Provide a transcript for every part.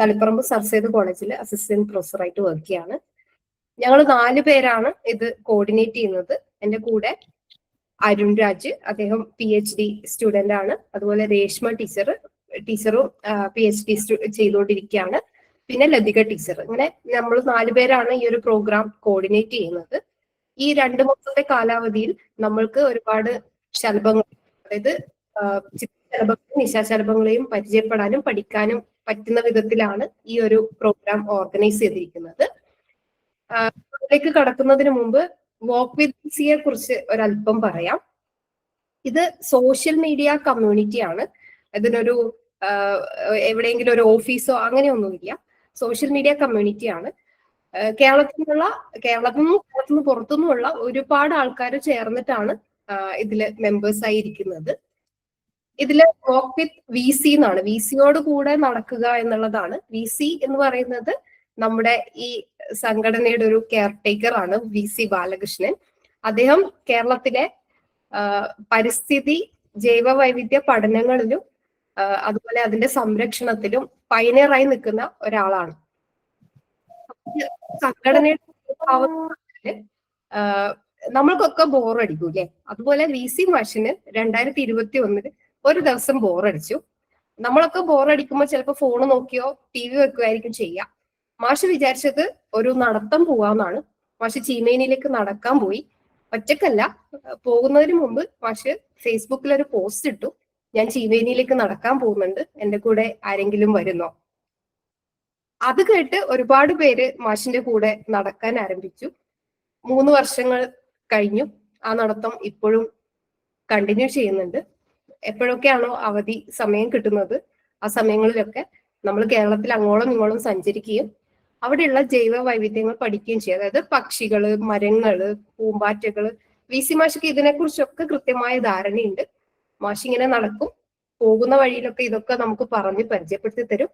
തളിപ്പറമ്പ് സർസേത് കോളേജിൽ assistant പ്രൊഫസറായിട്ട് work ചെയ്യാണ്. ഞങ്ങൾ 4 പേരാണ് ഇത് കോർഡിനേറ്റ് ചെയ്യുന്നത്. എൻ്റെ കൂടെ അരുൺ രാജ്, അദ്ദേഹം PhD സ്റ്റുഡന്റ് ആണ്. അതുപോലെ രേഷ്മ ടീച്ചറും PhD ചെയ്തുകൊണ്ടിരിക്കുകയാണ്. പിന്നെ ലതിക ടീച്ചർ. ഇങ്ങനെ നമ്മൾ 4 പേരാണ് ഈ ഒരു പ്രോഗ്രാം കോർഡിനേറ്റ് ചെയ്യുന്നത്. ഈ 2 മാസത്തെ കാലാവധിയിൽ നമ്മൾക്ക് ഒരുപാട് ശലഭങ്ങൾ, അതായത് ചിത്രശലഭങ്ങളെയും നിശാശലഭങ്ങളെയും പരിചയപ്പെടാനും പഠിക്കാനും പറ്റുന്ന വിധത്തിലാണ് ഈ ഒരു പ്രോഗ്രാം ഓർഗനൈസ് ചെയ്തിരിക്കുന്നത്. അതിലേക്ക് കടക്കുന്നതിന് മുമ്പ് വോക്ക് വിത്ത് വിസിയെ കുറിച്ച് ഒരല്പം പറയാം. ഇത് സോഷ്യൽ മീഡിയ കമ്മ്യൂണിറ്റി ആണ്. ഇതിനൊരു എവിടെയെങ്കിലും ഒരു ഓഫീസോ അങ്ങനെയൊന്നുമില്ല. സോഷ്യൽ മീഡിയ കമ്മ്യൂണിറ്റി ആണ്. കേരളത്തിൽ പുറത്തുനിന്നുള്ള ഒരുപാട് ആൾക്കാർ ചേർന്നിട്ടാണ് ഇതില് മെമ്പേഴ്സ് ആയി ഇരിക്കുന്നത്. ഇതില് വോക്ക് വിത്ത് VC എന്നാണ്, VCയോട് കൂടെ നടക്കുക എന്നുള്ളതാണ്. VC എന്ന് പറയുന്നത് നമ്മുടെ ഈ സംഘടനയുടെ ഒരു കെയർ ടേക്കർ ആണ്, VC ബാലകൃഷ്ണൻ. അദ്ദേഹം കേരളത്തിലെ പരിസ്ഥിതി ജൈവ വൈവിധ്യ പഠനങ്ങളിലും അതുപോലെ അതിന്റെ സംരക്ഷണത്തിലും പൈനിയറായി നിൽക്കുന്ന ഒരാളാണ്. സംഘടനയുടെ നമ്മൾക്കൊക്കെ ബോറടിക്കൂലേ? അതുപോലെ VC മാഷിന് 2021 ഒരു ദിവസം ബോറടിച്ചു. നമ്മളൊക്കെ ബോറടിക്കുമ്പോൾ ചിലപ്പോൾ ഫോൺ നോക്കിയോ TV വെക്കുമായിരിക്കും ചെയ്യാം. മാഷ് വിചാരിച്ചത് ഒരു നടത്തം പോവാന്നാണ്. മാഷ് ചീമേനിയിലേക്ക് നടക്കാൻ പോയി. ഒറ്റക്കല്ല, പോകുന്നതിന് മുമ്പ് മാഷ് ഫേസ്ബുക്കിൽ ഒരു പോസ്റ്റ് ഇട്ടു, ഞാൻ ചീമേനിയിലേക്ക് നടക്കാൻ പോകുന്നുണ്ട്, എന്റെ കൂടെ ആരെങ്കിലും വരുന്നോ? അത് കേട്ട് ഒരുപാട് പേര് മാഷിന്റെ കൂടെ നടക്കാൻ ആരംഭിച്ചു. 3 വർഷങ്ങൾ കഴിഞ്ഞു. ആ നടത്തം ഇപ്പോഴും കണ്ടിന്യൂ ചെയ്യുന്നുണ്ട്. എപ്പോഴൊക്കെയാണോ അവധി സമയം കിട്ടുന്നത് ആ സമയങ്ങളിലൊക്കെ നമ്മൾ കേരളത്തിൽ അങ്ങോളം ഇങ്ങോളം സഞ്ചരിക്കുകയും അവിടെയുള്ള ജൈവ വൈവിധ്യങ്ങൾ പഠിക്കുകയും ചെയ്യും. അതായത് പക്ഷികള്, മരങ്ങള്, പൂമ്പാറ്റകള്. VC മാഷിക്ക് ഇതിനെക്കുറിച്ചൊക്കെ കൃത്യമായ ധാരണയുണ്ട്. മാഷ് ഇങ്ങനെ നടക്കും, പോകുന്ന വഴിയിലൊക്കെ ഇതൊക്കെ നമുക്ക് പറഞ്ഞ് പരിചയപ്പെടുത്തി തരും.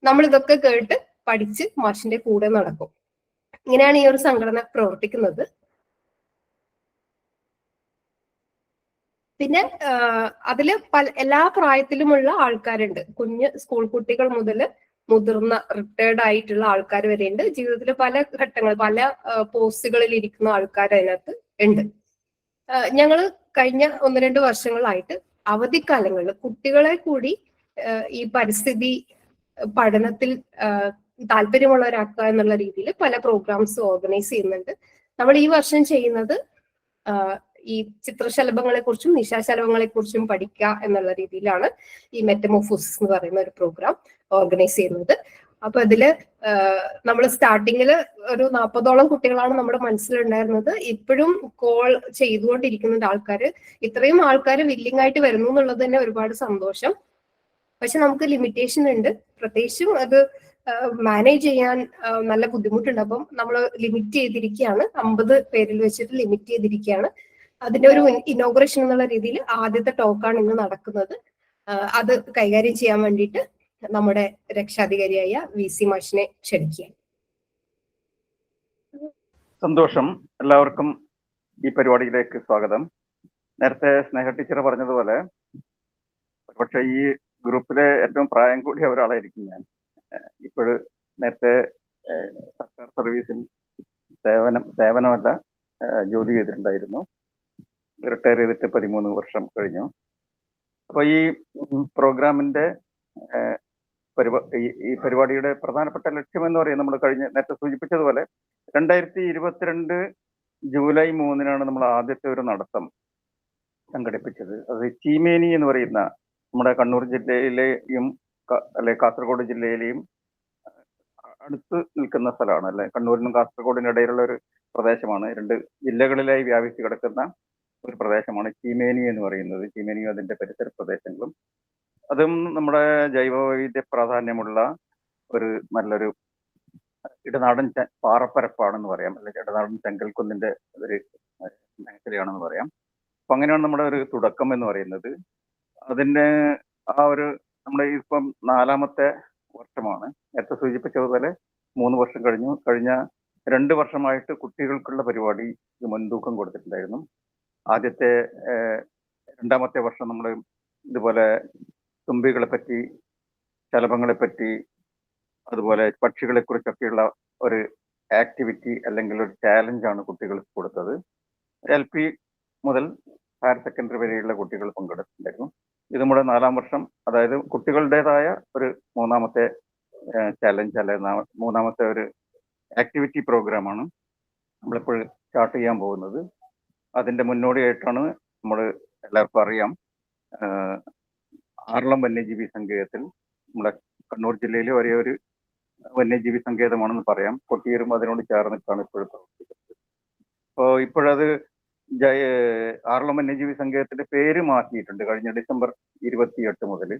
നമ്മൾ ഇതൊക്കെ കേട്ട് പഠിച്ച് മാഷിന്റെ കൂടെ നടക്കും. ഇങ്ങനെയാണ് ഈ ഒരു സംഘടന പ്രവർത്തിക്കുന്നത്. പിന്നെ അതില് എല്ലാ പ്രായത്തിലുമുള്ള ആൾക്കാരുണ്ട്. കുഞ്ഞ് സ്കൂൾ കുട്ടികൾ മുതൽ മുതിർന്ന റിട്ടയർഡ് ആയിട്ടുള്ള ആൾക്കാർ വരെയുണ്ട്. ജീവിതത്തിൽ പല ഘട്ടങ്ങൾ, പല പോസ്റ്റുകളിൽ ഇരിക്കുന്ന ആൾക്കാർ അതിനകത്ത് ഉണ്ട്. ഞങ്ങൾ കഴിഞ്ഞ 1-2 വർഷങ്ങളായിട്ട് അവധിക്കാലങ്ങളിൽ കുട്ടികളെ കൂടി ഈ പരിസ്ഥിതി പഠനത്തിൽ താല്പര്യമുള്ളവരാക്കുക എന്നുള്ള രീതിയിൽ പല പ്രോഗ്രാംസ് ഓർഗനൈസ് ചെയ്യുന്നുണ്ട്. നമ്മൾ ഈ വർഷം ചെയ്യുന്നത് ഈ ചിത്രശലഭങ്ങളെ കുറിച്ചും നിശാശലഭങ്ങളെ കുറിച്ചും പഠിക്കുക എന്നുള്ള രീതിയിലാണ് ഈ മെറ്റമോർഫോസിസ് എന്ന് പറയുന്ന ഒരു പ്രോഗ്രാം ഓർഗനൈസ് ചെയ്യുന്നത്. അപ്പൊ അതില് നമ്മൾ സ്റ്റാർട്ടിങ്ങിൽ ഒരു 40ഓളം കുട്ടികളാണ് നമ്മുടെ മനസ്സിലുണ്ടായിരുന്നത്. ഇപ്പോഴും കോൾ ചെയ്തുകൊണ്ടിരിക്കുന്ന ആൾക്കാര്, ഇത്രയും ആൾക്കാർ വില്ലിംഗ് ആയിട്ട് വരുന്നു എന്നുള്ളത് തന്നെ ഒരുപാട് സന്തോഷം. പക്ഷെ നമുക്ക് ലിമിറ്റേഷൻ ഉണ്ട്, പ്രത്യേകിച്ചും അത് മാനേജ് ചെയ്യാൻ നല്ല ബുദ്ധിമുട്ടുണ്ട്. അപ്പം നമ്മൾ ലിമിറ്റ് ചെയ്തിരിക്കുകയാണ്, 50 പേരിൽ വെച്ചിട്ട് ലിമിറ്റ് ചെയ്തിരിക്കുകയാണ്. അതിന്റെ ഒരു ഇനോഗ്രേഷൻ എന്നുള്ള രീതിയിൽ ആദ്യത്തെ ടോക്കാണ് ഇന്ന് നടക്കുന്നത്. അത് കൈകാര്യം ചെയ്യാൻ വേണ്ടിയിട്ട് നമ്മുടെ രക്ഷാധികാരിയായ VC മാഷിനെ ക്ഷണിക്കുക. സന്തോഷം. എല്ലാവർക്കും ഈ പരിപാടിയിലേക്ക് സ്വാഗതം. നേരത്തെ സ്നേഹ ടീച്ചർ പറഞ്ഞതുപോലെ പക്ഷെ ഈ ഗ്രൂപ്പിലെ ഏറ്റവും പ്രായം കൂടിയ ഒരാളായിരിക്കും ഞാൻ. ഇപ്പോൾ നേരത്തെ സർക്കാർ സർവീസിൽ സേവനമല്ല ജോലി ചെയ്തിട്ടുണ്ടായിരുന്നു. റിട്ടയർ ചെയ്തിട്ട് 13 വർഷം കഴിഞ്ഞു. അപ്പോൾ ഈ പ്രോഗ്രാമിന്റെ ഈ പരിപാടിയുടെ പ്രധാനപ്പെട്ട ലക്ഷ്യം എന്ന് പറയുന്നത് നമ്മൾ നേരത്തെ സൂചിപ്പിച്ചതുപോലെ 2022 ജൂലൈ 3-നാണ് നമ്മൾ ആദ്യത്തെ ഒരു നടത്തം സംഘടിപ്പിച്ചത്. അത് ചീമേനി എന്ന് പറയുന്ന നമ്മുടെ കണ്ണൂർ ജില്ലയിലെയും അല്ലെ കാസർഗോഡ് ജില്ലയിലെയും അടുത്ത് നിൽക്കുന്ന സ്ഥലമാണ്. അല്ലെ, കണ്ണൂരിനും കാസർഗോഡിനും ഇടയിലുള്ള ഒരു പ്രദേശമാണ്. 2 ജില്ലകളിലായി വ്യാപിച്ചു കിടക്കുന്ന ഒരു പ്രദേശമാണ് ചീമേനി എന്ന് പറയുന്നത്. ചീമേനിയും അതിന്റെ പരിസര പ്രദേശങ്ങളും. അതും നമ്മുടെ ജൈവവൈവിധ്യ പ്രാധാന്യമുള്ള ഒരു നല്ലൊരു ഇടനാടൻ പാറപ്പരപ്പാണെന്ന് പറയാം, അല്ലെങ്കിൽ ഇടനാടൻ ചെങ്കൽക്കുന്നിന്റെ ഒരു മേഖലയാണെന്ന് പറയാം. അപ്പൊ അങ്ങനെയാണ് നമ്മുടെ ഒരു തുടക്കം എന്ന് പറയുന്നത്. അതിന്റെ നമ്മുടെ ഇപ്പം 4ാമത്തെ വർഷമാണ്. നേരത്തെ സൂചിപ്പിച്ചതുപോലെ 3 വർഷം കഴിഞ്ഞു. കഴിഞ്ഞ 2 വർഷമായിട്ട് കുട്ടികൾക്കുള്ള പരിപാടി മുൻതൂക്കം കൊടുത്തിട്ടുണ്ടായിരുന്നു. ആദ്യത്തെ 2ാമത്തെ വർഷം നമ്മൾ ഇതുപോലെ തുമ്പികളെ പറ്റി, ശലഭങ്ങളെ പറ്റി, അതുപോലെ പക്ഷികളെ കുറിച്ചൊക്കെയുള്ള ഒരു ആക്ടിവിറ്റി അല്ലെങ്കിൽ ഒരു ചാലഞ്ചാണ് കുട്ടികൾക്ക് കൊടുത്തത്. LP മുതൽ ഹയർ സെക്കൻഡറി വരെയുള്ള കുട്ടികൾ പങ്കെടുത്തിട്ടുണ്ടായിരുന്നു. ഇത് നമ്മുടെ 4ാം വർഷം, അതായത് കുട്ടികളുടേതായ ഒരു മൂന്നാമത്തെ ചാലഞ്ച് അല്ലെ മൂന്നാമത്തെ ഒരു ആക്ടിവിറ്റി പ്രോഗ്രാമാണ് നമ്മളിപ്പോൾ സ്റ്റാർട്ട് ചെയ്യാൻ പോകുന്നത്. അതിന്റെ മുന്നോടിയായിട്ടാണ് നമ്മൾ എല്ലാവർക്കും അറിയാം, ആറളം വന്യജീവി സങ്കേതത്തിൽ, നമ്മുടെ കണ്ണൂർ ജില്ലയിലെ ഒരേ ഒരു വന്യജീവി സങ്കേതമാണെന്ന് പറയാം, കൊട്ടിയൂരും അതിനോട് ചേർന്നിട്ടാണ് ഇപ്പോഴും പ്രവർത്തിക്കുന്നത്. അപ്പോൾ ഇപ്പോഴത് ആറളം വന്യജീവി സങ്കേതത്തിന്റെ പേര് മാറ്റിയിട്ടുണ്ട് കഴിഞ്ഞ ഡിസംബർ 28 മുതൽ.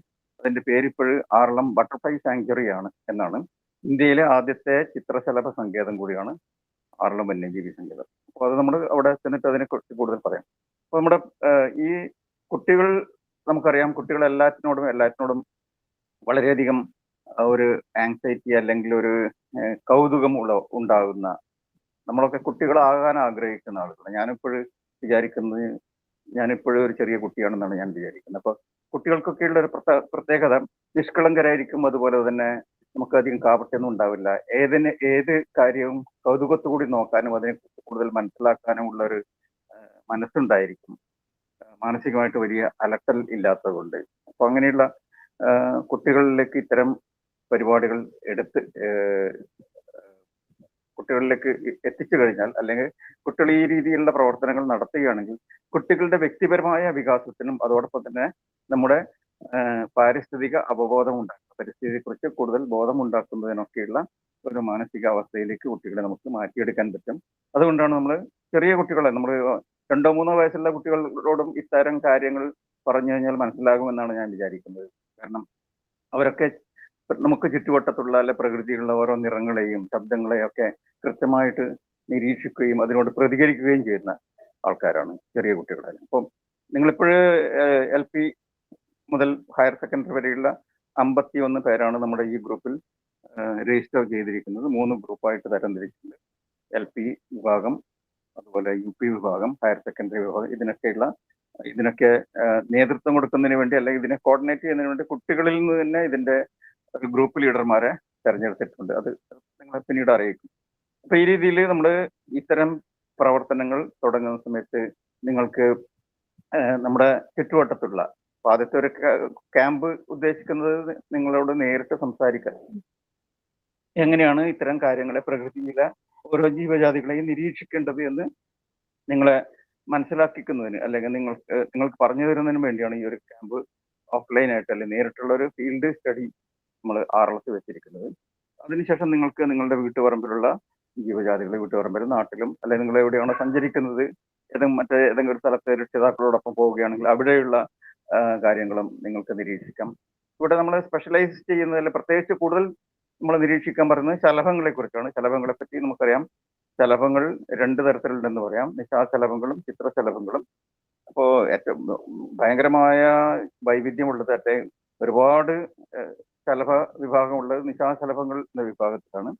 അതിന്റെ പേര് ഇപ്പോഴും ആറളം ബട്ടർഫ്ലൈ സാങ്ച്വറി ആണ് എന്നാണ്. ഇന്ത്യയിലെ ആദ്യത്തെ ചിത്രശലഭ സങ്കേതം കൂടിയാണ് ആറളം വന്യജീവി സങ്കേതം. അപ്പോൾ അത് നമ്മൾ അവിടെ ചെന്നിട്ട് അതിനെക്കുറിച്ച് കൂടുതൽ പറയാം. അപ്പോൾ നമ്മുടെ ഈ കുട്ടികൾ, നമുക്കറിയാം കുട്ടികൾ എല്ലാറ്റിനോടും വളരെയധികം ഒരു ആങ്സൈറ്റി അല്ലെങ്കിൽ ഒരു കൗതുകം ഉണ്ടാകുന്ന, നമ്മളൊക്കെ കുട്ടികളാകാൻ ആഗ്രഹിക്കുന്ന ആളുകൾ. ഞാനിപ്പോഴും ഒരു ചെറിയ കുട്ടിയാണെന്നാണ് ഞാൻ വിചാരിക്കുന്നത്. അപ്പോൾ കുട്ടികൾക്കൊക്കെയുള്ള ഒരു പ്രത്യേകത, നിഷ്കളങ്കരായിരിക്കും, അതുപോലെ തന്നെ നമുക്കധികം കാപട്യമൊന്നും ഉണ്ടാവില്ല. ഏത് കാര്യവും കൗതുകത്തോടുകൂടി നോക്കാനും അതിനെക്കുറിച്ച് കൂടുതൽ മനസ്സിലാക്കാനും ഉള്ള ഒരു മനസ്സുണ്ടായിരിക്കും, മാനസികമായിട്ട് വലിയ അലട്ടൽ ഇല്ലാത്തത് കൊണ്ട്. അപ്പൊ അങ്ങനെയുള്ള കുട്ടികളിലേക്ക് ഇത്തരം പരിപാടികൾ കുട്ടികളിലേക്ക് എത്തിച്ചു കഴിഞ്ഞാൽ, അല്ലെങ്കിൽ കുട്ടികൾ ഈ രീതിയിലുള്ള പ്രവർത്തനങ്ങൾ നടത്തുകയാണെങ്കിൽ കുട്ടികളുടെ വ്യക്തിപരമായ വികാസത്തിനും അതോടൊപ്പം തന്നെ നമ്മുടെ പാരിസ്ഥിതിക അവബോധം ഉണ്ടാക്കുക, പരിസ്ഥിതിയെക്കുറിച്ച് കൂടുതൽ ബോധമുണ്ടാക്കുന്നതിനൊക്കെയുള്ള ഒരു മാനസികാവസ്ഥയിലേക്ക് കുട്ടികളെ നമുക്ക് മാറ്റിയെടുക്കാൻ പറ്റും. അതുകൊണ്ടാണ് നമ്മൾ ചെറിയ കുട്ടികളെ, നമ്മൾ 2-3 വയസ്സുള്ള കുട്ടികളോടും ഇത്തരം കാര്യങ്ങൾ പറഞ്ഞു കഴിഞ്ഞാൽ മനസ്സിലാകുമെന്നാണ് ഞാൻ വിചാരിക്കുന്നത്. കാരണം അവരൊക്കെ നമുക്ക് ചുറ്റുവട്ടത്തുള്ള അല്ലെ പ്രകൃതിയിലുള്ള ഓരോ നിറങ്ങളെയും ശബ്ദങ്ങളെയും ഒക്കെ കൃത്യമായിട്ട് നിരീക്ഷിക്കുകയും അതിനോട് പ്രതികരിക്കുകയും ചെയ്യുന്ന ആൾക്കാരാണ് ചെറിയ കുട്ടികളെ. അപ്പം നിങ്ങളിപ്പോഴ് LP മുതൽ ഹയർ സെക്കൻഡറി വരെയുള്ള 51 പേരാണ് നമ്മുടെ ഈ ഗ്രൂപ്പിൽ രജിസ്റ്റർ ചെയ്തിരിക്കുന്നത്. 3 ഗ്രൂപ്പായിട്ട് തരംതിരിച്ചിട്ടുണ്ട്. LP വിഭാഗം, അതുപോലെ UP വിഭാഗം, ഹയർ സെക്കൻഡറി വിഭാഗം. ഇതിനൊക്കെ നേതൃത്വം കൊടുക്കുന്നതിന് വേണ്ടി, അല്ലെങ്കിൽ ഇതിനെ കോർഡിനേറ്റ് ചെയ്യുന്നതിന് വേണ്ടി കുട്ടികളിൽ നിന്ന് തന്നെ ഇതിന്റെ ഒരു ഗ്രൂപ്പ് ലീഡർമാരെ തെരഞ്ഞെടുത്തിട്ടുണ്ട്. അത് നിങ്ങളെ പിന്നീട് അറിയിക്കും. അപ്പൊ ഈ രീതിയിൽ നമ്മൾ ഇത്തരം പ്രവർത്തനങ്ങൾ തുടങ്ങുന്ന സമയത്ത് നിങ്ങൾക്ക് നമ്മുടെ ചുറ്റുവട്ടത്തുള്ള, ആദ്യത്തെ ഒരു ക്യാമ്പ് ഉദ്ദേശിക്കുന്നത് നിങ്ങളോട് നേരിട്ട് സംസാരിക്കാൻ, എങ്ങനെയാണ് ഇത്തരം കാര്യങ്ങളെ, പ്രകൃതിയിലെ ഓരോ ജീവജാതികളെയും നിരീക്ഷിക്കേണ്ടത് എന്ന് നിങ്ങളെ മനസ്സിലാക്കിക്കുന്നതിന്, അല്ലെങ്കിൽ നിങ്ങൾക്ക് പറഞ്ഞു തരുന്നതിന് വേണ്ടിയാണ് ഈ ഒരു ക്യാമ്പ് ഓഫ്ലൈൻ ആയിട്ട് അല്ലെങ്കിൽ നേരിട്ടുള്ള ഒരു ഫീൽഡ് സ്റ്റഡി നമ്മൾ ആറളത്ത് വെച്ചിരിക്കുന്നത്. അതിനുശേഷം നിങ്ങൾക്ക് നിങ്ങളുടെ വീട്ടുപറമ്പിലുള്ള ജീവജാതികളെ, വീട്ടുപറമ്പിലും നാട്ടിലും, അല്ലെങ്കിൽ നിങ്ങൾ എവിടെയാണോ സഞ്ചരിക്കുന്നത്, ഏതെങ്കിലും ഒരു സ്ഥലത്ത് രക്ഷിതാക്കളോടൊപ്പം പോവുകയാണെങ്കിൽ അവിടെയുള്ള കാര്യങ്ങളും നിങ്ങൾക്ക് നിരീക്ഷിക്കാം. ഇവിടെ നമ്മൾ സ്പെഷ്യലൈസ് ചെയ്യുന്നതിൽ പ്രത്യേകിച്ച് കൂടുതൽ നമ്മൾ നിരീക്ഷിക്കാൻ പറയുന്നത് ശലഭങ്ങളെ കുറിച്ചാണ്. ശലഭങ്ങളെ പറ്റി നമുക്കറിയാം, ശലഭങ്ങൾ 2 തരത്തിലുണ്ടെന്ന് പറയാം, നിശാശലഭങ്ങളും ചിത്രശലഭങ്ങളും. അപ്പോൾ ഏറ്റവും ഭയങ്കരമായ വൈവിധ്യമുള്ളത് ഒരുപാട് ശലഭ വിഭാഗമുള്ളത് നിശാശലഭങ്ങൾ എന്ന വിഭാഗത്തിലാണ്.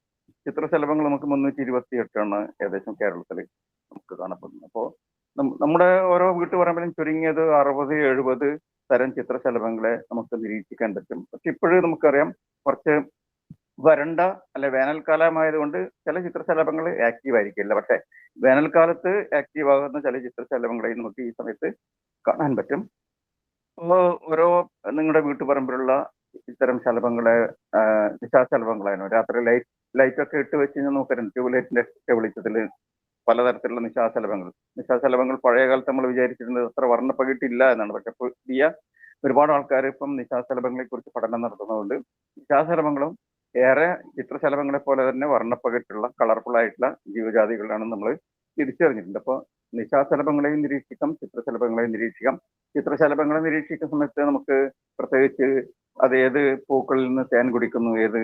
ചിത്രശലഭങ്ങൾ നമുക്ക് 328 ഏകദേശം കേരളത്തിൽ നമുക്ക് കാണപ്പെടുന്നത്. അപ്പോൾ നമ്മുടെ ഓരോ വീട്ടുപറമ്പിലും ചുരുങ്ങിയത് 60-70 തരം ചിത്രശലഭങ്ങളെ നമുക്ക് നിരീക്ഷിക്കാൻ പറ്റും. പക്ഷെ ഇപ്പോഴും നമുക്കറിയാം, കുറച്ച് വരണ്ട അല്ലെ വേനൽക്കാലമായതുകൊണ്ട് ചില ചിത്രശലഭങ്ങൾ ആക്റ്റീവ് ആയിരിക്കില്ല. പക്ഷെ വേനൽക്കാലത്ത് ആക്റ്റീവ് ആകുന്ന ചില ചിത്രശലഭങ്ങളെയും നമുക്ക് ഈ സമയത്ത് കാണാൻ പറ്റും. അപ്പോൾ ഓരോ നിങ്ങളുടെ വീട്ടുപറമ്പിലുള്ള ഇത്തരം ശലഭങ്ങളെ, നിശാശലഭങ്ങളായിരുന്നു, രാത്രി ലൈറ്റ് ഒക്കെ ഇട്ട് വെച്ച് കഴിഞ്ഞാൽ നോക്കരുത്, ട്യൂബ്ലൈറ്റിന്റെ വെളിച്ചത്തിൽ പലതരത്തിലുള്ള നിശാശലഭങ്ങൾ പഴയ കാലത്ത് നമ്മൾ വിചാരിച്ചിരുന്നത് അത്ര വർണ്ണപ്പകിട്ടില്ല എന്നാണ്. പക്ഷെ പുതിയ ഒരുപാട് ആൾക്കാർ ഇപ്പം നിശാശലഭങ്ങളെ കുറിച്ച് പഠനം നടത്തുന്നതുകൊണ്ട് നിശാശലഭങ്ങളും ഏറെ ചിത്രശലഭങ്ങളെ പോലെ തന്നെ വർണ്ണപ്പകിട്ടുള്ള കളർഫുൾ ആയിട്ടുള്ള ജീവജാതികളാണെന്ന് നമ്മൾ തിരിച്ചറിഞ്ഞിട്ടുണ്ട്. അപ്പോൾ നിശാശലഭങ്ങളെയും നിരീക്ഷിക്കാം, ചിത്രശലഭങ്ങളെയും നിരീക്ഷിക്കാം. ചിത്രശലഭങ്ങളെ നിരീക്ഷിക്കുന്ന സമയത്ത് നമുക്ക് പ്രത്യേകിച്ച് അത് ഏത് പൂക്കളിൽ നിന്ന് തേൻ കുടിക്കുന്നു, ഏത്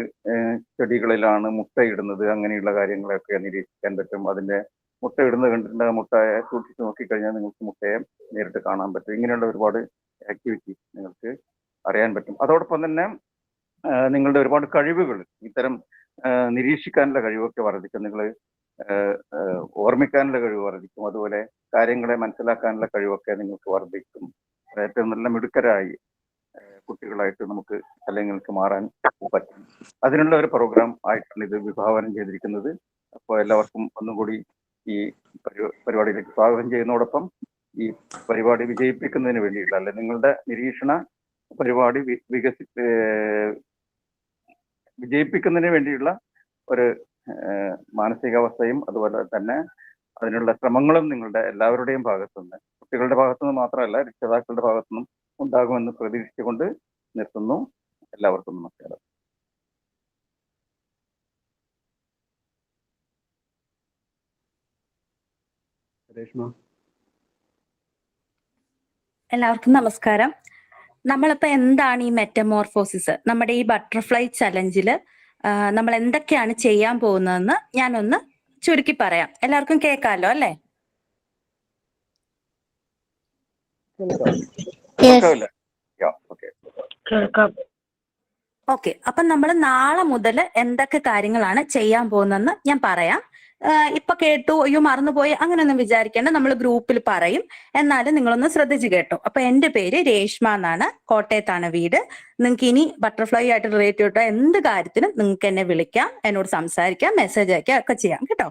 ചെടികളിലാണ് മുട്ടയിടുന്നത്, അങ്ങനെയുള്ള കാര്യങ്ങളൊക്കെ നിരീക്ഷിക്കാൻ പറ്റും. അതിന്റെ മുട്ടയിടുന്നത് കണ്ടിട്ടുണ്ട്, മുട്ടയെ സൂക്ഷിച്ച് നോക്കിക്കഴിഞ്ഞാൽ നിങ്ങൾക്ക് മുട്ടയെ നേരിട്ട് കാണാൻ പറ്റും. ഇങ്ങനെയുള്ള ഒരുപാട് ആക്ടിവിറ്റീസ് നിങ്ങൾക്ക് അറിയാൻ പറ്റും. അതോടൊപ്പം തന്നെ നിങ്ങളുടെ ഒരുപാട് കഴിവുകൾ, ഇത്തരം നിരീക്ഷിക്കാനുള്ള കഴിവൊക്കെ വർദ്ധിക്കും. നിങ്ങൾ ഓർമ്മിക്കാനുള്ള കഴിവ് വർദ്ധിക്കും. അതുപോലെ കാര്യങ്ങളെ മനസ്സിലാക്കാനുള്ള കഴിവൊക്കെ നിങ്ങൾക്ക് വർദ്ധിക്കും. ഏറ്റവും നല്ല മിടുക്കരായി കുട്ടികളായിട്ട് നമുക്ക് അല്ലെങ്കിൽ മാറാൻ പറ്റും. അതിനുള്ള ഒരു പ്രോഗ്രാം ആയിട്ടാണ് ഇത് വിഭാവനം ചെയ്തിരിക്കുന്നത്. അപ്പോൾ എല്ലാവർക്കും ഒന്നുകൂടി ഈ പരിപാടിയിലേക്ക് സ്വാഗതം ചെയ്യുന്നതോടൊപ്പം ഈ പരിപാടി വിജയിപ്പിക്കുന്നതിന് വേണ്ടിയിട്ടുള്ള അല്ലെ നിങ്ങളുടെ നിരീക്ഷണ പരിപാടി വിജയിപ്പിക്കുന്നതിന് വേണ്ടിയുള്ള ഒരു മാനസികാവസ്ഥയും അതുപോലെ തന്നെ അതിനുള്ള ശ്രമങ്ങളും നിങ്ങളുടെ എല്ലാവരുടെയും ഭാഗത്തുനിന്ന്, കുട്ടികളുടെ ഭാഗത്തുനിന്ന് മാത്രമല്ല രക്ഷിതാക്കളുടെ ഭാഗത്തുനിന്നും ഉണ്ടാകുമെന്ന് പ്രതീക്ഷിച്ചുകൊണ്ട് നിർത്തുന്നു. എല്ലാവർക്കും നമസ്കാരം. എല്ലാവർക്കും നമസ്കാരം. നമ്മളിപ്പോ എന്താണ് ഈ മെറ്റമോർഫോസിസ്, നമ്മുടെ ഈ ബട്ടർഫ്ലൈ ചലഞ്ചില് നമ്മൾ എന്തൊക്കെയാണ് ചെയ്യാൻ പോകുന്നതെന്ന് ഞാനൊന്ന് ചുരുക്കി പറയാം. എല്ലാവർക്കും കേൾക്കാമല്ലോ അല്ലേ? ഓക്കെ. അപ്പൊ നമ്മൾ നാളെ മുതൽ എന്തൊക്കെ കാര്യങ്ങളാണ് ചെയ്യാൻ പോകുന്നതെന്ന് ഞാൻ പറയാം. ഇപ്പൊ കേട്ടു അയ്യോ മറന്നുപോയി അങ്ങനെയൊന്നും വിചാരിക്കേണ്ട, നമ്മൾ ഗ്രൂപ്പിൽ പറയും. എന്നാലും നിങ്ങളൊന്ന് ശ്രദ്ധിച്ചു കേട്ടോ. അപ്പൊ എന്റെ പേര് രേഷ്മ എന്നാണ്, കോട്ടയത്താണ് വീട്. നിങ്ങൾക്ക് ഇനി ബട്ടർഫ്ലൈ ആയിട്ട് റിലേറ്റഡ് ആയിട്ട് എന്ത് കാര്യത്തിനും നിങ്ങൾക്ക് എന്നെ വിളിക്കാം, എന്നോട് സംസാരിക്കാം, മെസ്സേജ് അയക്കാം ഒക്കെ ചെയ്യാം കേട്ടോ.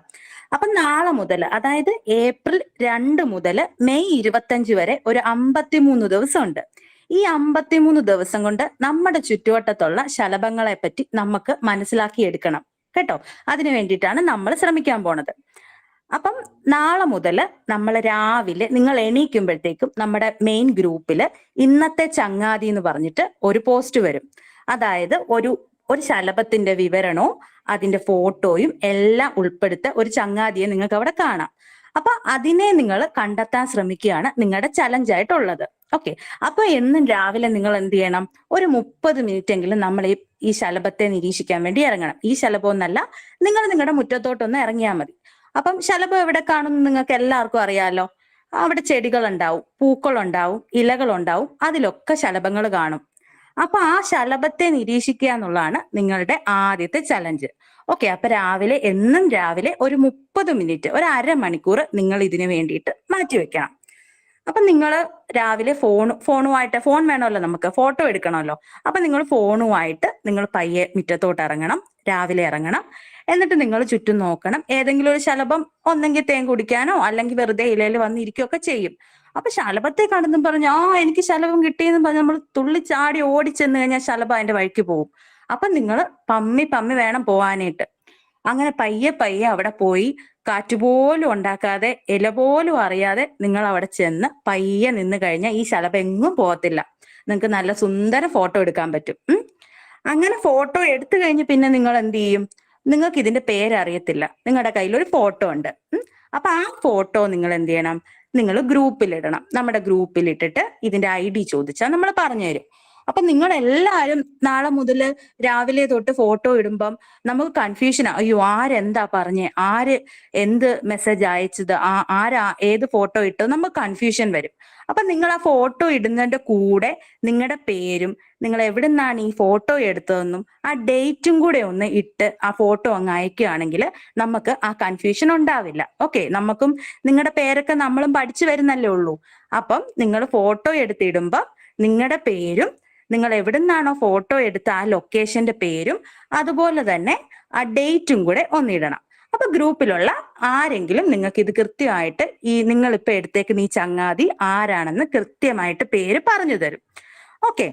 അപ്പൊ നാളെ മുതൽ, അതായത് ഏപ്രിൽ 2 മുതൽ മെയ് 25 വരെ ഒരു 53 ദിവസമുണ്ട്. ഈ 53 ദിവസം കൊണ്ട് നമ്മുടെ ചുറ്റുവട്ടത്തുള്ള ശലഭങ്ങളെ പറ്റി നമുക്ക് മനസ്സിലാക്കിയെടുക്കണം കേട്ടോ. അതിനു വേണ്ടിയിട്ടാണ് നമ്മൾ ശ്രമിക്കാൻ പോണത്. അപ്പം നാളെ മുതൽ നമ്മൾ രാവിലെ നിങ്ങൾ എണീക്കുമ്പോഴത്തേക്കും നമ്മുടെ മെയിൻ ഗ്രൂപ്പിൽ ഇന്നത്തെ ചങ്ങാതി എന്ന് പറഞ്ഞിട്ട് ഒരു പോസ്റ്റ് വരും. അതായത് ഒരു ശലഭത്തിന്റെ വിവരണവും അതിന്റെ ഫോട്ടോയും എല്ലാം ഉൾപ്പെടുത്ത ഒരു ചങ്ങാതിയെ നിങ്ങൾക്ക് അവിടെ കാണാം. അപ്പൊ അതിനെ നിങ്ങൾ കണ്ടെത്താൻ ശ്രമിക്കുകയാണ് നിങ്ങളുടെ ചലഞ്ചായിട്ടുള്ളത്. ഓക്കെ. അപ്പൊ എന്നും രാവിലെ നിങ്ങൾ എന്ത് ചെയ്യണം, ഒരു 30 മിനിറ്റ് എങ്കിലും നമ്മൾ ഈ ശലഭത്തെ നിരീക്ഷിക്കാൻ വേണ്ടി ഇറങ്ങണം. ഈ ശലഭം എന്നല്ല, നിങ്ങൾ നിങ്ങളുടെ മുറ്റത്തോട്ടൊന്ന് ഇറങ്ങിയാൽ മതി. അപ്പം ശലഭം എവിടെ കാണുമെന്ന് നിങ്ങൾക്ക് എല്ലാവർക്കും അറിയാലോ. അവിടെ ചെടികളുണ്ടാവും, പൂക്കളുണ്ടാവും, ഇലകളുണ്ടാവും, അതിലൊക്കെ ശലഭങ്ങൾ കാണും. അപ്പൊ ആ ശലഭത്തെ നിരീക്ഷിക്കുക എന്നുള്ളതാണ് നിങ്ങളുടെ ആദ്യത്തെ ചലഞ്ച്. ഓക്കെ. അപ്പൊ എന്നും രാവിലെ ഒരു 30 മിനിറ്റ്, ഒരു അരമണിക്കൂർ നിങ്ങൾ ഇതിനു വേണ്ടിയിട്ട് മാറ്റിവെക്കണം. അപ്പൊ നിങ്ങൾ രാവിലെ ഫോൺ വേണമല്ലോ, നമുക്ക് ഫോട്ടോ എടുക്കണമല്ലോ. അപ്പൊ നിങ്ങൾ ഫോണുമായിട്ട് നിങ്ങൾ പയ്യെ മുറ്റത്തോട്ട് ഇറങ്ങണം, രാവിലെ ഇറങ്ങണം. എന്നിട്ട് നിങ്ങൾ ചുറ്റും നോക്കണം. ഏതെങ്കിലും ഒരു ശലഭം ഒന്നെങ്കിൽ തേൻ കുടിക്കാനോ അല്ലെങ്കിൽ വെറുതെ ഇലയിൽ വന്നിരിക്കുകയൊക്കെ ചെയ്യും. അപ്പൊ ശലഭത്തെ കണ്ടെന്നും പറഞ്ഞ് എനിക്ക് ശലഭം കിട്ടിയെന്ന് പറഞ്ഞ് നമ്മൾ തുള്ളിച്ചാടി ഓടിച്ചെന്ന് കഴിഞ്ഞാൽ ശലഭം അതിന്റെ വഴിക്ക് പോകും. അപ്പൊ നിങ്ങൾ പമ്മി വേണം പോവാനായിട്ട്. അങ്ങനെ പയ്യെ അവിടെ പോയി കാറ്റുപോലും ഉണ്ടാക്കാതെ ഇല പോലും അറിയാതെ നിങ്ങൾ അവിടെ ചെന്ന് പയ്യെ നിന്ന് കഴിഞ്ഞാൽ ഈ ശലഭം എങ്ങും പോകത്തില്ല. നിങ്ങൾക്ക് നല്ല സുന്ദര ഫോട്ടോ എടുക്കാൻ പറ്റും. അങ്ങനെ ഫോട്ടോ എടുത്തു കഴിഞ്ഞ് പിന്നെ നിങ്ങൾ എന്ത് ചെയ്യും, നിങ്ങൾക്ക് ഇതിന്റെ പേരറിയത്തില്ല, നിങ്ങളുടെ കയ്യിൽ ഒരു ഫോട്ടോ ഉണ്ട്. അപ്പൊ ആ ഫോട്ടോ നിങ്ങൾ എന്ത് ചെയ്യണം, നിങ്ങൾ ഗ്രൂപ്പിലിടണം. നമ്മുടെ ഗ്രൂപ്പിലിട്ടിട്ട് ഇതിന്റെ ID ചോദിച്ചാൽ നമ്മൾ പറഞ്ഞു തരും. അപ്പൊ നിങ്ങൾ എല്ലാവരും നാളെ മുതൽ രാവിലെ തൊട്ട് ഫോട്ടോ ഇടുമ്പം നമുക്ക് കൺഫ്യൂഷനാ, അയ്യോ ആരെന്താ പറഞ്ഞേ, ആര് എന്ത് മെസ്സേജ് അയച്ചത്, ആരാ ഏത് ഫോട്ടോ ഇട്ടത്, നമുക്ക് കൺഫ്യൂഷൻ വരും. അപ്പൊ നിങ്ങൾ ആ ഫോട്ടോ ഇടുന്നതിന്റെ കൂടെ നിങ്ങളുടെ പേരും നിങ്ങൾ എവിടെ നിന്നാണ് ഈ ഫോട്ടോ എടുത്തതെന്നും ആ ഡേറ്റും കൂടെ ഒന്ന് ഇട്ട് ആ ഫോട്ടോ അങ്ങ് അയക്കുകയാണെങ്കിൽ നമുക്ക് ആ കൺഫ്യൂഷൻ ഉണ്ടാവില്ല. ഓക്കെ. നമുക്കും നിങ്ങളുടെ പേരൊക്കെ നമ്മളും പഠിച്ചു വരുന്നല്ലേ ഉള്ളൂ. അപ്പം നിങ്ങൾ ഫോട്ടോ എടുത്തിടുമ്പം നിങ്ങളുടെ പേരും നിങ്ങൾ എവിടെ നിന്നാണോ ഫോട്ടോ എടുത്ത ആ ലൊക്കേഷന്റെ പേരും അതുപോലെ തന്നെ ആ ഡേറ്റും കൂടെ ഒന്നിടണം. അപ്പൊ ഗ്രൂപ്പിലുള്ള ആരെങ്കിലും നിങ്ങൾക്ക് ഇത് കൃത്യമായിട്ട് നിങ്ങൾ ഇപ്പൊ എടുത്തേക്കുന്ന ഈ ചങ്ങാതി ആരാണെന്ന് കൃത്യമായിട്ട് പേര് പറഞ്ഞു തരും. ഓക്കെ.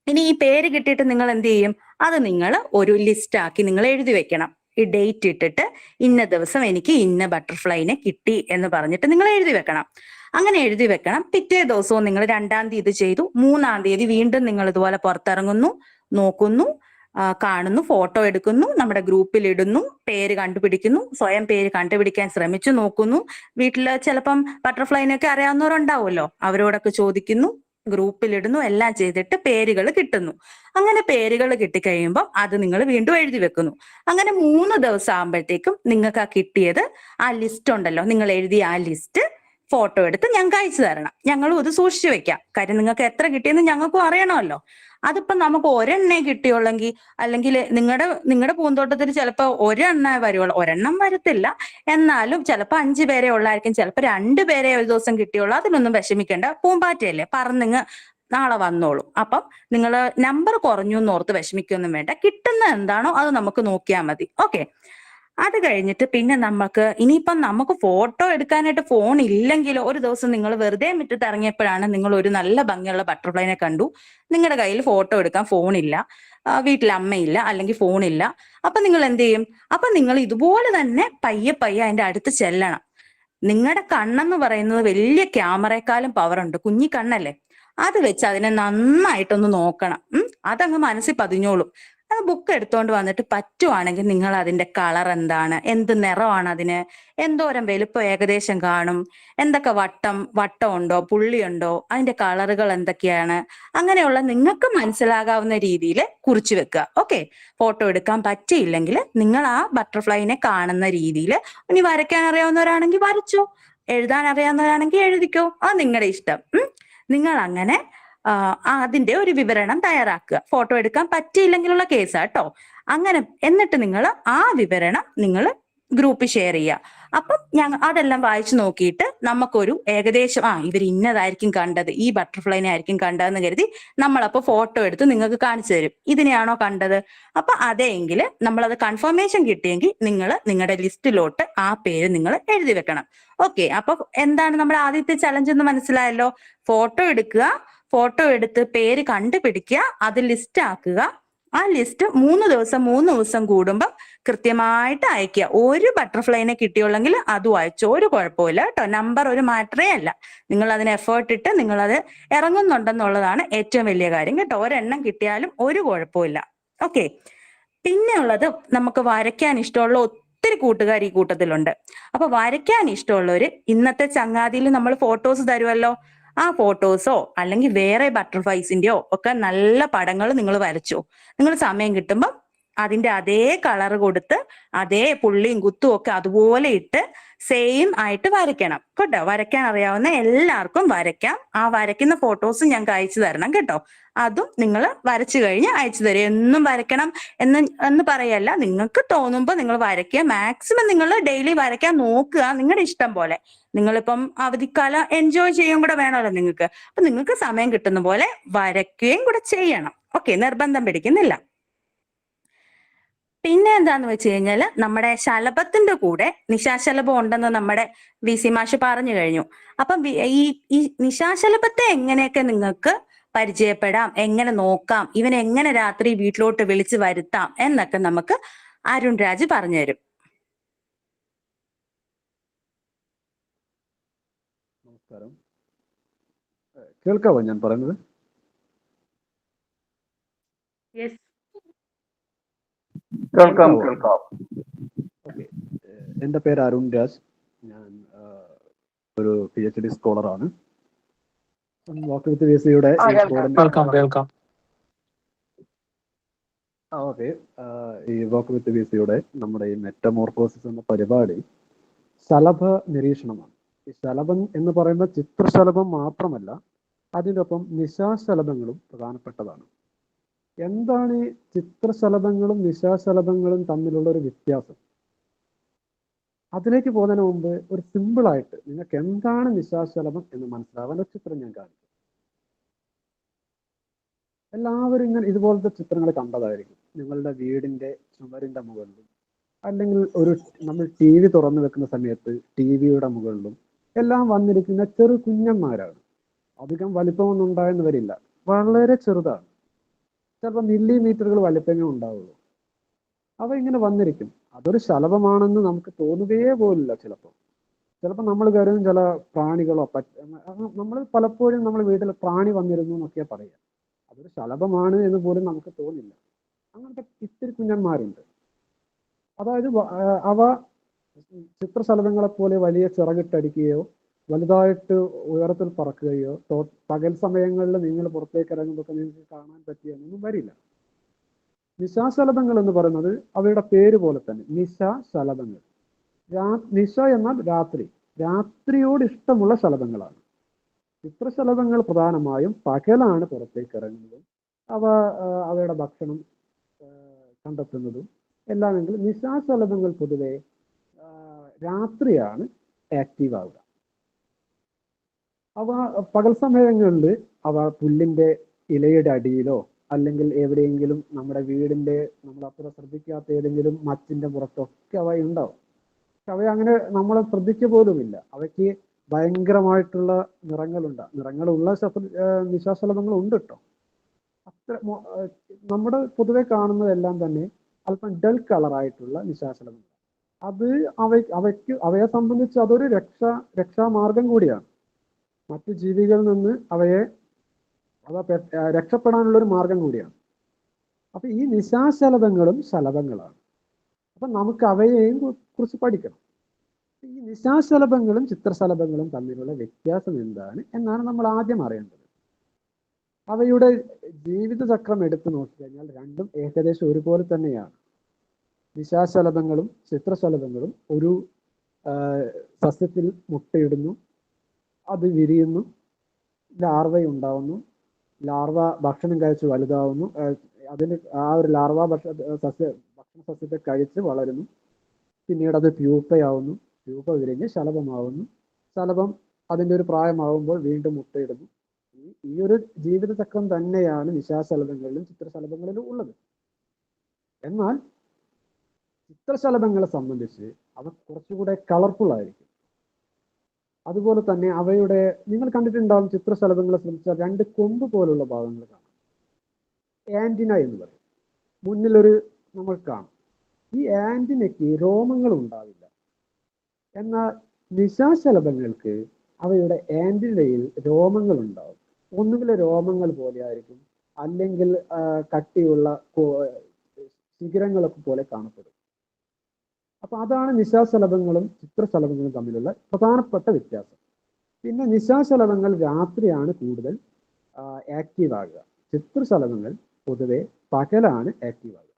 ഇനി ഈ പേര് കിട്ടിയിട്ട് നിങ്ങൾ എന്ത് ചെയ്യും, അത് നിങ്ങൾ ഒരു ലിസ്റ്റ് ആക്കി നിങ്ങൾ എഴുതി വെക്കണം. ഈ ഡേറ്റ് ഇട്ടിട്ട് ഇന്ന ദിവസം എനിക്ക് ഇന്ന ബട്ടർഫ്ലൈനെ കിട്ടി എന്ന് പറഞ്ഞിട്ട് നിങ്ങൾ എഴുതി വെക്കണം. അങ്ങനെ എഴുതി വെക്കണം. പിറ്റേ ദിവസവും നിങ്ങൾ 2-ാം തീയതി ചെയ്തു, 3-ാം തീയതി വീണ്ടും നിങ്ങൾ ഇതുപോലെ പുറത്തിറങ്ങുന്നു, നോക്കുന്നു, കാണുന്നു, ഫോട്ടോ എടുക്കുന്നു, നമ്മുടെ ഗ്രൂപ്പിൽ ഇടുന്നു, പേര് കണ്ടുപിടിക്കുന്നു, സ്വയം പേര് കണ്ടുപിടിക്കാൻ ശ്രമിച്ചു നോക്കുന്നു. വീട്ടിൽ ചിലപ്പം ബട്ടർഫ്ലൈനൊക്കെ അറിയാവുന്നവരുണ്ടാവുമല്ലോ, അവരോടൊക്കെ ചോദിക്കുന്നു, ഗ്രൂപ്പിലിടുന്നു, എല്ലാം ചെയ്തിട്ട് പേരുകൾ കിട്ടുന്നു. അങ്ങനെ പേരുകൾ കിട്ടിക്കഴിയുമ്പോൾ അത് നിങ്ങൾ വീണ്ടും എഴുതി വെക്കുന്നു. അങ്ങനെ 3 ദിവസം ആകുമ്പോഴത്തേക്കും നിങ്ങൾക്ക് ആ കിട്ടിയത്, ആ ലിസ്റ്റ് ഉണ്ടല്ലോ, നിങ്ങൾ എഴുതിയ ആ ലിസ്റ്റ് ഫോട്ടോ എടുത്ത് ഞങ്ങൾക്ക് അയച്ചു തരണം. ഞങ്ങളും ഇത് സൂക്ഷിച്ചു വെക്കാം. കാര്യം നിങ്ങൾക്ക് എത്ര കിട്ടിയെന്ന് ഞങ്ങൾക്കും അറിയണമല്ലോ. അതിപ്പോ നമുക്ക് ഒരെണ്ണേ കിട്ടിയുള്ളെങ്കിൽ, അല്ലെങ്കിൽ നിങ്ങളുടെ പൂന്തോട്ടത്തിൽ ചിലപ്പോൾ ഒരെണ്ണേ വരുവുള്ളൂ, ഒരെണ്ണം വരത്തില്ല, എന്നാലും ചിലപ്പോൾ 5 പേരെ ഉള്ളായിരിക്കും, ചിലപ്പോൾ 2 പേരെ ഒരു ദിവസം കിട്ടിയുള്ളൂ. അതിനൊന്നും വിഷമിക്കേണ്ട. പൂമ്പാറ്റയല്ലേ, പറന്നിങ്ങ് നാളെ വന്നോളൂ. അപ്പം നിങ്ങൾ നമ്പർ കുറഞ്ഞു എന്നോർത്ത് വിഷമിക്കൊന്നും വേണ്ട. കിട്ടുന്ന എന്താണോ അത് നമുക്ക് നോക്കിയാൽ മതി. ഓക്കെ. അത് കഴിഞ്ഞിട്ട് പിന്നെ ഇനിയിപ്പം നമുക്ക് ഫോട്ടോ എടുക്കാനായിട്ട് ഫോൺ ഇല്ലെങ്കിലോ, ഒരു ദിവസം നിങ്ങൾ വെറുതെ മുറ്റത്ത് ഇറങ്ങിയപ്പോഴാണ് നിങ്ങൾ ഒരു നല്ല ഭംഗിയുള്ള ബട്ടർഫ്ലൈനെ കണ്ടു. നിങ്ങളുടെ കയ്യിൽ ഫോട്ടോ എടുക്കാൻ ഫോണില്ല, വീട്ടിൽ അമ്മയില്ല, അല്ലെങ്കിൽ ഫോണില്ല. അപ്പൊ നിങ്ങൾ എന്ത് ചെയ്യും? അപ്പൊ നിങ്ങൾ ഇതുപോലെ തന്നെ പയ്യെ പയ്യെ അതിന്റെ അടുത്ത് ചെല്ലണം. നിങ്ങളുടെ കണ്ണെന്ന് പറയുന്നത് വലിയ ക്യാമറയെക്കാളും പവർ ഉണ്ട്. കുഞ്ഞി കണ്ണല്ലേ, അത് വെച്ച് അതിനെ നന്നായിട്ടൊന്ന് നോക്കണം. അതങ്ങ് മനസ്സിൽ പതിഞ്ഞോളും. അത് ബുക്ക് എടുത്തോണ്ട് വന്നിട്ട് പറ്റുവാണെങ്കിൽ നിങ്ങൾ അതിന്റെ കളർ എന്താണ്, എന്ത് നിറമാണ് അതിന്, എന്തോരം വലുപ്പം ഏകദേശം കാണും, എന്തൊക്കെ വട്ടം ഉണ്ടോ, പുള്ളിയുണ്ടോ, അതിന്റെ കളറുകൾ എന്തൊക്കെയാണ്, അങ്ങനെയുള്ള നിങ്ങൾക്ക് മനസ്സിലാകാവുന്ന രീതിയിൽ കുറിച്ചു വെക്കുക. ഓക്കെ. ഫോട്ടോ എടുക്കാൻ പറ്റിയില്ലെങ്കിൽ നിങ്ങൾ ആ ബട്ടർഫ്ലൈനെ കാണുന്ന രീതിയിൽ, ഇനി വരയ്ക്കാൻ അറിയാവുന്നവരാണെങ്കിൽ വരച്ചോ, എഴുതാൻ അറിയാവുന്നവരാണെങ്കിൽ എഴുതിക്കോ, അത് നിങ്ങളുടെ ഇഷ്ടം. നിങ്ങൾ അങ്ങനെ അതിന്റെ ഒരു വിവരണം തയ്യാറാക്കുക. ഫോട്ടോ എടുക്കാൻ പറ്റിയില്ലെങ്കിലുള്ള കേസാട്ടോ. അങ്ങനെ എന്നിട്ട് നിങ്ങൾ ആ വിവരണം നിങ്ങൾ ഗ്രൂപ്പിൽ ഷെയർ ചെയ്യുക. അപ്പം അതെല്ലാം വായിച്ചു നോക്കിയിട്ട് നമുക്കൊരു ഏകദേശം ഇവർ ഇന്നതായിരിക്കും കണ്ടത്, ഈ ബട്ടർഫ്ലൈനെ ആയിരിക്കും കണ്ടതെന്ന് കരുതി നമ്മളപ്പോൾ ഫോട്ടോ എടുത്ത് നിങ്ങൾക്ക് കാണിച്ചു തരും. ഇതിനെയാണോ കണ്ടത്? അപ്പൊ അതെങ്കിൽ നമ്മളത് കൺഫർമേഷൻ കിട്ടിയെങ്കിൽ നിങ്ങൾ നിങ്ങളുടെ ലിസ്റ്റിലോട്ട് ആ പേര് നിങ്ങൾ എഴുതി വെക്കണം. ഓക്കെ. അപ്പൊ എന്താണ് നമ്മുടെ ആദ്യത്തെ ചലഞ്ച് എന്ന് മനസ്സിലായല്ലോ. ഫോട്ടോ എടുക്കുക, ഫോട്ടോ എടുത്ത് പേര് കണ്ടുപിടിക്കുക, അത് ലിസ്റ്റ് ആക്കുക. ആ ലിസ്റ്റ് 3 ദിവസം കൂടുമ്പോൾ കൃത്യമായിട്ട് അയക്കുക. ഒരു ബട്ടർഫ്ലൈനെ കിട്ടിയുള്ളെങ്കിൽ അതും അയച്ചോ, ഒരു കുഴപ്പമില്ല കേട്ടോ. നമ്പർ ഒരു മാറ്ററേ അല്ല. നിങ്ങൾ അതിന് എഫേർട്ട് ഇട്ട് നിങ്ങളത് ഇറങ്ങുന്നുണ്ടെന്നുള്ളതാണ് ഏറ്റവും വലിയ കാര്യം കേട്ടോ. ഒരെണ്ണം കിട്ടിയാലും ഒരു കുഴപ്പമില്ല. ഓക്കെ. പിന്നെ ഉള്ളത്, നമുക്ക് വരയ്ക്കാൻ ഇഷ്ടമുള്ള ഒത്തിരി കൂട്ടുകാർ ഈ കൂട്ടത്തിലുണ്ട്. അപ്പൊ വരയ്ക്കാൻ ഇഷ്ടമുള്ളവര് ഇന്നത്തെ ചങ്ങാതിയിൽ നമ്മൾ ഫോട്ടോസ് തരുമല്ലോ, ആ ഫോട്ടോസോ അല്ലെങ്കിൽ വേറെ ബട്ടർഫ്ലൈസിന്റെയോ ഒക്കെ നല്ല പടങ്ങൾ നിങ്ങൾ വരച്ചോ. നിങ്ങൾ സമയം കിട്ടുമ്പോൾ അതിന്റെ അതേ കളർ കൊടുത്ത് അതേ പുള്ളിയും കുത്തും ഒക്കെ അതുപോലെ ഇട്ട് സെയിം ആയിട്ട് വരയ്ക്കണം കേട്ടോ. വരയ്ക്കാൻ അറിയാവുന്ന എല്ലാവർക്കും വരയ്ക്കാം. ആ വരയ്ക്കുന്ന ഫോട്ടോസ് ഞങ്ങൾക്ക് അയച്ചു തരണം കേട്ടോ. അതും നിങ്ങൾ വരച്ചു കഴിഞ്ഞ് അയച്ചു തരും. എന്നും വരയ്ക്കണം എന്ന് പറയല്ല, നിങ്ങൾക്ക് തോന്നുമ്പോൾ നിങ്ങൾ വരയ്ക്കുക. മാക്സിമം നിങ്ങൾ ഡെയിലി വരയ്ക്കാൻ നോക്കുക, നിങ്ങളുടെ ഇഷ്ടം പോലെ. നിങ്ങളിപ്പം അവധിക്കാലം എൻജോയ് ചെയ്യുകയും കൂടെ വേണമല്ലോ നിങ്ങൾക്ക്. അപ്പൊ നിങ്ങൾക്ക് സമയം കിട്ടുന്ന പോലെ വരയ്ക്കുകയും കൂടെ ചെയ്യണം. ഓക്കെ. നിർബന്ധം പിടിക്കുന്നില്ല. പിന്നെ എന്താന്ന് വെച്ച് കഴിഞ്ഞാൽ നമ്മുടെ ശലഭത്തിന്റെ കൂടെ നിശാശലഭം ഉണ്ടെന്ന് നമ്മുടെ VC മാഷ് പറഞ്ഞു കഴിഞ്ഞു. അപ്പം ഈ നിശാശലഭത്തെ എങ്ങനെയൊക്കെ നിങ്ങൾക്ക് പരിചയപ്പെടാം, എങ്ങനെ നോക്കാം, ഇവനെ എങ്ങനെ രാത്രി വീട്ടിലോട്ട് വിളിച്ച് വരുത്താം എന്നൊക്കെ നമുക്ക് അരുൺ രാജ് പറഞ്ഞു തരും. നമസ്കാരം. കേൾക്കാവോ ഞാൻ പറയുന്നത്? കേൾക്കാം. ഓക്കെ. എൻ്റെ പേര് അരുൺ രാജ്. ഞാൻ ഒരു PhD സ്കോളറാണ്. വാക്ക് വിത്ത് VCയുടെ ഓക്കെ. ഈ വാക്ക് വിത്ത് VCയുടെ നമ്മുടെ ഈ മെറ്റമോർഫോസിസ് എന്ന പരിപാടി ശലഭ നിരീക്ഷണമാണ്. ഈ ശലഭം എന്ന് പറയുന്ന ചിത്രശലഭം മാത്രമല്ല, അതിനൊപ്പം നിശാശലഭങ്ങളും പ്രധാനപ്പെട്ടതാണ്. എന്താണ് ഈ ചിത്രശലഭങ്ങളും നിശാശലഭങ്ങളും തമ്മിലുള്ള ഒരു വ്യത്യാസം? അതിലേക്ക് പോകുന്നതിന് മുമ്പ് ഒരു സിമ്പിളായിട്ട് നിങ്ങൾക്ക് എന്താണ് നിശാശലഭം എന്ന് മനസ്സിലാവാൻ ഒരു ചിത്രം ഞാൻ കാണിക്കും. എല്ലാവരും ഇങ്ങനെ ഇതുപോലത്തെ ചിത്രങ്ങൾ കണ്ടതായിരിക്കും. നിങ്ങളുടെ വീടിന്റെ ചുമരിന്റെ മുകളിലും അല്ലെങ്കിൽ നമ്മൾ TV തുറന്നു വെക്കുന്ന സമയത്ത് TVയുടെ മുകളിലും എല്ലാം വന്നിരിക്കുന്ന ചെറു കുഞ്ഞന്മാരാണ്. അധികം വലിപ്പമൊന്നും ഉണ്ടായെന്ന് വരില്ല, വളരെ ചെറുതാണ്. ചിലപ്പോൾ മില്ലിമീറ്ററുകൾ വലിപ്പമേ ഉണ്ടാവുള്ളൂ. അവ ഇങ്ങനെ വന്നിരിക്കും. അതൊരു ശലഭമാണെന്ന് നമുക്ക് തോന്നുകയേ പോലില്ല. ചിലപ്പോൾ നമ്മൾ കരുതും ചില പ്രാണികളോ നമ്മൾ പലപ്പോഴും നമ്മൾ വീട്ടിൽ പ്രാണി വന്നിരുന്നു എന്നൊക്കെ പറയാം. അതൊരു ശലഭമാണ് എന്ന് പോലും നമുക്ക് തോന്നില്ല. അങ്ങനത്തെ ഇത്തിരി കുഞ്ഞന്മാരുണ്ട്. അതായത് അവ ചിത്രശലഭങ്ങളെ പോലെ വലിയ ചിറകിട്ടടിക്കുകയോ വലുതായിട്ട് ഉയരത്തിൽ പറക്കുകയോ പകൽ സമയങ്ങളിൽ നിങ്ങൾ പുറത്തേക്ക് ഇറങ്ങുമ്പോൾ നിങ്ങൾക്ക് കാണാൻ പറ്റിയൊന്നും വരില്ല. നിശാശലഭങ്ങൾ എന്ന് പറയുന്നത് അവയുടെ പേര് പോലെ തന്നെ നിശാശലഭങ്ങൾ. നിശ എന്നാൽ രാത്രിയോട് ഇഷ്ടമുള്ള ശലഭങ്ങളാണ്. ചിത്രശലഭങ്ങൾ പ്രധാനമായും പകലാണ് പുറത്തേക്ക് ഇറങ്ങുന്നതും അവയുടെ ഭക്ഷണം കണ്ടെത്തുന്നതും എല്ലാമെങ്കിലും നിശാശലഭങ്ങൾ പൊതുവെ രാത്രിയാണ് ആക്റ്റീവ് ആവുക. അവ പകൽ സമയങ്ങളിൽ അവ പുല്ലിന്റെ ഇലയുടെ അടിയിലോ അല്ലെങ്കിൽ എവിടെയെങ്കിലും നമ്മുടെ വീടിന്റെ നമ്മൾ അത്ര ശ്രദ്ധിക്കാത്ത ഏതെങ്കിലും മച്ചിന്റെ പുറത്തൊക്കെ അവ ഉണ്ടാവും. പക്ഷെ അവയെ അങ്ങനെ നമ്മൾ ശ്രദ്ധിക്കുക പോലുമില്ല. അവയ്ക്ക് ഭയങ്കരമായിട്ടുള്ള നിറങ്ങളുള്ള നിശാശലഭങ്ങൾ ഉണ്ട് കേട്ടോ. അത്ര നമ്മുടെ പൊതുവെ കാണുന്നതെല്ലാം തന്നെ അല്പം ഡൽ കളറായിട്ടുള്ള നിശാശലഭങ്ങൾ. അത് അവയെ സംബന്ധിച്ച് അതൊരു രക്ഷാമാർഗം കൂടിയാണ്. മറ്റു ജീവികളിൽ നിന്ന് അവ രക്ഷപ്പെടാനുള്ള ഒരു മാർഗം കൂടിയാണ്. അപ്പൊ ഈ നിശാശലഭങ്ങളും ശലഭങ്ങളാണ്. അപ്പൊ നമുക്ക് അവയെയും കുറിച്ച് പഠിക്കണം. ഈ നിശാശലഭങ്ങളും ചിത്രശലഭങ്ങളും തമ്മിലുള്ള വ്യത്യാസം എന്താണ് എന്നാണ് നമ്മൾ ആദ്യം അറിയേണ്ടത്. അവയുടെ ജീവിതചക്രം എടുത്തു നോക്കിക്കഴിഞ്ഞാൽ രണ്ടും ഏകദേശം ഒരുപോലെ തന്നെയാണ്. നിശാശലഭങ്ങളും ചിത്രശലഭങ്ങളും ഒരു സസ്യത്തിൽ മുട്ടയിടുന്നു, അത് വിരിയുന്നു, ലാർവ ലാർവ ഭക്ഷണം കഴിച്ച് വലുതാവുന്നു, അതിന് ആ ഒരു ലാർവ ഭക്ഷണ സസ്യത്തെ കഴിച്ച് വളരുന്നു, പിന്നീട് അത് പ്യൂപ്പയാവുന്നു, പ്യൂപ്പ വിരിഞ്ഞ് ശലഭമാവുന്നു, ശലഭം അതിൻ്റെ ഒരു പ്രായമാവുമ്പോൾ വീണ്ടും മുട്ടയിടുന്നു. ഈ ഒരു ജീവിതചക്രം തന്നെയാണ് നിശാശലഭങ്ങളിലും ചിത്രശലഭങ്ങളിലും ഉള്ളത്. എന്നാൽ ചിത്രശലഭങ്ങളെ സംബന്ധിച്ച് അവ കുറച്ചുകൂടെ കളർഫുൾ ആയിരിക്കും. അതുപോലെ തന്നെ അവയുടെ നിങ്ങൾ കണ്ടിട്ടുണ്ടാവും, ചിത്രശലഭങ്ങളെ സംബന്ധിച്ചാൽ രണ്ട് കൊമ്പ് പോലുള്ള ഭാഗങ്ങൾ കാണാം. ആന്റിന എന്ന് പറയും. മുന്നിലൊരു നമ്മൾ കാണും. ഈ ആന്റിനയ്ക്ക് രോമങ്ങൾ ഉണ്ടാവില്ല. എന്നാൽ നിശാശലഭങ്ങൾക്ക് അവയുടെ ആന്റിനയിൽ രോമങ്ങൾ ഉണ്ടാവും. ഒന്നുകിൽ രോമങ്ങൾ പോലെ ആയിരിക്കും, അല്ലെങ്കിൽ കട്ടിയുള്ള ശിഖരങ്ങളൊക്കെ പോലെ കാണപ്പെടും. അപ്പൊ അതാണ് നിശാശലഭങ്ങളും ചിത്രശലഭങ്ങളും തമ്മിലുള്ള പ്രധാനപ്പെട്ട വ്യത്യാസം. പിന്നെ നിശാശലഭങ്ങൾ രാത്രിയാണ് കൂടുതൽ ആക്റ്റീവ് ആകുക. ചിത്രശലഭങ്ങൾ പൊതുവെ പകലാണ് ആക്റ്റീവ് ആകുക.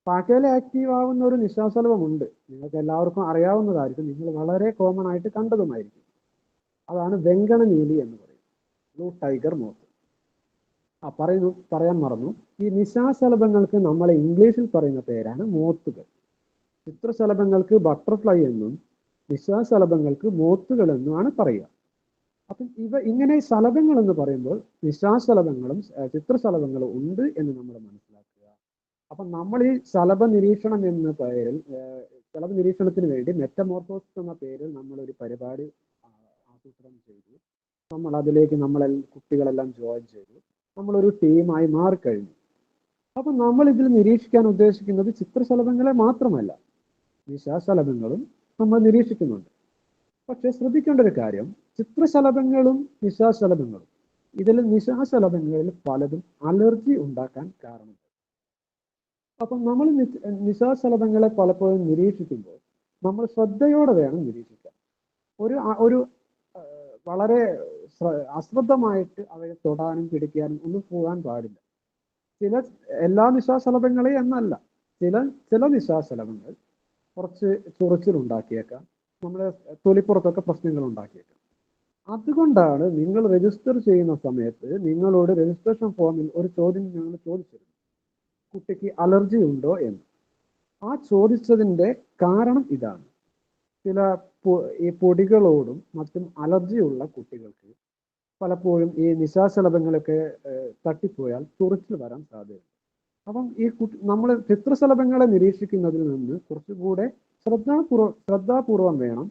പകൽ ആക്റ്റീവ് ആവുന്ന ഒരു നിശാശലഭമുണ്ട്, നിങ്ങൾക്ക് എല്ലാവർക്കും അറിയാവുന്നതായിരിക്കും, നിങ്ങൾ വളരെ കോമൺ ആയിട്ട് കണ്ടതുമായിരിക്കും. അതാണ് വെങ്കണ നീലി എന്ന് പറയും, ബ്ലൂ ടൈഗർ മോത്ത്. പറയാൻ മറന്നു, ഈ നിശാശലഭങ്ങൾക്ക് നമ്മൾ ഇംഗ്ലീഷിൽ പറയുന്ന പേരാണ് മോത്തുകൾ. ചിത്രശലഭങ്ങൾക്ക് ബട്ടർഫ്ലൈ എന്നും നിശാശലഭങ്ങൾക്ക് മോത്തുകൾ എന്നുമാണ് പറയുക. അപ്പം ഇങ്ങനെ ശലഭങ്ങൾ എന്ന് പറയുമ്പോൾ നിശാശലഭങ്ങളും ചിത്രശലഭങ്ങളും ഉണ്ട് എന്ന് നമ്മൾ മനസ്സിലാക്കുക. അപ്പം നമ്മൾ ഈ ശലഭ നിരീക്ഷണം എന്ന പേരിൽ ശലഭ നിരീക്ഷണത്തിന് വേണ്ടി മെറ്റമോർഫോസിസ് എന്ന പേരിൽ നമ്മളൊരു പരിപാടി ആസൂത്രണം ചെയ്തു. നമ്മൾ അതിലേക്ക് കുട്ടികളെല്ലാം ജോയിൻ ചെയ്തു. നമ്മളൊരു ടീമായി മാറിക്കഴിഞ്ഞു. അപ്പം നമ്മൾ ഇതിൽ നിരീക്ഷിക്കാൻ ഉദ്ദേശിക്കുന്നത് ചിത്രശലഭങ്ങളെ മാത്രമല്ല, നിശാശലഭങ്ങളും നമ്മൾ നിരീക്ഷിക്കുന്നുണ്ട്. പക്ഷെ ശ്രദ്ധിക്കേണ്ട ഒരു കാര്യം, ചിത്രശലഭങ്ങളും നിശാശലഭങ്ങളും ഇതിൽ നിശാശലഭങ്ങളിൽ പലതും അലർജി ഉണ്ടാക്കാൻ കാരണമുണ്ട്. അപ്പം നമ്മൾ നിശാശലഭങ്ങളെ പലപ്പോഴും നിരീക്ഷിക്കുമ്പോൾ നമ്മൾ ശ്രദ്ധയോടെ വേണം നിരീക്ഷിക്കാൻ. ഒരു വളരെ അശ്രദ്ധമായിട്ട് അവയെ തൊടാനും പിടിക്കാനും ഒന്നും പോകാൻ പാടില്ല. എല്ലാ നിശാശലഭങ്ങളെയും എന്നല്ല, ചില നിശാശലഭങ്ങൾ കുറച്ച് ചൊറിച്ചിലുണ്ടാക്കിയേക്കാം, നമ്മുടെ തൊലിപ്പുറത്തൊക്കെ പ്രശ്നങ്ങൾ ഉണ്ടാക്കിയേക്കാം. അതുകൊണ്ടാണ് നിങ്ങൾ രജിസ്റ്റർ ചെയ്യുന്ന സമയത്ത് നിങ്ങളോട് രജിസ്ട്രേഷൻ ഫോമിൽ ഒരു ചോദ്യം ഞങ്ങൾ ചോദിച്ചിരുന്നു, കുട്ടിക്ക് അലർജി ഉണ്ടോ എന്ന്. ആ ചോദിച്ചതിൻ്റെ കാരണം ഇതാണ്. ഈ പൊടികളോടും മറ്റും അലർജിയുള്ള കുട്ടികൾക്ക് പലപ്പോഴും ഈ നിശാശലഭങ്ങളൊക്കെ തട്ടിപ്പോയാൽ ചൊറിച്ചിൽ വരാൻ സാധ്യതയുണ്ട്. അപ്പം നമ്മൾ ചിത്രശലഭങ്ങളെ നിരീക്ഷിക്കുന്നതിൽ നിന്ന് കുറച്ചുകൂടെ ശ്രദ്ധാപൂർവം വേണം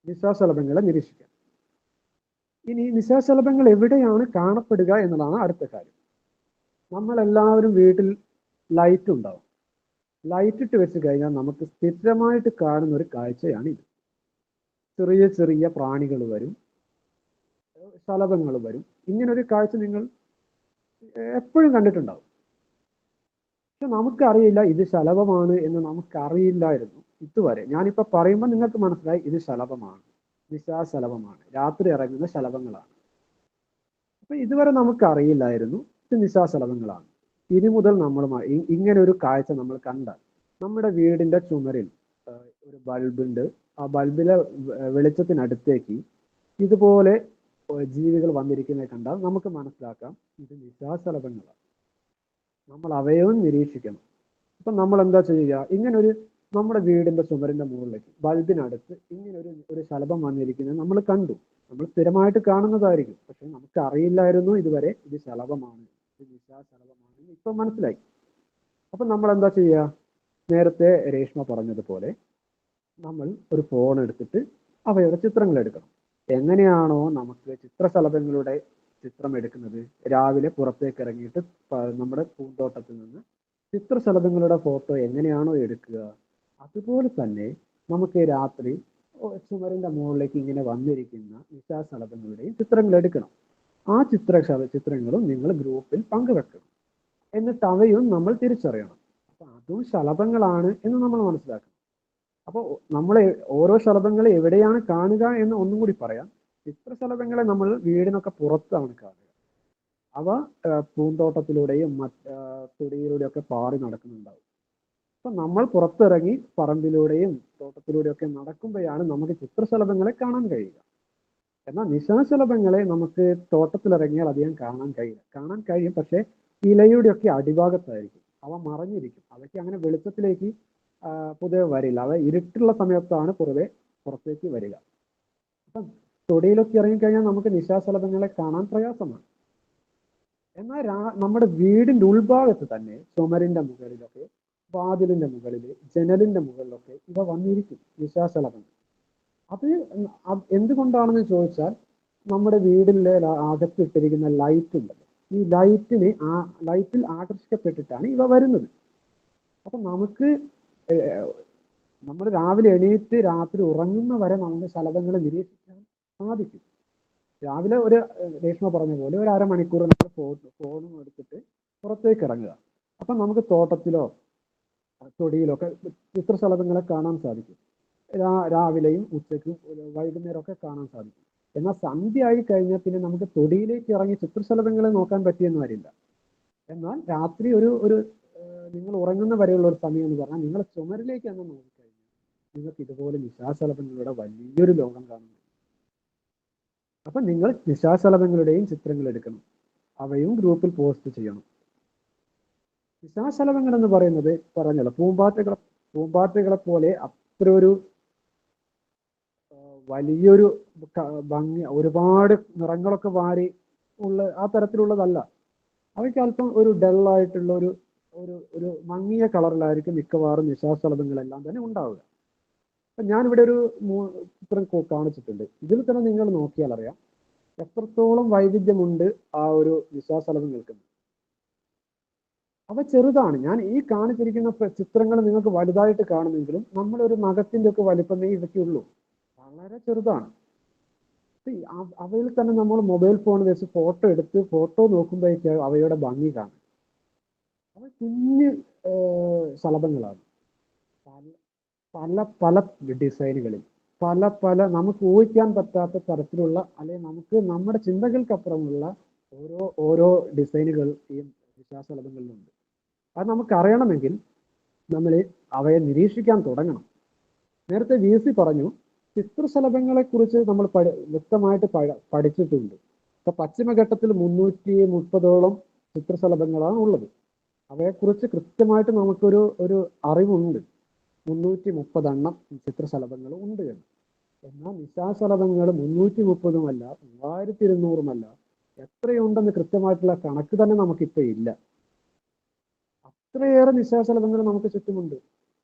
നിശാശലഭങ്ങളെ നിരീക്ഷിക്കാൻ. ഇനി നിശാശലഭങ്ങൾ എവിടെയാണ് കാണപ്പെടുക എന്നതാണ് അടുത്ത കാര്യം. നമ്മളെല്ലാവരും വീട്ടിൽ ലൈറ്റ് ഉണ്ടാവും. ലൈറ്റ് ഇട്ട് വെച്ച് കഴിഞ്ഞാൽ നമുക്ക് സ്ഥിരമായിട്ട് കാണുന്ന ഒരു കാഴ്ചയാണ് ഇത്. ചെറിയ ചെറിയ പ്രാണികൾ വരും, ശലഭങ്ങൾ വരും. ഇങ്ങനൊരു കാഴ്ച നിങ്ങൾ എപ്പോഴും കണ്ടിട്ടുണ്ടാവും. പക്ഷെ നമുക്കറിയില്ല ഇത് ശലഭമാണ് എന്ന് നമുക്കറിയില്ലായിരുന്നു ഇതുവരെ. ഞാനിപ്പോൾ പറയുമ്പോൾ നിങ്ങൾക്ക് മനസ്സിലായി ഇത് ശലഭമാണ്, നിശാശലഭമാണ്, രാത്രി ഇറങ്ങുന്ന ശലഭങ്ങളാണ്. അപ്പൊ ഇതുവരെ നമുക്കറിയില്ലായിരുന്നു ഇത് നിശാശലഭങ്ങളാണ്. ഇനി മുതൽ ഇങ്ങനെ ഒരു കാഴ്ച നമ്മൾ കണ്ടാൽ, നമ്മുടെ വീടിന്റെ ചുമരിൽ ഒരു ബൾബുണ്ട്, ആ ബൾബിലെ വെളിച്ചത്തിനടുത്തേക്ക് ഇതുപോലെ ജീവികൾ വന്നിരിക്കുന്നത് കണ്ടാൽ നമുക്ക് മനസ്സിലാക്കാം ഇത് നിശാശലഭങ്ങളാണ്. നമ്മൾ അവയും നിരീക്ഷിക്കണം. അപ്പം നമ്മൾ എന്താ ചെയ്യുക, ഇങ്ങനൊരു നമ്മുടെ വീടിന്റെ ചുമരിന്റെ മുകളിലേക്ക് ബൾബിനടുത്ത് ഇങ്ങനെ ഒരു ശലഭം വന്നിരിക്കുന്നത് നമ്മൾ കണ്ടു. നമ്മൾ സ്ഥിരമായിട്ട് കാണുന്നതായിരിക്കും, പക്ഷെ നമുക്ക് അറിയില്ലായിരുന്നു ഇതുവരെ ഇത് ശലഭമാണ്, ഇത് നിശാശലഭമാണ് ഇപ്പൊ മനസ്സിലായി. അപ്പൊ നമ്മൾ എന്താ ചെയ്യുക? നേരത്തെ രേഷ്മ പറഞ്ഞതുപോലെ നമ്മൾ ഒരു ഫോൺ എടുത്തിട്ട് അവയുടെ ചിത്രങ്ങൾ എടുക്കണം. എങ്ങനെയാണോ നമുക്ക് ചിത്രശലഭങ്ങളുടെ ചിത്രം എടുക്കുന്നത്, രാവിലെ പുറത്തേക്ക് ഇറങ്ങിയിട്ട് നമ്മുടെ പൂന്തോട്ടത്തിൽ നിന്ന് ചിത്രശലഭങ്ങളുടെ ഫോട്ടോ എങ്ങനെയാണോ എടുക്കുക, അതുപോലെ തന്നെ നമുക്ക് രാത്രി ചുമരിന്റെ മുകളിലേക്ക് ഇങ്ങനെ വന്നിരിക്കുന്ന നിശാശലഭങ്ങളുടെയും ചിത്രങ്ങൾ എടുക്കണം. ആ ചിത്രങ്ങളും നിങ്ങൾ ഗ്രൂപ്പിൽ പങ്കുവെക്കണം. എന്നിട്ട് അവയും നമ്മൾ തിരിച്ചറിയണം. അപ്പൊ അതും ശലഭങ്ങളാണ് എന്ന് നമ്മൾ മനസ്സിലാക്കണം. അപ്പോൾ നമ്മൾ ഓരോ ശലഭങ്ങളെ എവിടെയാണ് കാണുക എന്ന് ഒന്നും കൂടി പറയാം. ചിത്രശലഭങ്ങളെ നമ്മൾ വീടിനൊക്കെ പുറത്താണ് കാണുക. അവ പൂന്തോട്ടത്തിലൂടെയും തൊടിയിലൂടെയും ഒക്കെ പാറി നടക്കുന്നുണ്ടാവും. അപ്പൊ നമ്മൾ പുറത്തിറങ്ങി പറമ്പിലൂടെയും തോട്ടത്തിലൂടെയും ഒക്കെ നടക്കുമ്പോഴാണ് നമുക്ക് ചിത്രശലഭങ്ങളെ കാണാൻ കഴിയുക. എന്നാൽ നിശാശലഭങ്ങളെ നമുക്ക് തോട്ടത്തിലിറങ്ങിയാൽ അധികം കാണാൻ കഴിയില്ല. കാണാൻ കഴിയും, പക്ഷെ ഇലയുടെയൊക്കെ അടിഭാഗത്തായിരിക്കും, അവ മറഞ്ഞിരിക്കും. അവയ്ക്ക് അങ്ങനെ വെളിച്ചത്തിലേക്ക് പൊതുവെ വരില്ല. അവ ഇരുട്ടുള്ള സമയത്താണ് പുറത്തേക്ക് വരിക. അപ്പം തൊടിയിലൊക്കെ ഇറങ്ങിക്കഴിഞ്ഞാൽ നമുക്ക് നിശാശലഭങ്ങളെ കാണാൻ പ്രയാസമാണ്. എന്നാൽ നമ്മുടെ വീടിന്റെ ഉൾഭാഗത്ത് തന്നെ ചുമരിന്റെ മുകളിലൊക്കെ, വാതിലിന്റെ മുകളിൽ, ജനലിന്റെ മുകളിലൊക്കെ ഇവ വന്നിരിക്കും നിശാശലഭങ്ങൾ. അത് എന്തുകൊണ്ടാണെന്ന് ചോദിച്ചാൽ നമ്മുടെ വീടിന്റെ അകത്തിട്ടിരിക്കുന്ന ലൈറ്റ് ഉണ്ടല്ലോ, ഈ ലൈറ്റിൽ ആകർഷിക്കപ്പെട്ടിട്ടാണ് ഇവ വരുന്നത്. അപ്പൊ നമുക്ക് നമ്മൾ രാവിലെ എണീറ്റ് രാത്രി ഉറങ്ങുന്ന വരെ നമുക്ക് ശലഭങ്ങളെ നിരീക്ഷിക്കാൻ സാധിക്കും. രാവിലെ രേഷ്മ പറഞ്ഞ പോലെ ഒരു അരമണിക്കൂർ നമ്മൾ ഫോണും എടുത്തിട്ട് പുറത്തേക്ക് ഇറങ്ങുക. അപ്പൊ നമുക്ക് തോട്ടത്തിലോ തൊടിയിലൊക്കെ ചിത്രശലഭങ്ങളെ കാണാൻ സാധിക്കും. രാവിലെയും ഉച്ചയ്ക്കും വൈകുന്നേരമൊക്കെ കാണാൻ സാധിക്കും. എന്നാൽ സന്ധ്യ ആയി കഴിഞ്ഞാൽ പിന്നെ നമുക്ക് തൊടിയിലേക്ക് ഇറങ്ങി ചിത്രശലഭങ്ങളെ നോക്കാൻ പറ്റിയെന്ന് വരില്ല. എന്നാൽ രാത്രി ഒരു നിങ്ങൾ ഉറങ്ങുന്ന വരെയുള്ള ഒരു സമയം എന്ന് പറഞ്ഞാൽ നിങ്ങൾ ചുമരിലേക്ക് അങ്ങ് നോക്കിക്കഴിഞ്ഞാൽ നിങ്ങൾക്ക് ഇതുപോലെ നിശാശലഭങ്ങളുടെ വലിയൊരു ലോകം കാണുന്നു. അപ്പൊ നിങ്ങൾ നിശാശലഭങ്ങളുടെയും ചിത്രങ്ങൾ എടുക്കണം, അവയും ഗ്രൂപ്പിൽ പോസ്റ്റ് ചെയ്യണം. നിശാശലഭങ്ങൾ എന്ന് പറയുന്നത് പറഞ്ഞല്ലോ, പൂമ്പാറ്റകളെ പോലെ അത്ര ഒരു വലിയൊരു ഭംഗി, ഒരുപാട് നിറങ്ങളൊക്കെ വാരി ആ തരത്തിലുള്ളതല്ല. അവയ്ക്ക് അല്പം ഒരു ഡള്ളായിട്ടുള്ള ഒരു മങ്ങിയ കളറിലായിരിക്കും മിക്കവാറും നിശാശലഭങ്ങളെല്ലാം തന്നെ ഉണ്ടാവുക. അപ്പൊ ഞാനിവിടെ ഒരു ചിത്രം കാണിച്ചിട്ടുണ്ട്. ഇതിൽ തന്നെ നിങ്ങൾ നോക്കിയാൽ അറിയാം എത്രത്തോളം വൈവിധ്യമുണ്ട് ആ ഒരു നിശാശലഭങ്ങൾക്ക്. അവ ചെറുതാണ്. ഞാൻ ഈ കാണിച്ചിരിക്കുന്ന ചിത്രങ്ങൾ നിങ്ങൾക്ക് വലുതായിട്ട് കാണുമെങ്കിലും നമ്മളൊരു നഖത്തിന്റെ ഒക്കെ വലിപ്പമേ ഇവയ്ക്കുള്ളൂ, വളരെ ചെറുതാണ്. അവയിൽ തന്നെ നമ്മൾ മൊബൈൽ ഫോൺ വെച്ച് ഫോട്ടോ നോക്കുമ്പോഴേക്ക് അവയുടെ ഭംഗി കാണും. അവ കുഞ്ഞ് ശലഭങ്ങളാണ്, പല പല ഡിസൈനുകളിൽ, പല നമുക്ക് ഊഹിക്കാൻ പറ്റാത്ത തരത്തിലുള്ള, അല്ലെങ്കിൽ നമുക്ക് നമ്മുടെ ചിന്തകൾക്കപ്പുറമുള്ള ഓരോ ഡിസൈനുകൾ ഈ നിശാശലഭങ്ങളിലുണ്ട്. അത് നമുക്ക് അറിയണമെങ്കിൽ നമ്മൾ അവയെ നിരീക്ഷിക്കാൻ തുടങ്ങണം. നേരത്തെ VC പറഞ്ഞു, ചിത്രശലഭങ്ങളെ കുറിച്ച് നമ്മൾ വ്യക്തമായിട്ട് പഠിച്ചിട്ടുണ്ട്. ഇപ്പൊ പശ്ചിമഘട്ടത്തിൽ 330ഓളം ചിത്രശലഭങ്ങളാണ് ഉള്ളത്. അവയെക്കുറിച്ച് കൃത്യമായിട്ട് നമുക്കൊരു അറിവുണ്ട്. 330 എണ്ണം ചിത്രശലഭങ്ങൾ ഉണ്ട് എന്ന്. എന്നാൽ നിശാശലഭങ്ങൾ 330 3200 എത്രയുണ്ടെന്ന് കൃത്യമായിട്ടുള്ള കണക്ക് തന്നെ നമുക്കിപ്പോ ഇല്ല. അത്രയേറെ നിശാശലഭങ്ങൾ നമുക്ക് ചുറ്റുമുണ്ട്.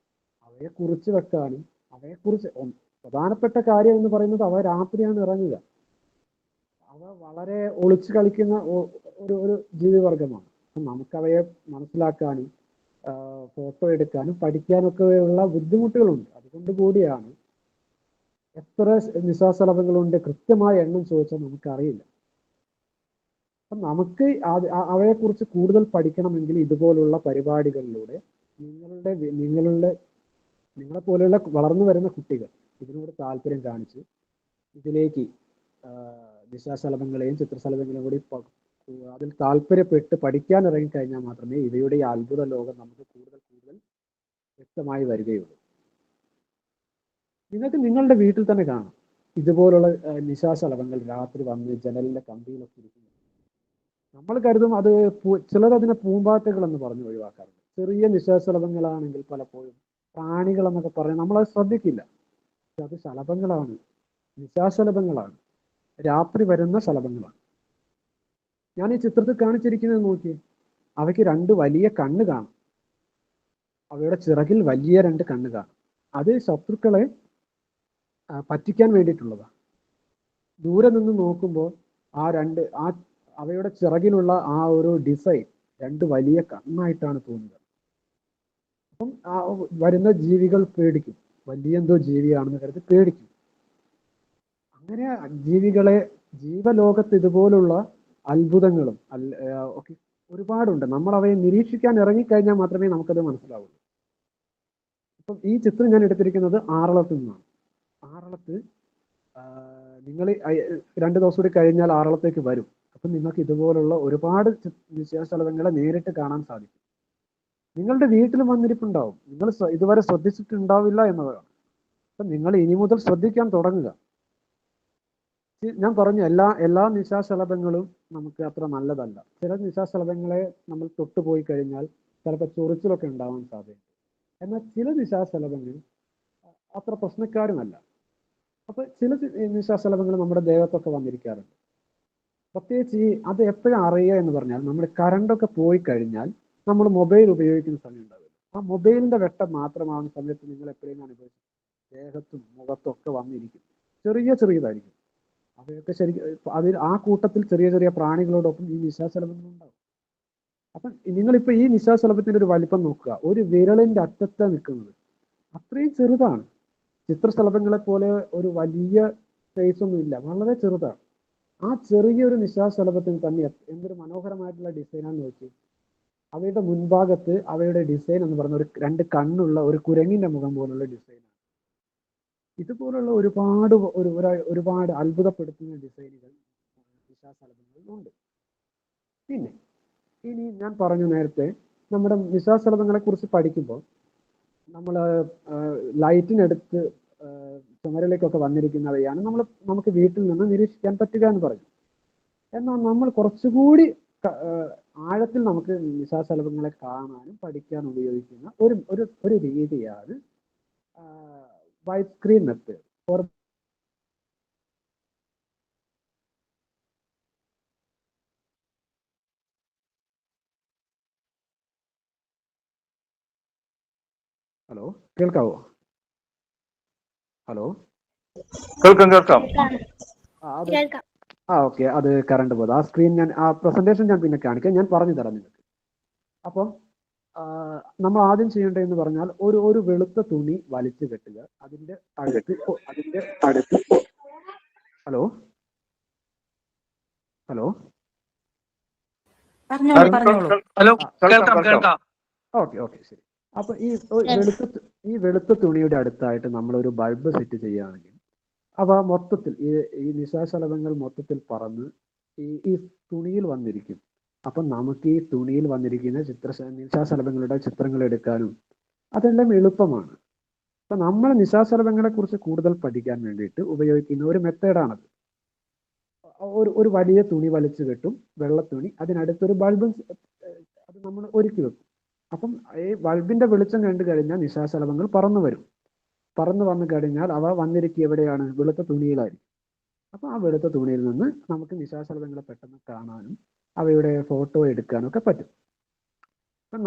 അവയെക്കുറിച്ച് വെക്കാനും അവയെക്കുറിച്ച് പ്രധാനപ്പെട്ട കാര്യം എന്ന് പറയുന്നത് അവ രാത്രിയാണ് ഇറങ്ങുക. അവ വളരെ ഒളിച്ചു കളിക്കുന്ന ഒരു ജീവിവർഗമാണ്. നമുക്കവയെ മനസ്സിലാക്കാനും ഫോട്ടോ എടുക്കാനും പഠിക്കാനൊക്കെയുള്ള ബുദ്ധിമുട്ടുകളുണ്ട്. അതുകൊണ്ട് കൂടിയാണ് എത്ര നിശാശലഭങ്ങളുണ്ട് കൃത്യമായ എണ്ണം ചോദിച്ചാൽ നമുക്കറിയില്ല. അപ്പം നമുക്ക് അവയെക്കുറിച്ച് കൂടുതൽ പഠിക്കണമെങ്കിൽ ഇതുപോലുള്ള പരിപാടികളിലൂടെ നിങ്ങളെ പോലെയുള്ള വളർന്നു വരുന്ന കുട്ടികൾ ഇതിനോട് താല്പര്യം കാണിച്ച് ഇതിലേക്ക് നിശാശലഭങ്ങളെയും ചിത്രശലഭങ്ങളെയും കൂടി അതിൽ താല്പര്യപ്പെട്ട് പഠിക്കാൻ ഇറങ്ങിക്കഴിഞ്ഞാൽ മാത്രമേ ഇവയുടെ ഈ അത്ഭുത ലോകം നമുക്ക് കൂടുതൽ വ്യക്തമായി വരികയുള്ളൂ. നിങ്ങൾക്ക് നിങ്ങളുടെ വീട്ടിൽ തന്നെ കാണാം ഇതുപോലുള്ള നിശാശലഭങ്ങൾ രാത്രി വന്ന് ജനലിന്റെ കമ്പിയിലൊക്കെ ഇരിക്കുന്നു. നമ്മൾ കരുതും ചിലർ അതിനെ പൂമ്പാറ്റകൾ എന്ന് പറഞ്ഞ് ഒഴിവാക്കാറുണ്ട്. ചെറിയ നിശാശലഭങ്ങളാണെങ്കിൽ പലപ്പോഴും പ്രാണികൾ എന്നൊക്കെ പറഞ്ഞാൽ നമ്മളത് ശ്രദ്ധിക്കില്ല. പക്ഷെ അത് ശലഭങ്ങളാണ്, നിശാശലഭങ്ങളാണ്, രാത്രി വരുന്ന ശലഭങ്ങളാണ്. ഞാൻ ഈ ചിത്രത്തിൽ കാണിച്ചിരിക്കുന്നത് നോക്കി, അവയ്ക്ക് 2 വലിയ കണ്ണ് കാണും. അവയുടെ ചിറകിൽ വലിയ 2 കണ്ണ് കാണും. അത് ശത്രുക്കളെ പറ്റിക്കാൻ വേണ്ടിയിട്ടുള്ളതാണ്. ദൂരെ നിന്ന് നോക്കുമ്പോൾ അവയുടെ ചിറകിലുള്ള ആ ഒരു ഡിസൈൻ 2 വലിയ കണ്ണായിട്ടാണ് തോന്നുന്നത്. അപ്പം വരുന്ന ജീവികൾ പേടിക്കും, വലിയ എന്തോ ജീവിയാണെന്ന് കരുതി പേടിക്കും. അങ്ങനെ ജീവികളെ, ജീവലോകത്ത് ഇതുപോലുള്ള അത്ഭുതങ്ങളും ഒക്കെ ഒരുപാടുണ്ട്. നമ്മൾ അവയെ നിരീക്ഷിക്കാൻ ഇറങ്ങിക്കഴിഞ്ഞാൽ മാത്രമേ നമുക്കത് മനസ്സിലാവുള്ളൂ. അപ്പം ഈ ചിത്രം ഞാൻ എടുത്തിരിക്കുന്നത് ആറളത്ത് നിന്നാണ്. ആറളത്ത് നിങ്ങൾ 2 ദിവസം കൂടി കഴിഞ്ഞാൽ ആറളത്തേക്ക് വരും. അപ്പം നിങ്ങൾക്ക് ഇതുപോലുള്ള ഒരുപാട് നിശാശലഭങ്ങളെ നേരിട്ട് കാണാൻ സാധിക്കും. നിങ്ങളുടെ വീട്ടിലും വന്നിരിപ്പുണ്ടാവും, നിങ്ങൾ ഇതുവരെ ശ്രദ്ധിച്ചിട്ടുണ്ടാവില്ല എന്നതാണ്. അപ്പം നിങ്ങൾ ഇനി മുതൽ ശ്രദ്ധിക്കാൻ തുടങ്ങുക. ഞാൻ പറഞ്ഞു, എല്ലാ നിശാശലഭങ്ങളും നമുക്ക് അത്ര നല്ലതല്ല. ചില നിശാശലഭങ്ങളെ നമ്മൾ തൊട്ടുപോയി കഴിഞ്ഞാൽ ചിലപ്പോൾ ചൊറിച്ചിലൊക്കെ ഉണ്ടാവാൻ സാധ്യതയുണ്ട്. എന്നാൽ ചില നിശാശലഭങ്ങൾ അത്ര പ്രശ്നക്കാരുമല്ല. അപ്പൊ ചില നിശാശലഭങ്ങൾ നമ്മുടെ ദേഹത്തൊക്കെ വന്നിരിക്കാറുണ്ട്. പ്രത്യേകിച്ച് അത് എപ്പോഴും അറിയുക എന്ന് പറഞ്ഞാൽ, നമ്മൾ കറണ്ടൊക്കെ പോയി കഴിഞ്ഞാൽ നമ്മൾ മൊബൈൽ ഉപയോഗിക്കുന്ന സമയം ഉണ്ടാവില്ല. ആ മൊബൈലിന്റെ വെട്ടം മാത്രമാകുന്ന സമയത്ത് നിങ്ങൾ എപ്പോഴും അനുഭവിക്കും, ദേഹത്തും മുഖത്തും ഒക്കെ വന്നിരിക്കും. ചെറിയതായിരിക്കും. അവയൊക്കെ ശരിക്കും ആ കൂട്ടത്തിൽ ചെറിയ പ്രാണികളോടൊപ്പം ഈ നിശാശലഭങ്ങൾ ഉണ്ടാവും. അപ്പം നിങ്ങളിപ്പോ ഈ നിശാശലഭത്തിന്റെ ഒരു വലിപ്പം നോക്കുക, ഒരു വിരലിന്റെ അറ്റത്ത് നിൽക്കുന്നത്, അത്രയും ചെറുതാണ്. ചിത്രശലഭങ്ങളെ പോലെ ഒരു വലിയ സൈസ് ഒന്നും ഇല്ല, വളരെ ചെറുതാണ്. ആ ചെറിയൊരു നിശാശലഭത്തിന് തന്നെ എന്തൊരു മനോഹരമായിട്ടുള്ള ഡിസൈനാന്ന് നോക്കി. അവയുടെ മുൻഭാഗത്ത് അവയുടെ ഡിസൈൻ എന്ന് പറഞ്ഞ 2 കണ്ണുള്ള ഒരു കുരങ്ങിന്റെ മുഖം പോലുള്ള ഡിസൈനാണ്. ഇതുപോലുള്ള ഒരുപാട് അത്ഭുതപ്പെടുത്തുന്ന ഡിസൈനുകൾ നിശാശലഭങ്ങളിലുണ്ട്. പിന്നെ ഇനി ഞാൻ പറഞ്ഞു നേരത്തെ, നമ്മുടെ നിശാശലഭങ്ങളെ കുറിച്ച് പഠിക്കുമ്പോൾ നമ്മൾ ലൈറ്റിനടുത്ത് ചുമരിലേക്കൊക്കെ വന്നിരിക്കുന്നവയാണ് നമുക്ക് വീട്ടിൽ നിന്ന് നിരീക്ഷിക്കാൻ പറ്റുക എന്ന് പറഞ്ഞു. എന്നാൽ നമ്മൾ കുറച്ചുകൂടി ആഴത്തിൽ നമുക്ക് നിശാശലഭങ്ങളെ കാണാനും പഠിക്കാനും ഉപയോഗിക്കുന്ന ഒരു രീതിയാണ് വൈറ്റ് സ്ക്രീൻ മെത്തേഡ്. ഹലോ, കേൾക്കാവോ? ഹലോ, കേൾക്കാം. ഓക്കെ, അത് കറണ്ട് പോകും. ആ സ്ക്രീൻ ആ പ്രസന്റേഷൻ ഞാൻ പിന്നെ കാണിക്കാം, ഞാൻ പറഞ്ഞു തരാം നിങ്ങൾക്ക്. അപ്പം നമ്മൾ ആദ്യം ചെയ്യേണ്ടതെന്ന് പറഞ്ഞാൽ ഒരു വെളുത്ത തുണി വലിച്ചു കെട്ടുക. അതിന്റെ അടുത്ത് ഹലോ പറഞ്ഞോളൂ. ഓക്കെ ശരി. അപ്പൊ ഈ വെളുത്ത തുണിയുടെ അടുത്തായിട്ട് നമ്മൾ ഒരു ബൾബ് സെറ്റ് ചെയ്യുകയാണെങ്കിൽ അവ മൊത്തത്തിൽ ഈ നിശാശലഭങ്ങൾ മൊത്തത്തിൽ പറന്ന് ഈ തുണിയിൽ വന്നിരിക്കും. അപ്പം നമുക്ക് ഈ തുണിയിൽ വന്നിരിക്കുന്ന നിശാശലഭങ്ങളുടെ ചിത്രങ്ങൾ എടുക്കാനും അതെല്ലാം എളുപ്പമാണ്. അപ്പൊ നമ്മൾ നിശാശലഭങ്ങളെ കുറിച്ച് കൂടുതൽ പഠിക്കാൻ വേണ്ടിയിട്ട് ഉപയോഗിക്കുന്ന ഒരു മെത്തേഡാണത്. ഒരു വലിയ തുണി വലിച്ചു കെട്ടും, വെള്ളത്തുണി, അതിനടുത്തൊരു ബൾബും അത് നമ്മൾ ഒരുക്കി വെക്കും. അപ്പം ഈ ബൾബിന്റെ വെളിച്ചം കണ്ടു കഴിഞ്ഞാൽ നിശാശലഭങ്ങൾ പറന്നു വരും. പറന്നു വന്നു കഴിഞ്ഞാൽ അവ വന്നിരിക്കുക എവിടെയാണ്? വെളുത്ത തുണിയിലായിരിക്കും. അപ്പൊ ആ വെളുത്ത തുണിയിൽ നിന്ന് നമുക്ക് നിശാശലഭങ്ങളെ പെട്ടെന്ന് കാണാനും അവയുടെ ഫോട്ടോ എടുക്കാനും ഒക്കെ പറ്റും. അപ്പൊ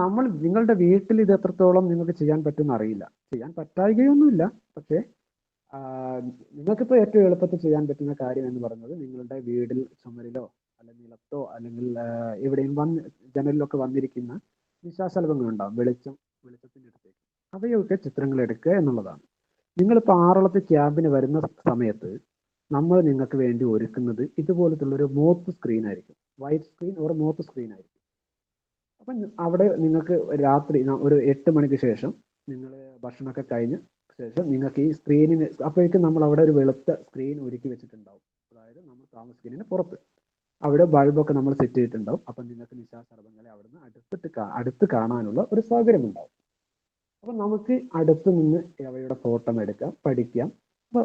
നിങ്ങളുടെ വീട്ടിൽ ഇത് എത്രത്തോളം നിങ്ങൾക്ക് ചെയ്യാൻ പറ്റുമെന്ന് അറിയില്ല, ചെയ്യാൻ പറ്റായികയൊന്നുമില്ല. പക്ഷേ നിങ്ങൾക്കിപ്പോൾ ഏറ്റവും എളുപ്പത്തിൽ ചെയ്യാൻ പറ്റുന്ന കാര്യം എന്ന് പറയുന്നത്, നിങ്ങളുടെ വീടിൽ ചുമരിലോ അല്ലെങ്കിൽ നിലത്തോ അല്ലെങ്കിൽ എവിടെയും ജനലിലൊക്കെ വന്നിരിക്കുന്ന നിശാശലഭങ്ങൾ ഉണ്ടാവും, വെളിച്ചത്തിന്റെ അടുത്തേക്ക്, അവയൊക്കെ ചിത്രങ്ങൾ എടുക്കുക എന്നുള്ളതാണ്. നിങ്ങളിപ്പോൾ ആറളത്ത് ക്യാമ്പിന് വരുന്ന സമയത്ത് നമ്മൾ നിങ്ങൾക്ക് വേണ്ടി ഒരുക്കുന്നത് ഇതുപോലത്തുള്ള ഒരു മോത്ത് സ്ക്രീൻ ആയിരിക്കും, വൈറ്റ് സ്ക്രീൻ ഒരു മോത്ത് സ്ക്രീൻ ആയിരിക്കും. അപ്പം അവിടെ നിങ്ങൾക്ക് രാത്രി ഒരു 8 മണിക്ക് ശേഷം നിങ്ങൾ ഭക്ഷണമൊക്കെ കഴിഞ്ഞ ശേഷം നിങ്ങൾക്ക് ഈ സ്ക്രീനിന് അപ്പോഴേക്കും നമ്മൾ അവിടെ ഒരു വെളുത്ത സ്ക്രീൻ ഒരുക്കി വെച്ചിട്ടുണ്ടാവും. അതായത് നമ്മൾ താമസിക്കുന്നതിന് പുറത്ത് അവിടെ ബൾബൊക്കെ നമ്മൾ സെറ്റ് ചെയ്തിട്ടുണ്ടാവും. അപ്പം നിങ്ങൾക്ക് നിശാശലഭങ്ങളെ അവിടുന്ന് അടുത്ത് കാണാനുള്ള ഒരു സൗകര്യം ഉണ്ടാവും. അപ്പം നമുക്ക് അടുത്ത് നിന്ന് അവയുടെ ഫോട്ടോ എടുക്കാം, പഠിക്കാം. അപ്പോൾ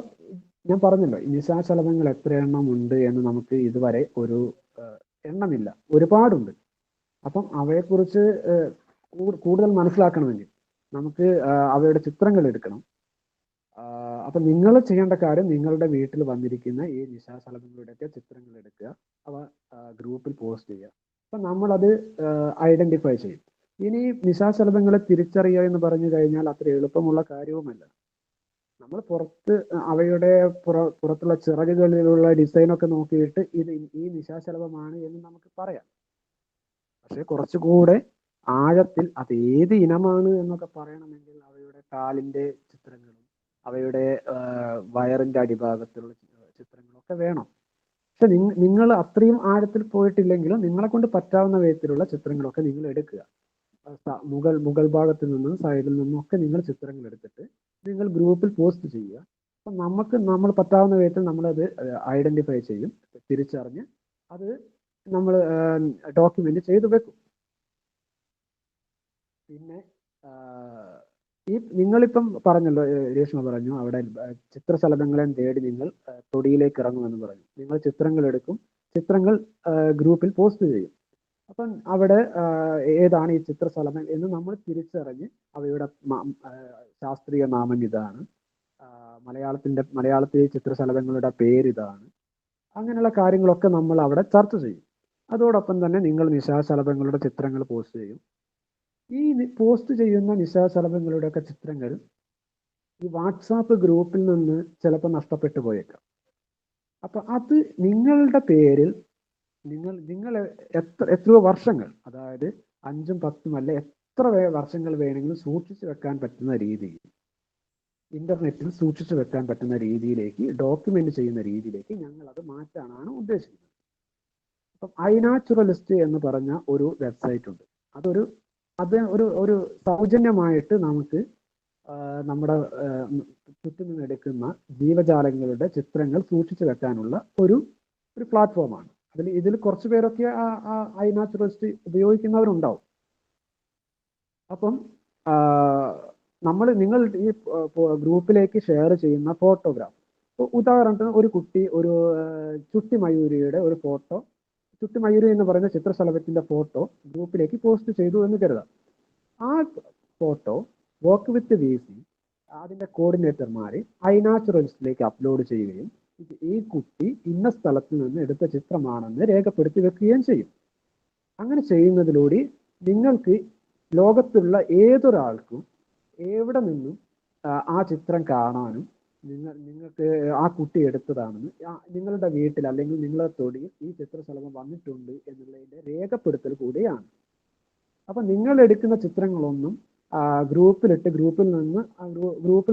ഞാൻ പറഞ്ഞല്ലോ, നിശാശലഭങ്ങൾ എത്ര എണ്ണം ഉണ്ട് എന്ന് നമുക്ക് ഇതുവരെ ഒരു എണ്ണമില്ല, ഒരുപാടുണ്ട്. അപ്പം അവയെക്കുറിച്ച് കൂടുതൽ മനസ്സിലാക്കണമെങ്കിൽ നമുക്ക് അവയുടെ ചിത്രങ്ങൾ എടുക്കണം. അപ്പൊ നിങ്ങൾ ചെയ്യേണ്ട കാര്യം നിങ്ങളുടെ വീട്ടിൽ വന്നിരിക്കുന്ന ഈ നിശാശലഭങ്ങളുടെയൊക്കെ ചിത്രങ്ങൾ എടുക്കുക, അവ ഗ്രൂപ്പിൽ പോസ്റ്റ് ചെയ്യുക. അപ്പൊ നമ്മളത് ഐഡന്റിഫൈ ചെയ്യും. ഇനി നിശാശലഭങ്ങളെ തിരിച്ചറിയുക എന്ന് പറഞ്ഞു കഴിഞ്ഞാൽ അത്ര എളുപ്പമുള്ള കാര്യവുമല്ല. നമ്മൾ പുറത്ത് അവയുടെ പുറത്തുള്ള ചിറകുകളിലുള്ള ഡിസൈനൊക്കെ നോക്കിയിട്ട് ഇത് ഈ നിശാശലഭമാണ് എന്ന് നമുക്ക് പറയാം. പക്ഷെ കുറച്ചുകൂടെ ആഴത്തിൽ അത് ഏത് ഇനമാണ് എന്നൊക്കെ പറയണമെങ്കിൽ അവയുടെ കാലിന്റെ ചിത്രങ്ങളും അവയുടെ വയറിന്റെ അടിഭാഗത്തുള്ള ചിത്രങ്ങളൊക്കെ വേണം. പക്ഷെ നിങ്ങൾ അത്രയും ആഴത്തിൽ പോയിട്ടില്ലെങ്കിലും നിങ്ങളെ കൊണ്ട് പറ്റാവുന്ന വിധത്തിലുള്ള ചിത്രങ്ങളൊക്കെ നിങ്ങൾ എടുക്കുക. മുകൾ ഭാഗത്തു നിന്നും സൈഡിൽ നിന്നും ഒക്കെ നിങ്ങൾ ചിത്രങ്ങൾ എടുത്തിട്ട് നിങ്ങൾ ഗ്രൂപ്പിൽ പോസ്റ്റ് ചെയ്യുക. അപ്പം നമ്മൾ പറ്റാവുന്ന വിധത്തിൽ നമ്മളത് ഐഡന്റിഫൈ ചെയ്യും, തിരിച്ചറിഞ്ഞ് അത് നമ്മൾ ഡോക്യുമെന്റ് ചെയ്ത് വെക്കും. പിന്നെ നിങ്ങളിപ്പം പറഞ്ഞല്ലോ, രേഷ്മ പറഞ്ഞു അവിടെ ചിത്രശലഭങ്ങളെ തേടി നിങ്ങൾ തൊടിയിലേക്ക് ഇറങ്ങുമെന്ന് പറഞ്ഞു. നിങ്ങൾ ചിത്രങ്ങൾ എടുക്കും, ചിത്രങ്ങൾ ഗ്രൂപ്പിൽ പോസ്റ്റ് ചെയ്യും. അപ്പം അവിടെ ഏതാണ് ഈ ചിത്രശലഭം എന്ന് നമ്മൾ തിരിച്ചറിഞ്ഞ് അവയുടെ ശാസ്ത്രീയ നാമം ഇതാണ്, മലയാളത്തിൽ ചിത്രശലഭങ്ങളുടെ പേര് ഇതാണ്, അങ്ങനെയുള്ള കാര്യങ്ങളൊക്കെ നമ്മൾ അവിടെ ചർച്ച ചെയ്യും. അതോടൊപ്പം തന്നെ നിങ്ങൾ നിശാശലഭങ്ങളുടെ ചിത്രങ്ങൾ പോസ്റ്റ് ചെയ്യും. ഈ പോസ്റ്റ് ചെയ്യുന്ന നിശാശലഭങ്ങളുടെയൊക്കെ ചിത്രങ്ങൾ ഈ വാട്സാപ്പ് ഗ്രൂപ്പിൽ നിന്ന് ചിലപ്പോൾ നഷ്ടപ്പെട്ടു പോയേക്കാം. അപ്പൊ അത് നിങ്ങളുടെ പേരിൽ നിങ്ങൾ എത്രയോ വർഷങ്ങൾ, അതായത് 5ഉം 10ഉം അല്ല എത്ര വർഷങ്ങൾ വേണമെങ്കിലും സൂക്ഷിച്ചു വെക്കാൻ പറ്റുന്ന രീതിയിൽ, ഇന്റർനെറ്റിൽ സൂക്ഷിച്ചു വെക്കാൻ പറ്റുന്ന രീതിയിലേക്ക്, ഡോക്യുമെന്റ് ചെയ്യുന്ന രീതിയിലേക്ക് ഞങ്ങൾ അത് മാറ്റാനാണ് ഉദ്ദേശിക്കുന്നത്. അപ്പം iNaturalist എന്ന് പറഞ്ഞ ഒരു വെബ്സൈറ്റ് ഉണ്ട്. അത് ഒരു സൗജന്യമായിട്ട് നമുക്ക് നമ്മുടെ ചുറ്റും നിന്ന് എടുക്കുന്ന ജീവജാലങ്ങളുടെ ചിത്രങ്ങൾ സൂക്ഷിച്ചു വെക്കാനുള്ള ഒരു പ്ലാറ്റ്ഫോമാണ്. ഇതിൽ കുറച്ച് പേരൊക്കെ iNaturalist ഉപയോഗിക്കുന്നവരുണ്ടാവും. അപ്പം നിങ്ങൾ ഈ ഗ്രൂപ്പിലേക്ക് ഷെയർ ചെയ്യുന്ന ഫോട്ടോഗ്രാഫ്, ഉദാഹരണത്തിന് ഒരു കുട്ടി ഒരു ചുട്ടിമയൂരിയുടെ ഒരു ഫോട്ടോ, ചുട്ടിമയൂരി എന്ന് പറയുന്ന ചിത്രശലഭത്തിന്റെ ഫോട്ടോ ഗ്രൂപ്പിലേക്ക് പോസ്റ്റ് ചെയ്തു എന്ന് കരുതാം. ആ ഫോട്ടോ വർക്ക് വിത്ത് VC അതിന്റെ കോർഡിനേറ്റർമാരെ iNaturalistലേക്ക് അപ്ലോഡ് ചെയ്യുകയും ഈ കുട്ടി ഇന്ന സ്ഥലത്ത് നിന്ന് എടുത്ത ചിത്രമാണെന്ന് രേഖപ്പെടുത്തി വെക്കുകയും ചെയ്യും. അങ്ങനെ ചെയ്യുന്നതിലൂടെ നിങ്ങൾക്ക് ലോകത്തുള്ള ഏതൊരാൾക്കും എവിടെ നിന്നും ആ ചിത്രം കാണാനും നിങ്ങൾക്ക് ആ കുട്ടി എടുത്തതാണെന്ന് നിങ്ങളുടെ വീട്ടിൽ അല്ലെങ്കിൽ നിങ്ങളുടെ തൊടിയിൽ ഈ ചിത്രശലഭം വന്നിട്ടുണ്ട് എന്നുള്ളതിന്റെ രേഖപ്പെടുത്തൽ കൂടിയാണ്. അപ്പൊ നിങ്ങൾ എടുക്കുന്ന ചിത്രങ്ങളൊന്നും ഗ്രൂപ്പിലിട്ട് ഗ്രൂപ്പിൽ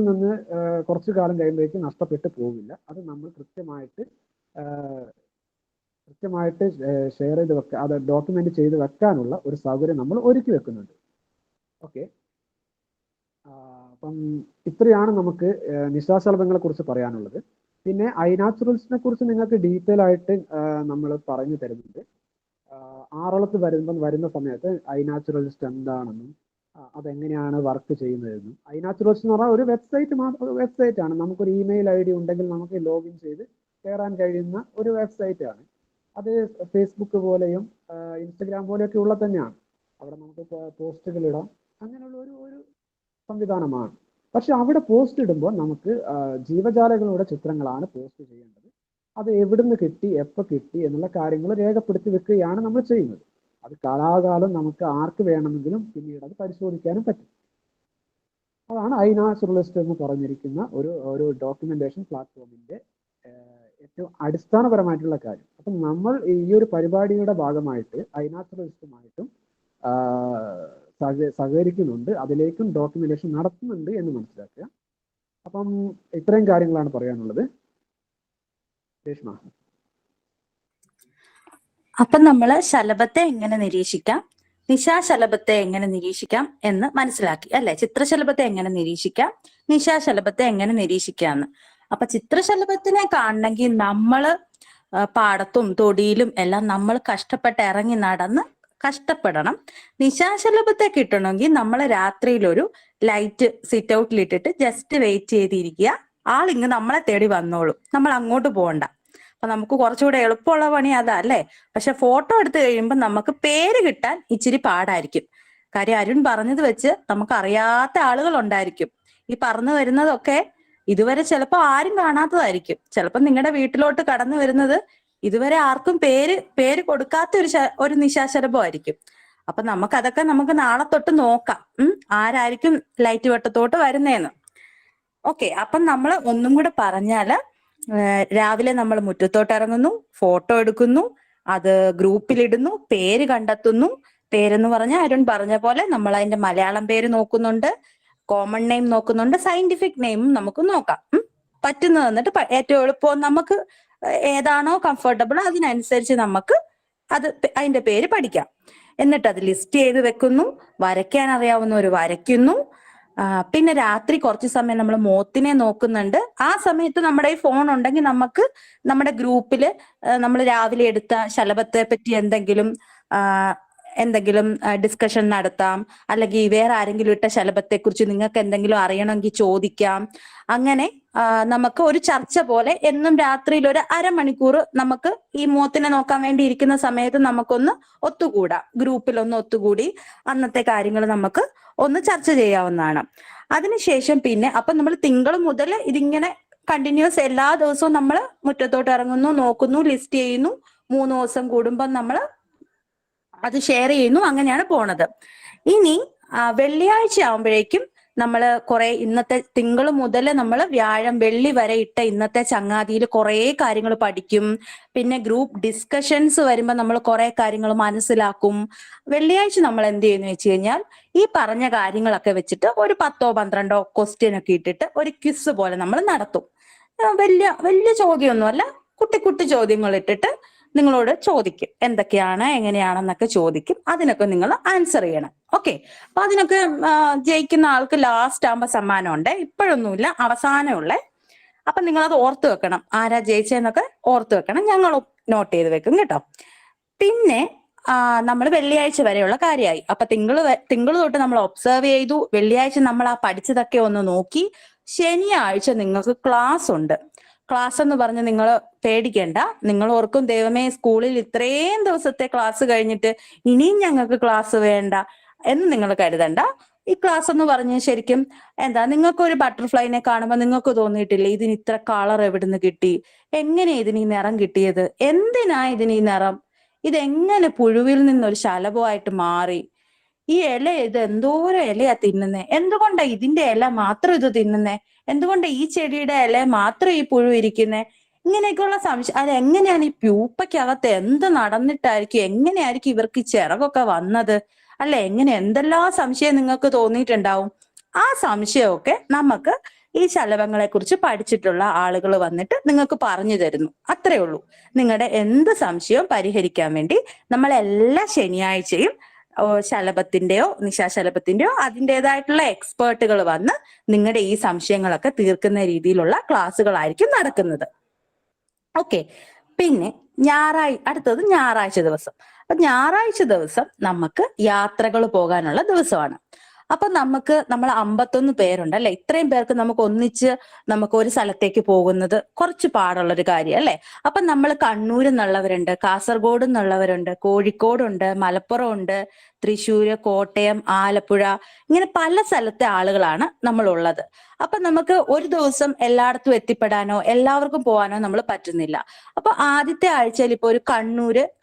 നിന്ന് കുറച്ചു കാലം കഴിയുമ്പോഴേക്കും നഷ്ടപ്പെട്ടു പോവില്ല. അത് നമ്മൾ കൃത്യമായിട്ട് ഷെയർ ചെയ്ത് വെക്കുക, അത് ഡോക്യുമെന്റ് ചെയ്ത് വെക്കാനുള്ള ഒരു സൗകര്യം നമ്മൾ ഒരുക്കി വെക്കുന്നുണ്ട്. ഓക്കെ, അപ്പം ഇത്രയാണ് നമുക്ക് നിശാശലഭങ്ങളെ കുറിച്ച് പറയാനുള്ളത്. പിന്നെ iNaturalistനെ കുറിച്ച് നിങ്ങൾക്ക് ഡീറ്റെയിൽ ആയിട്ട് നമ്മൾ പറഞ്ഞു തരുന്നുണ്ട്. ആറളത്ത് വരുന്ന സമയത്ത് iNaturalist എന്താണെന്നും അതെങ്ങനെയാണ് വർക്ക് ചെയ്യുന്നതെന്നും. iNaturalist എന്ന് പറഞ്ഞാൽ ഒരു വെബ്സൈറ്റ് ആണ്. നമുക്കൊരു ഇമെയിൽ ID ഉണ്ടെങ്കിൽ നമുക്ക് ലോഗിൻ ചെയ്ത് കയറാൻ കഴിയുന്ന ഒരു വെബ്സൈറ്റ് ആണ്. അത് ഫേസ്ബുക്ക് പോലെയും ഇൻസ്റ്റഗ്രാം പോലെയൊക്കെ ഉള്ള തന്നെയാണ്. അവിടെ നമുക്ക് പോസ്റ്റുകൾ ഇടാം, അങ്ങനെയുള്ള ഒരു സംവിധാനമാണ്. പക്ഷെ അവിടെ പോസ്റ്റ് ഇടുമ്പോൾ നമുക്ക് ജീവജാലങ്ങളുടെ ചിത്രങ്ങളാണ് പോസ്റ്റ് ചെയ്യേണ്ടത്. അത് എവിടുന്ന് കിട്ടി, എപ്പോൾ കിട്ടി എന്നുള്ള കാര്യങ്ങൾ രേഖപ്പെടുത്തി വെക്കുകയാണ് നമ്മൾ ചെയ്യുന്നത്. അത് കാലാകാലം നമുക്ക് ആർക്ക് വേണമെങ്കിലും പിന്നീട് അത് പരിശോധിക്കാനും പറ്റും. അതാണ് iNaturalist എന്ന് പറഞ്ഞിരിക്കുന്ന ഒരു ഡോക്യുമെന്റേഷൻ പ്ലാറ്റ്ഫോമിന്റെ ഏറ്റവും അടിസ്ഥാനപരമായിട്ടുള്ള കാര്യം. അപ്പം നമ്മൾ ഈ ഒരു പരിപാടിയുടെ ഭാഗമായിട്ട് iNaturalistമായിട്ടും സഹകരിക്കുന്നുണ്ട്, അതിലേക്കും ഡോക്യുമെന്റേഷൻ നടത്തുന്നുണ്ട് എന്ന് മനസ്സിലാക്കുക. അപ്പം ഇത്രയും കാര്യങ്ങളാണ് പറയാനുള്ളത്. രേഷ്മ, അപ്പൊ നമ്മള് ശലഭത്തെ എങ്ങനെ നിരീക്ഷിക്കാം, നിശാശലഭത്തെ എങ്ങനെ നിരീക്ഷിക്കാം എന്ന് മനസ്സിലാക്കി അല്ലെ? ചിത്രശലഭത്തെ എങ്ങനെ നിരീക്ഷിക്കാം, നിശാശലഭത്തെ എങ്ങനെ നിരീക്ഷിക്കാന്ന്. അപ്പൊ ചിത്രശലഭത്തിനെ കാണണമെങ്കിൽ നമ്മള് പാടത്തും തൊടിയിലും എല്ലാം നമ്മൾ കഷ്ടപ്പെട്ട് ഇറങ്ങി നടന്ന് കഷ്ടപ്പെടണം. നിശാശലഭത്തെ കിട്ടണമെങ്കിൽ നമ്മൾ രാത്രിയിലൊരു ലൈറ്റ് സിറ്റ് ഔട്ടിലിട്ടിട്ട് ജസ്റ്റ് വെയിറ്റ് ചെയ്തിരിക്കുക. ആളിങ്ങ് നമ്മളെ തേടി വന്നോളും, നമ്മൾ അങ്ങോട്ട് പോകണ്ട. അപ്പൊ നമുക്ക് കുറച്ചുകൂടെ എളുപ്പമുള്ള പണി അതാ അല്ലേ? പക്ഷെ ഫോട്ടോ എടുത്തു കഴിയുമ്പോൾ നമുക്ക് പേര് കിട്ടാൻ ഇച്ചിരി പാടായിരിക്കും. കാര്യം അരുൺ പറഞ്ഞത് വെച്ച് നമുക്ക് അറിയാത്ത ആളുകൾ ഉണ്ടായിരിക്കും. ഈ പറഞ്ഞു വരുന്നതൊക്കെ ഇതുവരെ ചിലപ്പോൾ ആരും കാണാത്തതായിരിക്കും. ചിലപ്പോൾ നിങ്ങളുടെ വീട്ടിലോട്ട് കടന്നു വരുന്നത് ഇതുവരെ ആർക്കും പേര് കൊടുക്കാത്ത ഒരു നിശാശലഭമായിരിക്കും. അപ്പൊ നമുക്ക് നാളെ തൊട്ട് നോക്കാം ആരായിരിക്കും ലൈറ്റ് വെട്ടത്തോട്ട് വരുന്നേന്ന്. ഓക്കെ, അപ്പം നമ്മൾ ഒന്നും കൂടെ പറഞ്ഞാല്, രാവിലെ നമ്മൾ മുറ്റത്തോട്ട് ഇറങ്ങുന്നു, ഫോട്ടോ എടുക്കുന്നു, അത് ഗ്രൂപ്പിലിടുന്നു, പേര് കണ്ടെത്തുന്നു. പേരെന്ന് പറഞ്ഞാൽ അരുൺ പറഞ്ഞ പോലെ നമ്മൾ അതിന്റെ മലയാളം പേര് നോക്കുന്നുണ്ട്, കോമൺ നെയിം നോക്കുന്നുണ്ട്, സയന്റിഫിക് നെയിമും നമുക്ക് നോക്കാം. പറ്റുന്നത് എന്നിട്ട് ഏറ്റവും എളുപ്പം നമുക്ക് ഏതാണോ കംഫർട്ടബിൾ അതിനനുസരിച്ച് നമുക്ക് അതിന്റെ പേര് പഠിക്കാം. എന്നിട്ട് അത് ലിസ്റ്റ് ചെയ്ത് വെക്കുന്നു. വരയ്ക്കാൻ അറിയാവുന്നവർ വരയ്ക്കുന്നു. പിന്നെ രാത്രി കുറച്ച് സമയം നമ്മൾ മോത്തിനെ നോക്കുന്നുണ്ട്. ആ സമയത്ത് നമ്മുടെ ഈ ഫോൺ ഉണ്ടെങ്കിൽ നമുക്ക് നമ്മുടെ ഗ്രൂപ്പില് നമ്മൾ രാവിലെ എടുത്ത ശലഭത്തെ പറ്റി എന്തെങ്കിലും ഡിസ്കഷൻ നടത്താം. അല്ലെങ്കിൽ വേറെ ആരെങ്കിലും ഇട്ട ശലഭത്തെ കുറിച്ച് നിങ്ങൾക്ക് എന്തെങ്കിലും അറിയണമെങ്കിൽ ചോദിക്കാം. അങ്ങനെ നമുക്ക് ഒരു ചർച്ച പോലെ എന്നും രാത്രിയിൽ ഒരു അരമണിക്കൂർ നമുക്ക് ഈ മോത്തിനെ നോക്കാൻ വേണ്ടി ഇരിക്കുന്ന സമയത്ത് നമുക്കൊന്ന് ഒത്തുകൂടാം. ഗ്രൂപ്പിലൊന്ന് ഒത്തുകൂടി അന്നത്തെ കാര്യങ്ങൾ നമുക്ക് ഒന്ന് ചർച്ച ചെയ്യാവുന്നതാണ്. അതിനുശേഷം പിന്നെ അപ്പൊ നമ്മൾ തിങ്കൾ മുതൽ ഇതിങ്ങനെ കണ്ടിന്യൂസ് എല്ലാ ദിവസവും നമ്മൾ മുറ്റത്തോട്ട് ഇറങ്ങുന്നു, നോക്കുന്നു, ലിസ്റ്റ് ചെയ്യുന്നു. 3 ദിവസം കൂടുമ്പം നമ്മൾ അത് ഷെയർ ചെയ്യുന്നു. അങ്ങനെയാണ് പോണത്. ഇനി വെള്ളിയാഴ്ച ആവുമ്പോഴേക്കും നമ്മൾ ഇന്നത്തെ തിങ്കൾ മുതൽ നമ്മൾ വ്യാഴം വെള്ളി വരെ ഇട്ട ഇന്നത്തെ ചങ്ങാതിയിൽ കുറെ കാര്യങ്ങൾ പഠിക്കും. പിന്നെ ഗ്രൂപ്പ് ഡിസ്കഷൻസ് വരുമ്പോൾ നമ്മൾ കുറെ കാര്യങ്ങൾ മനസ്സിലാക്കും. വെള്ളിയാഴ്ച നമ്മൾ എന്ത് ചെയ്യുന്നു വെച്ച് കഴിഞ്ഞാൽ ഈ പറഞ്ഞ കാര്യങ്ങളൊക്കെ വെച്ചിട്ട് ഒരു 10ഓ 12ഓ ക്വസ്റ്റ്യൻ ഒക്കെ ഇട്ടിട്ട് ഒരു ക്വിസ് പോലെ നമ്മൾ നടത്തും. വലിയ ചോദ്യമൊന്നുമല്ല, കുട്ടി ചോദ്യങ്ങൾ ഇട്ടിട്ട് നിങ്ങളോട് ചോദിക്കും, എന്തൊക്കെയാണ് എങ്ങനെയാണെന്നൊക്കെ ചോദിക്കും. അതിനൊക്കെ നിങ്ങൾ ആൻസർ ചെയ്യണം. ഓക്കെ, അപ്പൊ അതിനൊക്കെ ജയിക്കുന്ന ആൾക്ക് ലാസ്റ്റ് ആകുമ്പോ സമ്മാനം ഉണ്ട്. ഇപ്പോഴൊന്നുമില്ല, അവസാനമുള്ളേ. അപ്പൊ നിങ്ങൾ അത് ഓർത്ത് വെക്കണം, ആരാ ജയിച്ചതെന്നൊക്കെ ഓർത്ത് വെക്കണം. ഞങ്ങൾ നോട്ട് ചെയ്ത് വെക്കും കേട്ടോ. പിന്നെ നമ്മൾ വെള്ളിയാഴ്ച വരെയുള്ള കാര്യമായി. അപ്പൊ തിങ്കൾ തൊട്ട് നമ്മൾ ഒബ്സർവ് ചെയ്തു. വെള്ളിയാഴ്ച നമ്മൾ ആ പഠിച്ചതൊക്കെ ഒന്ന് നോക്കി. ശനിയാഴ്ച നിങ്ങൾക്ക് ക്ലാസ് ഉണ്ട്. ക്ലാസ് എന്ന് പറഞ്ഞ് നിങ്ങൾ പേടിക്കേണ്ട. നിങ്ങൾ ഓർക്കും, ദൈവമേ സ്കൂളിൽ ഇത്രയും ദിവസത്തെ ക്ലാസ് കഴിഞ്ഞിട്ട് ഇനിയും ഞങ്ങൾക്ക് ക്ലാസ് വേണ്ട എന്ന് നിങ്ങൾ കരുതണ്ട. ഈ ക്ലാസ് എന്ന് പറഞ്ഞ് ശരിക്കും നിങ്ങൾക്ക് ഒരു ബട്ടർഫ്ലൈനെ കാണുമ്പോൾ നിങ്ങൾക്ക് തോന്നിയിട്ടില്ലേ ഇതിന് ഇത്ര കളർ എവിടുന്ന് കിട്ടി, എങ്ങനെ ഇതിന് ഈ നിറം കിട്ടിയത്, എന്തിനാ ഇതിന് ഈ നിറം, ഇതെങ്ങനെ പുഴുവിൽ നിന്നൊരു ശലഭമായിട്ട് മാറി, ഈ ഇത് എന്തോരം ഇലയാ തിന്നുന്നേ, എന്തുകൊണ്ടാ ഇതിന്റെ ഇല മാത്രം ഇത് തിന്നുന്നേ, എന്തുകൊണ്ടാ ഈ ചെടിയുടെ ഇല മാത്രം ഈ പുഴു ഇരിക്കുന്നേ, ഇങ്ങനെയൊക്കെയുള്ള സംശയം. അതെങ്ങനെയാണ് ഈ പ്യൂപ്പയ്ക്കകത്ത് എന്ത് നടന്നിട്ടായിരിക്കും, എങ്ങനെയായിരിക്കും ഇവർക്ക് ഈ ചിറകൊക്കെ വന്നത്, അല്ലെ, എന്തെല്ലാം സംശയം നിങ്ങൾക്ക് തോന്നിയിട്ടുണ്ടാവും. ആ സംശയമൊക്കെ നമുക്ക് ഈ ശലഭങ്ങളെ കുറിച്ച് പഠിച്ചിട്ടുള്ള ആളുകൾ വന്നിട്ട് നിങ്ങൾക്ക് പറഞ്ഞു തരുന്നു. അത്രേ ഉള്ളൂ. നിങ്ങളുടെ എന്ത് സംശയവും പരിഹരിക്കാൻ വേണ്ടി നമ്മൾ എല്ലാ ശനിയാഴ്ചയും ശലഭത്തിന്റെയോ നിശാശലഭത്തിന്റെയോ അതിൻ്റെതായിട്ടുള്ള എക്സ്പേർട്ടുകൾ വന്ന് നിങ്ങളുടെ ഈ സംശയങ്ങളൊക്കെ തീർക്കുന്ന രീതിയിലുള്ള ക്ലാസ്സുകളായിരിക്കും നടക്കുന്നത്. ഓക്കെ, പിന്നെ അടുത്തത് ഞായറാഴ്ച ദിവസം. അപ്പൊ ഞായറാഴ്ച ദിവസം നമുക്ക് യാത്രകൾ പോകാനുള്ള ദിവസമാണ്. അപ്പൊ നമ്മൾ 51 പേരുണ്ട് അല്ലെ. ഇത്രയും പേർക്ക് നമുക്ക് ഒന്നിച്ച് നമുക്ക് ഒരു സ്ഥലത്തേക്ക് പോകുന്നത് കുറച്ച് പാടുള്ളൊരു കാര്യം അല്ലെ. അപ്പൊ നമ്മൾ കണ്ണൂരിൽ നിന്നുള്ളവരുണ്ട്, കാസർഗോഡ് നിന്നുള്ളവരുണ്ട്, കോഴിക്കോടുണ്ട്, മലപ്പുറം ഉണ്ട്, തൃശ്ശൂര്, കോട്ടയം, ആലപ്പുഴ, ഇങ്ങനെ പല സ്ഥലത്തെ ആളുകളാണ് നമ്മളുള്ളത്. അപ്പൊ നമുക്ക് ഒരു ദിവസം എല്ലായിടത്തും എത്തിപ്പെടാനോ എല്ലാവർക്കും പോകാനോ നമ്മൾ പറ്റുന്നില്ല. അപ്പൊ ആദ്യത്തെ ആഴ്ചയിൽ ഇപ്പൊ ഒരു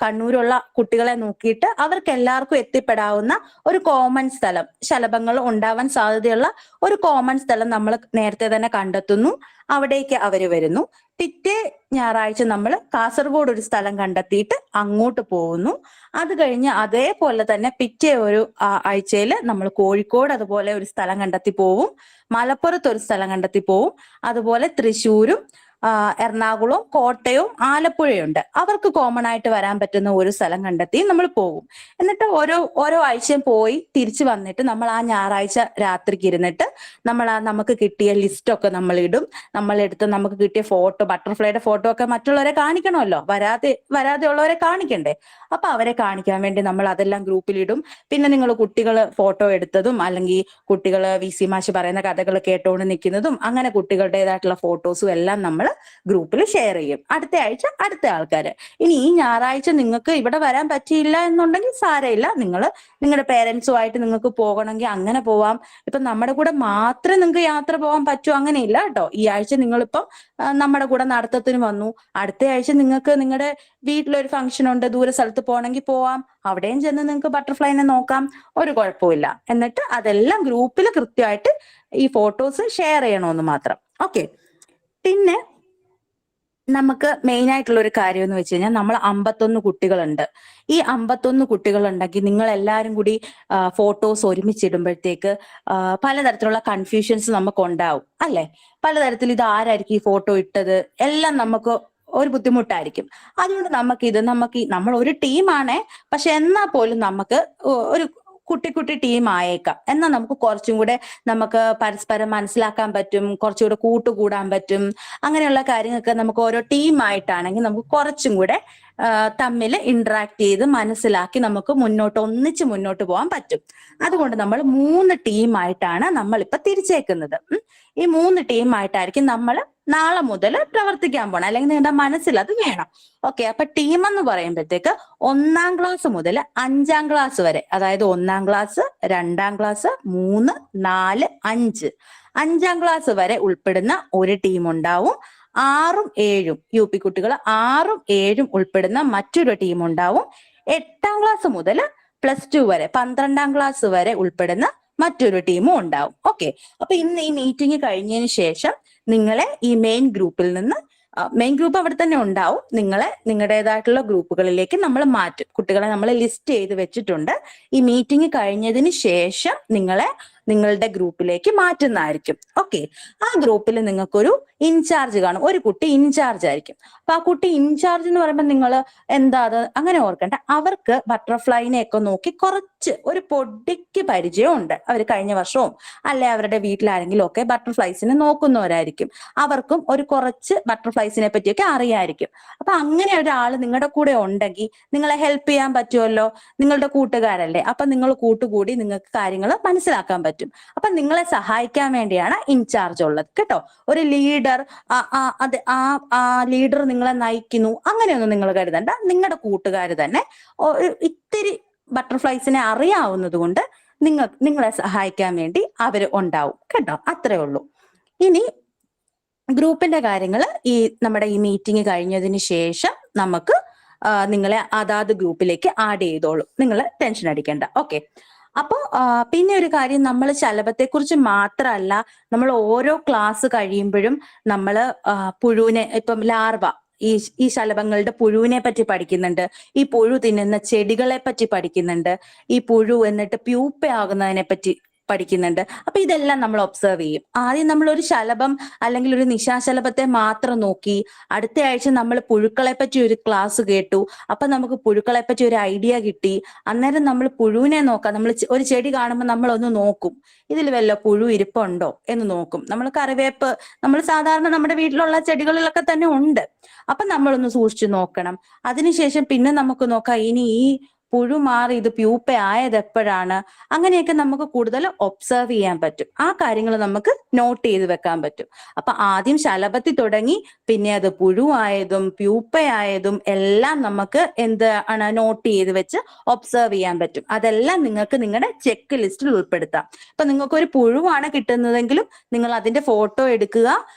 കണ്ണൂരുള്ള കുട്ടികളെ നോക്കിയിട്ട് അവർക്ക് എല്ലാവർക്കും എത്തിപ്പെടാവുന്ന ഒരു കോമൺ സ്ഥലം, ശലഭങ്ങൾ ഉണ്ടാവാൻ സാധ്യതയുള്ള ഒരു കോമൺ സ്ഥലം നമ്മൾ നേരത്തെ തന്നെ കണ്ടെത്തുന്നു. അവിടേക്ക് അവര് വരുന്നു. പിറ്റേ ഞായറാഴ്ച നമ്മൾ കാസർഗോഡ് ഒരു സ്ഥലം കണ്ടെത്തിയിട്ട് അങ്ങോട്ട് പോകുന്നു. അത് കഴിഞ്ഞ് അതേപോലെ തന്നെ പിറ്റേ ഒരു ആഴ്ചയിൽ നമ്മൾ കോഴിക്കോട് അതുപോലെ ഒരു സ്ഥലം കണ്ടെത്തി പോവും, മലപ്പുറത്ത് ഒരു സ്ഥലം കണ്ടെത്തി പോവും, അതുപോലെ തൃശ്ശൂരും എറണാകുളവും കോട്ടയവും ആലപ്പുഴയുണ്ട്. അവർക്ക് കോമൺ ആയിട്ട് വരാൻ പറ്റുന്ന ഒരു സ്ഥലം കണ്ടെത്തി നമ്മൾ പോകും. എന്നിട്ട് ഓരോ ആഴ്ചയും പോയി തിരിച്ചു വന്നിട്ട് നമ്മൾ ആ ഞായറാഴ്ച രാത്രിക്ക് ഇരുന്നിട്ട് നമുക്ക് കിട്ടിയ ലിസ്റ്റൊക്കെ നമ്മൾ ഇടും. നമ്മളെടുത്ത് നമുക്ക് കിട്ടിയ ഫോട്ടോ, ബട്ടർഫ്ലൈയുടെ ഫോട്ടോ ഒക്കെ മറ്റുള്ളവരെ കാണിക്കണമല്ലോ, വരാതെ ഉള്ളവരെ കാണിക്കണ്ടേ. അപ്പൊ അവരെ കാണിക്കാൻ വേണ്ടി നമ്മൾ അതെല്ലാം ഗ്രൂപ്പിലിടും. പിന്നെ നിങ്ങൾ കുട്ടികൾ ഫോട്ടോ എടുത്തതും അല്ലെങ്കിൽ കുട്ടികൾ VC മാഷ് പറയുന്ന കഥകൾ കേട്ടോണ്ട് നിൽക്കുന്നതും അങ്ങനെ കുട്ടികളുടേതായിട്ടുള്ള ഫോട്ടോസും എല്ലാം നമ്മൾ ഗ്രൂപ്പിൽ ഷെയർ ചെയ്യും. അടുത്ത ആഴ്ച അടുത്ത ആൾക്കാര്. ഇനി ഈ ഞായറാഴ്ച നിങ്ങൾക്ക് ഇവിടെ വരാൻ പറ്റിയില്ല എന്നുണ്ടെങ്കിൽ സാരമില്ല, നിങ്ങൾ നിങ്ങളുടെ പേരൻസുമായിട്ട് നിങ്ങൾക്ക് പോകണമെങ്കിൽ അങ്ങനെ പോവാം. ഇപ്പൊ നമ്മുടെ കൂടെ മാത്രമേ നിങ്ങൾക്ക് യാത്ര പോകാൻ പറ്റൂ അങ്ങനെയില്ല കേട്ടോ. ഈ ആഴ്ച നിങ്ങളിപ്പം നമ്മുടെ കൂടെ നടത്തത്തിന് വന്നു, അടുത്ത ആഴ്ച നിങ്ങൾക്ക് നിങ്ങളുടെ വീട്ടിലൊരു ഫംഗ്ഷൻ ഉണ്ട്, ദൂര സ്ഥലത്ത് പോകണമെങ്കിൽ പോവാം, അവിടെയും ചെന്ന് നിങ്ങൾക്ക് ബട്ടർഫ്ലൈനെ നോക്കാം, ഒരു കുഴപ്പമില്ല. എന്നിട്ട് അതെല്ലാം ഗ്രൂപ്പിൽ കൃത്യമായിട്ട് ഈ ഫോട്ടോസ് ഷെയർ ചെയ്യണമെന്ന് മാത്രം. ഓക്കെ. പിന്നെ നമുക്ക് മെയിൻ ആയിട്ടുള്ള ഒരു കാര്യം എന്ന് വെച്ച് കഴിഞ്ഞാൽ നമ്മൾ 51 കുട്ടികളുണ്ട്. ഈ 51 കുട്ടികളുണ്ടെങ്കിൽ നിങ്ങൾ എല്ലാവരും കൂടി ഫോട്ടോസ് ഒരുമിച്ചിടുമ്പോഴത്തേക്ക് പലതരത്തിലുള്ള കൺഫ്യൂഷൻസ് നമുക്ക് ഉണ്ടാവും അല്ലെ. പലതരത്തിൽ ഇത് ആരായിരിക്കും ഈ ഫോട്ടോ ഇട്ടത് എല്ലാം നമുക്ക് ഒരു ബുദ്ധിമുട്ടായിരിക്കും. അതുകൊണ്ട് നമ്മൾ ഒരു ടീമാണേ, പക്ഷെ എന്നാൽ പോലും നമുക്ക് ഒരു കുട്ടി ടീം ആയേക്കാം. എന്നാൽ നമുക്ക് കുറച്ചും കൂടെ നമുക്ക് പരസ്പരം മനസ്സിലാക്കാൻ പറ്റും, കുറച്ചുകൂടെ കൂട്ടുകൂടാൻ പറ്റും. അങ്ങനെയുള്ള കാര്യങ്ങളൊക്കെ നമുക്ക് ഓരോ ടീമായിട്ടാണെങ്കിൽ നമുക്ക് കുറച്ചും കൂടെ തമ്മിൽ ഇന്ററാക്ട് ചെയ്ത് മനസ്സിലാക്കി നമുക്ക് ഒന്നിച്ച് മുന്നോട്ട് പോകാൻ പറ്റും. അതുകൊണ്ട് നമ്മൾ 3 ടീമായിട്ടാണ് നമ്മളിപ്പൊ തിരിച്ചേക്കുന്നത്. ഈ 3 ടീമായിട്ടായിരിക്കും നമ്മൾ നാളെ മുതൽ പ്രവർത്തിക്കാൻ പോണം, അല്ലെങ്കിൽ നിങ്ങളുടെ മനസ്സിൽ അത് വേണം. ഓക്കെ. അപ്പൊ ടീം എന്ന് പറയുമ്പോഴത്തേക്ക് 1-ാം ക്ലാസ് മുതൽ 5-ാം ക്ലാസ് വരെ, അതായത് 1-ാം ക്ലാസ്, 2-ാം ക്ലാസ്, 3, 4, 5, 5-ാം ക്ലാസ് വരെ ഉൾപ്പെടുന്ന ഒരു ടീം ഉണ്ടാവും. 6ഉം 7ഉം യു പി കുട്ടികൾ 6ഉം 7ഉം ഉൾപ്പെടുന്ന മറ്റൊരു ടീം ഉണ്ടാവും. 8-ാം ക്ലാസ് മുതൽ +2 വരെ 12-ാം ക്ലാസ് വരെ ഉൾപ്പെടുന്ന മറ്റൊരു ടീമും ഉണ്ടാവും. ഓക്കെ. അപ്പൊ ഇന്ന് ഈ മീറ്റിംഗ് കഴിഞ്ഞതിന് ശേഷം നിങ്ങളെ ഈ മെയിൻ ഗ്രൂപ്പിൽ നിന്ന്, മെയിൻ ഗ്രൂപ്പ് അവിടെ തന്നെ ഉണ്ടാവും, നിങ്ങളെ നിങ്ങളുടേതായിട്ടുള്ള ഗ്രൂപ്പുകളിലേക്ക് നമ്മൾ മാറ്റും. കുട്ടികളെ നമ്മൾ ലിസ്റ്റ് ചെയ്ത് വെച്ചിട്ടുണ്ട്. ഈ മീറ്റിംഗ് കഴിഞ്ഞതിന് ശേഷം നിങ്ങളുടെ ഗ്രൂപ്പിലേക്ക് മാറ്റുന്നതായിരിക്കും. ഓക്കെ. ആ ഗ്രൂപ്പിൽ നിങ്ങൾക്കൊരു ഇൻചാർജ് കാണും, ഒരു കുട്ടി ഇൻചാർജ് ആയിരിക്കും. അപ്പൊ ആ കുട്ടി ഇൻചാർജ് എന്ന് പറയുമ്പോൾ നിങ്ങൾ എന്താ അത് അങ്ങനെ ഓർക്കണ്ട, അവർക്ക് ബട്ടർഫ്ലൈനെ ഒക്കെ നോക്കി കുറച്ച് ഒരു പൊടിക്ക് പരിചയമുണ്ട്. അവർ കഴിഞ്ഞ വർഷവും അല്ലെ അവരുടെ വീട്ടിലാരെങ്കിലും ഒക്കെ ബട്ടർഫ്ലൈസിനെ നോക്കുന്നവരായിരിക്കും. അവർക്കും ഒരു കുറച്ച് ബട്ടർഫ്ലൈസിനെ പറ്റിയൊക്കെ അറിയായിരിക്കും. അപ്പൊ അങ്ങനെ ഒരാൾ നിങ്ങളുടെ കൂടെ ഉണ്ടെങ്കിൽ നിങ്ങളെ ഹെൽപ്പ് ചെയ്യാൻ പറ്റുമല്ലോ, നിങ്ങളുടെ കൂട്ടുകാരല്ലേ. അപ്പൊ നിങ്ങൾ കൂട്ടുകൂടി നിങ്ങൾക്ക് കാര്യങ്ങൾ മനസ്സിലാക്കാൻ പറ്റും. അപ്പൊ നിങ്ങളെ സഹായിക്കാൻ വേണ്ടിയാണ് ഇൻചാർജ് ഉള്ളത് കേട്ടോ. ഒരു ലീഡർ, ആ ലീഡർ നിങ്ങളെ നയിക്കുന്നു അങ്ങനെയൊന്നും നിങ്ങൾ കരുതണ്ട. നിങ്ങളുടെ കൂട്ടുകാർ തന്നെ ഇത്തിരി ബട്ടർഫ്ലൈസിനെ അറിയാവുന്നത് കൊണ്ട് നിങ്ങളെ സഹായിക്കാൻ വേണ്ടി അവര് ഉണ്ടാവും കേട്ടോ. അത്രേ ഉള്ളൂ. ഇനി ഗ്രൂപ്പിന്റെ കാര്യങ്ങൾ നമ്മുടെ ഈ മീറ്റിംഗ് കഴിഞ്ഞതിന് ശേഷം നമുക്ക് നിങ്ങളെ അതാത് ഗ്രൂപ്പിലേക്ക് ആഡ് ചെയ്തോളൂ, നിങ്ങൾ ടെൻഷൻ അടിക്കേണ്ട. ഓക്കെ. അപ്പൊ പിന്നെ ഒരു കാര്യം, നമ്മൾ ശലഭത്തെ കുറിച്ച് മാത്രമല്ല, നമ്മൾ ഓരോ ക്ലാസ് കഴിയുമ്പോഴും നമ്മൾ പുഴുവിനെ, ഇപ്പം ലാർവ, ഈ ശലഭങ്ങളുടെ പുഴുവിനെ പറ്റി പഠിക്കുന്നുണ്ട്, ഈ പുഴു തിന്നുന്ന ചെടികളെ പറ്റി പഠിക്കുന്നുണ്ട്, ഈ പുഴു എന്നിട്ട് പ്യൂപ്പയാകുന്നതിനെ പറ്റി പഠിക്കുന്നുണ്ട്. അപ്പൊ ഇതെല്ലാം നമ്മൾ ഒബ്സർവ് ചെയ്യും. ആദ്യം നമ്മൾ ഒരു ശലഭം അല്ലെങ്കിൽ ഒരു നിശാശലഭത്തെ മാത്രം നോക്കി, അടുത്ത ആഴ്ച നമ്മൾ പുഴുക്കളെ പറ്റി ഒരു ക്ലാസ് കേട്ടു. അപ്പൊ നമുക്ക് പുഴുക്കളെ പറ്റി ഒരു ഐഡിയ കിട്ടി. അന്നേരം നമ്മൾ പുഴുവിനെ നോക്കാം. നമ്മൾ ഒരു ചെടി കാണുമ്പോൾ നമ്മളൊന്ന് നോക്കും, ഇതിൽ വല്ല പുഴു ഇരിപ്പുണ്ടോ എന്ന് നോക്കും. നമ്മൾ കറിവേപ്പ് നമ്മൾ സാധാരണ നമ്മുടെ വീട്ടിലുള്ള ചെടികളിലൊക്കെ തന്നെ ഉണ്ട്. അപ്പൊ നമ്മളൊന്ന് സൂക്ഷിച്ചു നോക്കണം. അതിനുശേഷം പിന്നെ നമുക്ക് നോക്കാം, ഇനി ഈ പുഴു മാറി ഇത് പ്യൂപ്പ ആയത് എപ്പോഴാണ്, അങ്ങനെയൊക്കെ നമുക്ക് കൂടുതൽ ഒബ്സർവ് ചെയ്യാൻ പറ്റും. ആ കാര്യങ്ങൾ നമുക്ക് നോട്ട് ചെയ്ത് വെക്കാൻ പറ്റും. അപ്പൊ ആദ്യം ശലഭത്തിൽ തുടങ്ങി, പിന്നെ അത് പുഴുവായതും പ്യൂപ്പയായതും എല്ലാം നമുക്ക് എന്താണ് നോട്ട് ചെയ്ത് വെച്ച് ഒബ്സർവ് ചെയ്യാൻ പറ്റും. അതെല്ലാം നിങ്ങൾക്ക് നിങ്ങളുടെ ചെക്ക് ലിസ്റ്റിൽ ഉൾപ്പെടുത്താം. ഇപ്പൊ നിങ്ങൾക്ക് ഒരു പുഴുവാണ് കിട്ടുന്നതെങ്കിലും നിങ്ങൾ അതിന്റെ ഫോട്ടോ എടുക്കുക,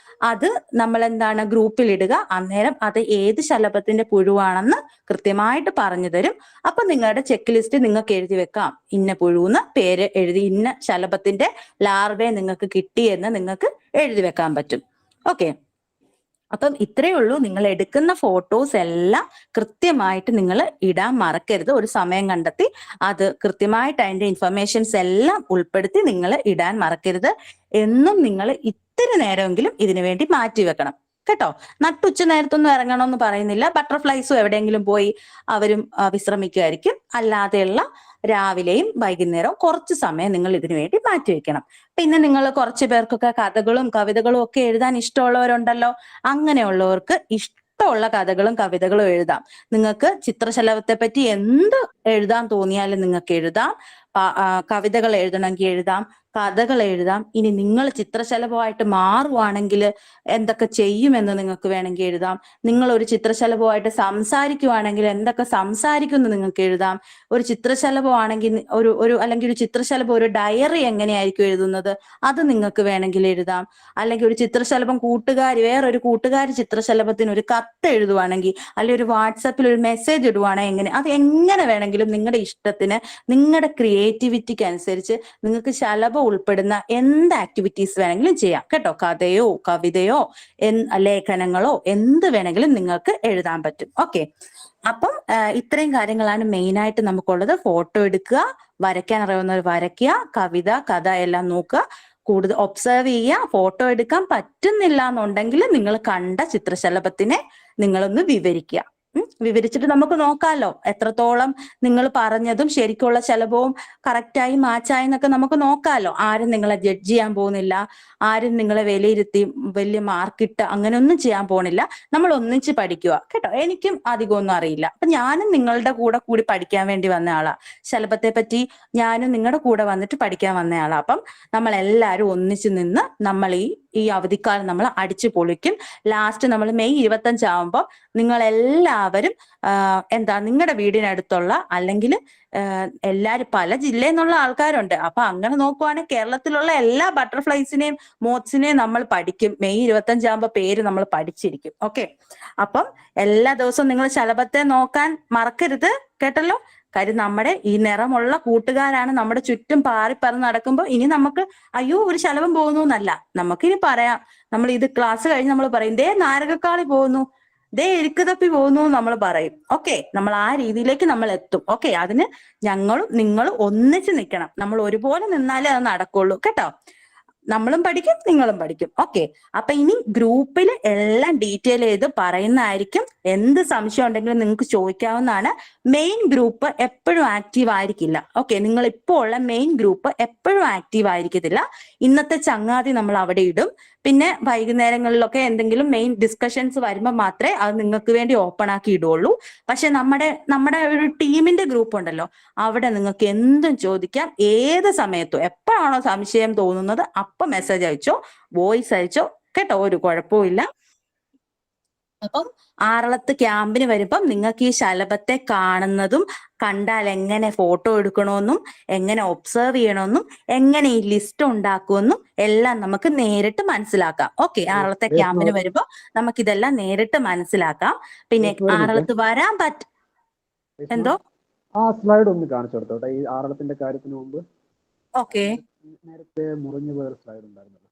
അത് നമ്മൾ എന്താണ് ഗ്രൂപ്പിൽ ഇടുക. അന്നേരം അത് ഏത് ശലഭത്തിന്റെ പുഴുവാണെന്ന് കൃത്യമായിട്ട് പറഞ്ഞു തരും. അപ്പൊ നിങ്ങളുടെ ചെക്ക് ലിസ്റ്റ് നിങ്ങൾക്ക് എഴുതി വെക്കാം, ഇന്ന പുഴുന്ന് പേര് എഴുതി, ഇന്ന ശലഭത്തിന്റെ ലാർവയെ നിങ്ങൾക്ക് കിട്ടിയെന്ന് നിങ്ങൾക്ക് എഴുതി വെക്കാൻ പറ്റും. ഓക്കെ. അപ്പം ഇത്രയേ ഉള്ളൂ. നിങ്ങൾ എടുക്കുന്ന ഫോട്ടോസ് എല്ലാം കൃത്യമായിട്ട് നിങ്ങൾ ഇടാൻ മറക്കരുത്. ഒരു സമയം കണ്ടെത്തി അത് കൃത്യമായിട്ട് അതിന്റെ ഇൻഫർമേഷൻസ് എല്ലാം ഉൾപ്പെടുത്തി നിങ്ങൾ ഇടാൻ മറക്കരുത്. എന്നും നിങ്ങൾ ഇത്തിരി നേരമെങ്കിലും ഇതിനു വേണ്ടി മാറ്റി വെക്കണം കേട്ടോ. നട്ടുച്ച നേരത്തൊന്നും ഇറങ്ങണമെന്ന് പറയുന്നില്ല. ബട്ടർഫ്ലൈസും എവിടെയെങ്കിലും പോയി അവരും വിശ്രമിക്കുമായിരിക്കും. അല്ലാതെയുള്ള രാവിലെയും വൈകുന്നേരവും കുറച്ച് സമയം നിങ്ങൾ ഇതിനു വേണ്ടി മാറ്റി വെക്കണം. പിന്നെ നിങ്ങൾ കുറച്ച് പേർക്കൊക്കെ കഥകളും കവിതകളും ഒക്കെ എഴുതാൻ ഇഷ്ടമുള്ളവരുണ്ടല്ലോ. അങ്ങനെയുള്ളവർക്ക് ഇഷ്ടമുള്ള കഥകളും കവിതകളും എഴുതാം. നിങ്ങൾക്ക് ചിത്രശലഭത്തെ പറ്റി എന്ത് എഴുതാൻ തോന്നിയാലും നിങ്ങൾക്ക് എഴുതാം. കവിതകൾ എഴുതണമെങ്കിൽ എഴുതാം, കഥകൾ എഴുതാം. ഇനി നിങ്ങൾ ചിത്രശലഭമായിട്ട് മാറുവാണെങ്കിൽ എന്തൊക്കെ ചെയ്യുമെന്ന് നിങ്ങൾക്ക് വേണമെങ്കിൽ എഴുതാം. നിങ്ങൾ ഒരു ചിത്രശലഭമായിട്ട് സംസാരിക്കുവാണെങ്കിൽ എന്തൊക്കെ സംസാരിക്കുമെന്ന് നിങ്ങൾക്ക് എഴുതാം. ഒരു ചിത്രശലഭമാണെങ്കിൽ അല്ലെങ്കിൽ ഒരു ചിത്രശലഭം ഒരു ഡയറി എങ്ങനെയായിരിക്കും എഴുതുന്നത് അത് നിങ്ങൾക്ക് വേണമെങ്കിൽ എഴുതാം. അല്ലെങ്കിൽ ഒരു ചിത്രശലഭം വേറൊരു കൂട്ടുകാരി ചിത്രശലഭത്തിന് ഒരു കത്ത് എഴുതുവാണെങ്കിൽ, അല്ലെങ്കിൽ ഒരു വാട്സാപ്പിൽ ഒരു മെസ്സേജ് ഇടുവാണെങ്കിൽ അത് എങ്ങനെ വേണമെങ്കിലും നിങ്ങളുടെ ഇഷ്ടത്തിന്, നിങ്ങളുടെ ക്രിയേറ്റിവിറ്റിക്ക് അനുസരിച്ച് നിങ്ങൾക്ക് ശലഭം ഉൾപ്പെടുന്ന എന്ത് ആക്ടിവിറ്റീസ് വേണമെങ്കിലും ചെയ്യാം കേട്ടോ. കഥയോ കവിതയോ ലേഖനങ്ങളോ എന്ത് വേണമെങ്കിലും നിങ്ങൾക്ക് എഴുതാൻ പറ്റും. ഓക്കെ, അപ്പം ഇത്രയും കാര്യങ്ങളാണ് മെയിൻ ആയിട്ട് നമുക്കുള്ളത്. ഫോട്ടോ എടുക്കുക, വരയ്ക്കാൻ അറിയാവുന്നവർ വരയ്ക്കുക, കവിത കഥ എല്ലാം നോക്കുക, കൂടുതൽ ഒബ്സർവ് ചെയ്യുക. ഫോട്ടോ എടുക്കാൻ പറ്റുന്നില്ല എന്നുണ്ടെങ്കിൽ നിങ്ങൾ കണ്ട ചിത്രശലഭത്തിനെ നിങ്ങളൊന്ന് വിവരിക്കുക. വിവരിച്ചിട്ട് നമുക്ക് നോക്കാമല്ലോ എത്രത്തോളം നിങ്ങൾ പറഞ്ഞതും ശരിക്കുള്ള ശലഭവും കറക്റ്റായി മാച്ചായി എന്നൊക്കെ നമുക്ക് നോക്കാമല്ലോ. ആരും നിങ്ങളെ ജഡ്ജ് ചെയ്യാൻ പോകുന്നില്ല, ആരും നിങ്ങളെ വിലയിരുത്തി വലിയ മാർക്കിട്ട് അങ്ങനെയൊന്നും ചെയ്യാൻ പോണില്ല. നമ്മൾ ഒന്നിച്ച് പഠിക്കുക കേട്ടോ. എനിക്കും അധികമൊന്നും അറിയില്ല, അപ്പൊ ഞാനും നിങ്ങളുടെ കൂടി പഠിക്കാൻ വേണ്ടി വന്ന ആളാ. ശലഭത്തെ പറ്റി ഞാനും നിങ്ങളുടെ കൂടെ വന്നിട്ട് പഠിക്കാൻ വന്ന ആളാ. അപ്പം നമ്മൾ എല്ലാവരും ഒന്നിച്ച് നിന്ന് നമ്മൾ ഈ അവധിക്കാലം നമ്മൾ അടിച്ചു പൊളിക്കും. ലാസ്റ്റ് നമ്മൾ മെയ് 25 ആവുമ്പോൾ നിങ്ങൾ എല്ലാവരും നിങ്ങളുടെ വീടിനടുത്തുള്ള അല്ലെങ്കിൽ എല്ലാരും പല ജില്ലയിൽ നിന്നുള്ള ആൾക്കാരുണ്ട്. അപ്പൊ അങ്ങനെ നോക്കുവാണെങ്കിൽ കേരളത്തിലുള്ള എല്ലാ ബട്ടർഫ്ലൈസിനെയും മോത്സിനെയും നമ്മൾ പഠിക്കും. മെയ് 25 ആകുമ്പോൾ പേര് നമ്മൾ പഠിച്ചിരിക്കും. ഓക്കെ, അപ്പം എല്ലാ ദിവസവും നിങ്ങൾ ശലഭത്തെ നോക്കാൻ മറക്കരുത് കേട്ടല്ലോ. കാര്യം നമ്മുടെ ഈ നിറമുള്ള കൂട്ടുകാരാണ് നമ്മുടെ ചുറ്റും പാറിപ്പറന്ന് നടക്കുമ്പോൾ ഇനി നമുക്ക് അയ്യോ ഒരു ശലഭം പോകുന്നു എന്നല്ല, നമുക്കിനി പറയാം. നമ്മൾ ഇത് ക്ലാസ് കഴിഞ്ഞ് നമ്മൾ പറയും ദേ നാരകക്കാളി പോകുന്നു, ദേ എരുക്കുതപ്പി പോകുന്നു നമ്മൾ പറയും. ഓക്കെ, നമ്മൾ ആ രീതിയിലേക്ക് നമ്മൾ എത്തും. ഓക്കെ, അതിന് ഞങ്ങളും നിങ്ങളും ഒന്നിച്ച് നിൽക്കണം. നമ്മൾ ഒരുപോലെ നിന്നാലേ അത് നടക്കുള്ളൂ കേട്ടോ. നമ്മളും പഠിക്കും നിങ്ങളും പഠിക്കും. ഓക്കെ, അപ്പൊ ഇനി ഗ്രൂപ്പിൽ എല്ലാം ഡീറ്റെയിൽ ചെയ്ത് പറയുന്നതായിരിക്കും. എന്ത് സംശയം ഉണ്ടെങ്കിലും നിങ്ങൾക്ക് ചോദിക്കാവുന്നതാണ്. മെയിൻ ഗ്രൂപ്പ് എപ്പോഴും ആക്റ്റീവ് ആയിരിക്കില്ല. ഓക്കെ, നിങ്ങൾ ഇപ്പോൾ ഉള്ള മെയിൻ ഗ്രൂപ്പ് എപ്പോഴും ആക്റ്റീവ് ആയിരിക്കത്തില്ല. ഇന്നത്തെ ചങ്ങാതി നമ്മൾ അവിടെ ഇടും. പിന്നെ വൈകുന്നേരങ്ങളിലൊക്കെ എന്തെങ്കിലും മെയിൻ ഡിസ്കഷൻസ് വരുമ്പോൾ മാത്രമേ അത് നിങ്ങൾക്ക് വേണ്ടി ഓപ്പൺ ആക്കി ഇടുള്ളൂ. പക്ഷെ നമ്മുടെ ഒരു ടീമിന്റെ ഗ്രൂപ്പ് ഉണ്ടല്ലോ, അവിടെ നിങ്ങൾക്ക് എന്തും ചോദിക്കാം. ഏത് സമയത്തും എപ്പോഴാണോ സംശയം തോന്നുന്നത് അപ്പൊ മെസ്സേജ് അയച്ചോ, വോയിസ് അയച്ചോ കേട്ടോ, ഒരു കുഴപ്പമില്ല. അപ്പം ആറളത്ത് ക്യാമ്പിന് വരുമ്പം നിങ്ങൾക്ക് ഈ ശലഭത്തെ കാണുന്നതും കണ്ടാൽ എങ്ങനെ ഫോട്ടോ എടുക്കണമെന്നും എങ്ങനെ ഒബ്സർവ് ചെയ്യണമെന്നും എങ്ങനെ ഈ ലിസ്റ്റ് ഉണ്ടാക്കുമെന്നും എല്ലാം നമുക്ക് നേരിട്ട് മനസ്സിലാക്കാം. ഓക്കെ, ആറളത്തെ ക്യാമ്പിന് വരുമ്പോ നമുക്ക് ഇതെല്ലാം നേരിട്ട് മനസ്സിലാക്കാം. പിന്നെ ആറളത്ത് വരാൻ എന്തോ ആ സ്ലൈഡ് ഒന്ന് കാണിച്ചു കൊടുത്തോട്ടെ. ഈ ആറളത്തിന്റെ കാര്യത്തിന് മുമ്പ് ഓക്കെ, നേരത്തെ മുറിഞ്ഞു പോയ സ്ലൈഡ് ഉണ്ടായിരുന്നല്ലോ.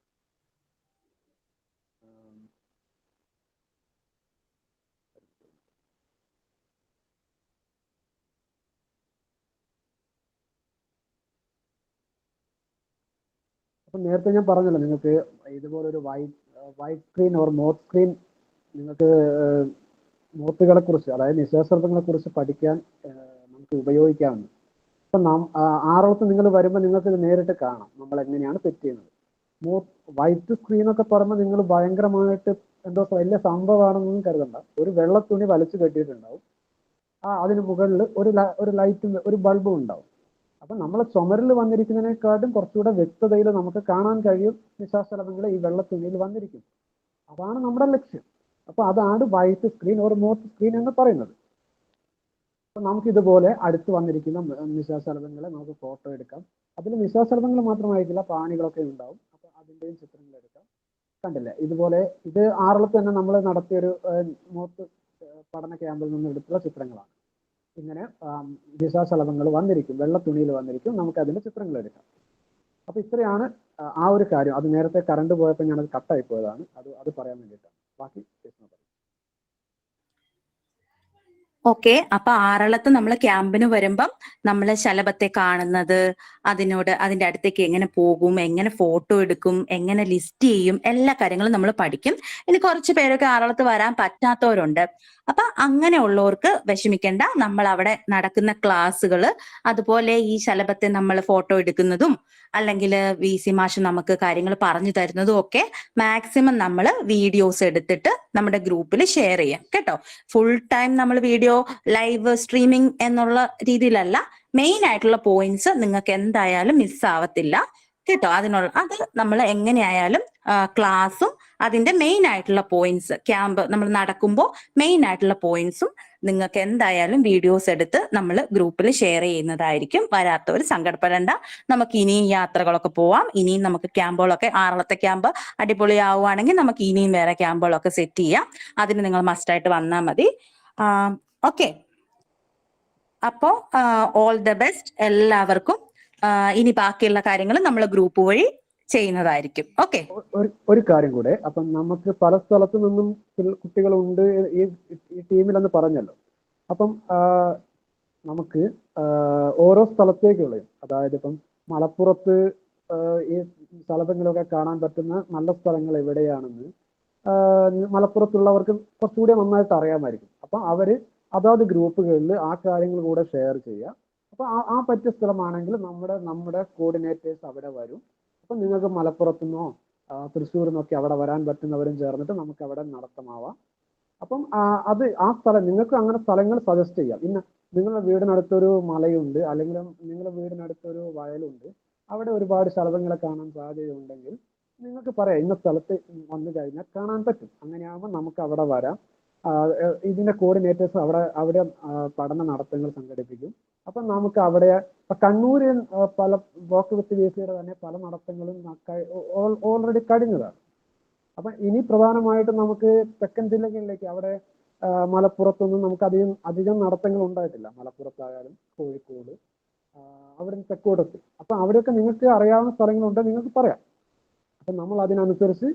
അപ്പം നേരത്തെ ഞാൻ പറഞ്ഞല്ലോ നിങ്ങൾക്ക് ഇതുപോലൊരു white screen or moth screen നിങ്ങൾക്ക് മോത്തുകളെ കുറിച്ച്, അതായത് നിശാശർദ്ദങ്ങളെ കുറിച്ച് പഠിക്കാൻ നമുക്ക് ഉപയോഗിക്കാവുന്നത്. അപ്പം ആറളത്ത് നിങ്ങൾ വരുമ്പോൾ നിങ്ങൾക്ക് ഇത് നേരിട്ട് കാണാം നമ്മൾ എങ്ങനെയാണ് സെറ്റ് ചെയ്യുന്നത്. വൈറ്റ് സ്ക്രീൻ ഒക്കെ പറയുമ്പോൾ നിങ്ങൾ ഭയങ്കരമായിട്ട് എന്തോ വലിയ സംഭവമാണെന്നൊന്നും കരുതണ്ട. ഒരു വെള്ള തുണി വലിച്ചു കെട്ടിയിട്ടുണ്ടാവും. അതിന് മുകളിൽ ഒരു ലൈറ്റും ഒരു ബൾബും ഉണ്ടാവും. അപ്പം നമ്മളെ ചുമരിൽ വന്നിരിക്കുന്നതിനെക്കാട്ടും കുറച്ചുകൂടെ വ്യക്തതയിൽ നമുക്ക് കാണാൻ കഴിയും നിശാശലഭങ്ങൾ ഈ വെള്ള തുണിയിൽ വന്നിരിക്കും. അതാണ് നമ്മുടെ ലക്ഷ്യം. അപ്പൊ അതാണ് white screen or moth screen എന്ന് പറയുന്നത്. അപ്പൊ നമുക്ക് ഇതുപോലെ അടുത്ത് വന്നിരിക്കുന്ന നിശാശലഭങ്ങളെ നമുക്ക് ഫോട്ടോ എടുക്കാം. അതിൽ നിശാശലഭങ്ങൾ മാത്രമായിരിക്കില്ല, പ്രാണികളൊക്കെ ഉണ്ടാവും. അപ്പൊ അതിൻ്റെയും ചിത്രങ്ങൾ എടുക്കാം. കണ്ടില്ലേ, ഇതുപോലെ ഇത് ആറളത്ത് തന്നെ നമ്മൾ നടത്തിയൊരു മോത്ത് പഠന ക്യാമ്പിൽ നിന്ന് എടുത്തുള്ള ചിത്രങ്ങളാണ്. ഇങ്ങനെ ദിശാശലഭങ്ങൾ വന്നിരിക്കും, വെള്ള തുണിയിൽ വന്നിരിക്കും. നമുക്ക് അതിന്റെ ചിത്രങ്ങൾ എടുക്കാം. അപ്പൊ ഇത്രയാണ് ആ ഒരു കാര്യം. അത് നേരത്തെ കറണ്ട് പോയപ്പോൾ ഞാനത് കട്ടായി പോയതാണ്. അത് പറയാൻ വേണ്ടിയിട്ടാണ്. ബാക്കി ഓക്കെ, അപ്പൊ ആറളത്ത് നമ്മൾ ക്യാമ്പിന് വരുമ്പം നമ്മൾ ശലഭത്തെ കാണുന്നത്, അതിന്റെ അടുത്തേക്ക് എങ്ങനെ പോകും, എങ്ങനെ ഫോട്ടോ എടുക്കും, എങ്ങനെ ലിസ്റ്റ് ചെയ്യും, എല്ലാ കാര്യങ്ങളും നമ്മൾ പഠിക്കും. ഇനി കുറച്ച് പേരൊക്കെ ആറളത്ത് വരാൻ പറ്റാത്തവരുണ്ട്. അപ്പൊ അങ്ങനെയുള്ളവർക്ക് വിഷമിക്കേണ്ട. നമ്മൾ അവിടെ നടക്കുന്ന ക്ലാസ്സുകൾ, അതുപോലെ ഈ ശലഭത്തെ നമ്മൾ ഫോട്ടോ എടുക്കുന്നതും അല്ലെങ്കിൽ VC മാഷ് നമുക്ക് കാര്യങ്ങൾ പറഞ്ഞു തരുന്നതും ഒക്കെ മാക്സിമം നമ്മൾ വീഡിയോസ് എടുത്തിട്ട് നമ്മുടെ ഗ്രൂപ്പിൽ ഷെയർ ചെയ്യാം കേട്ടോ. ഫുൾ ടൈം നമ്മൾ വീഡിയോ ലൈവ് സ്ട്രീമിംഗ് എന്നുള്ള രീതിയിലല്ല, മെയിൻ ആയിട്ടുള്ള പോയിന്റ്സ് നിങ്ങൾക്ക് എന്തായാലും മിസ്സാവത്തില്ല. കേട്ടോ. അത് നമ്മൾ എങ്ങനെയായാലും ക്ലാസ്സും അതിന്റെ മെയിൻ ആയിട്ടുള്ള പോയിന്റ്സ്, ക്യാമ്പ് നമ്മൾ നടക്കുമ്പോൾ മെയിൻ ആയിട്ടുള്ള പോയിന്റ്സും നിങ്ങൾക്ക് എന്തായാലും വീഡിയോസ് എടുത്ത് നമ്മൾ ഗ്രൂപ്പിൽ ഷെയർ ചെയ്യുന്നതായിരിക്കും. വരാത്തവർ സങ്കടപ്പെടേണ്ട. നമുക്ക് ഇനിയും യാത്രകളൊക്കെ പോവാം. ഇനിയും നമുക്ക് ക്യാമ്പുകളൊക്കെ, ആറളത്തെ ക്യാമ്പ് അടിപൊളിയാവുകയാണെങ്കിൽ നമുക്ക് ഇനിയും വേറെ ക്യാമ്പുകളൊക്കെ സെറ്റ് ചെയ്യാം. അതിന് നിങ്ങൾ മസ്റ്റായിട്ട് വന്നാൽ മതി. ഓക്കെ, അപ്പോ ഓൾ ദ ബെസ്റ്റ് എല്ലാവർക്കും. ഇനി ബാക്കിയുള്ള കാര്യങ്ങൾ നമ്മൾ ഗ്രൂപ്പ് വഴി ചെയ്യുന്നതായിരിക്കും. ഓക്കെ, ഒരു കാര്യം കൂടെ, അപ്പം നമുക്ക് പല സ്ഥലത്തു നിന്നും കുട്ടികളുണ്ട് ഈ ടീമിലെന്ന് പറഞ്ഞല്ലോ. അപ്പം നമുക്ക് ഓരോ സ്ഥലത്തേക്കുള്ളയും, അതായത് ഇപ്പം മലപ്പുറത്ത് ഈ സ്ഥലങ്ങളൊക്കെ കാണാൻ പറ്റുന്ന നല്ല സ്ഥലങ്ങൾ എവിടെയാണെന്ന് മലപ്പുറത്തുള്ളവർക്ക് കുറച്ചുകൂടി നന്നായിട്ട് അറിയാമായിരിക്കും. അപ്പം അവര് അതാത് ഗ്രൂപ്പുകളിൽ ആ കാര്യങ്ങൾ കൂടെ ഷെയർ ചെയ്യുക. അപ്പൊ ആ പറ്റിയ സ്ഥലമാണെങ്കിൽ നമ്മുടെ കോർഡിനേറ്റേഴ്സ് അവിടെ വരും. അപ്പം നിങ്ങൾക്ക് മലപ്പുറത്തുനിന്നോ തൃശ്ശൂരിൽ നിന്നൊക്കെ അവിടെ വരാൻ പറ്റുന്നവരും ചേർന്നിട്ട് നമുക്ക് അവിടെ നടത്തമാവാം. അപ്പം ആ സ്ഥലം നിങ്ങൾക്ക് അങ്ങനെ സ്ഥലങ്ങൾ സജസ്റ്റ് ചെയ്യാം. പിന്നെ നിങ്ങളുടെ വീടിനടുത്തൊരു മലയുണ്ട്, അല്ലെങ്കിൽ നിങ്ങളുടെ വീടിനടുത്തൊരു വയലുണ്ട്, അവിടെ ഒരുപാട് സ്ഥലങ്ങളെ കാണാൻ സാധ്യതയുണ്ടെങ്കിൽ നിങ്ങൾക്ക് പറയാം ഇന്ന സ്ഥലത്ത് വന്നു കഴിഞ്ഞാൽ കാണാൻ പറ്റും. അങ്ങനെയാകുമ്പോൾ നമുക്ക് അവിടെ വരാം. ഇതിന്റെ കോർഡിനേറ്റേഴ്സ് അവിടെ പഠന നടത്തങ്ങൾ സംഘടിപ്പിക്കും. അപ്പം നമുക്ക് അവിടെ കണ്ണൂര് പല ബ്ലോക്ക് വിത്ത് VCയുടെ തന്നെ പല നടത്തങ്ങളും ഓൾറെഡി കഴിഞ്ഞതാണ്. അപ്പം ഇനി പ്രധാനമായിട്ടും നമുക്ക് തെക്കൻ ജില്ലകളിലേക്ക്, അവിടെ മലപ്പുറത്തൊന്നും നമുക്ക് അധികം നടത്തങ്ങൾ ഉണ്ടായിട്ടില്ല. മലപ്പുറത്തായാലും കോഴിക്കോട്, അവിടെ തെക്കോടത്ത്. അപ്പം അവിടെയൊക്കെ നിങ്ങൾക്ക് അറിയാവുന്ന സ്ഥലങ്ങളുണ്ടെങ്കിൽ നിങ്ങൾക്ക് പറയാം. അപ്പം നമ്മൾ അതിനനുസരിച്ച്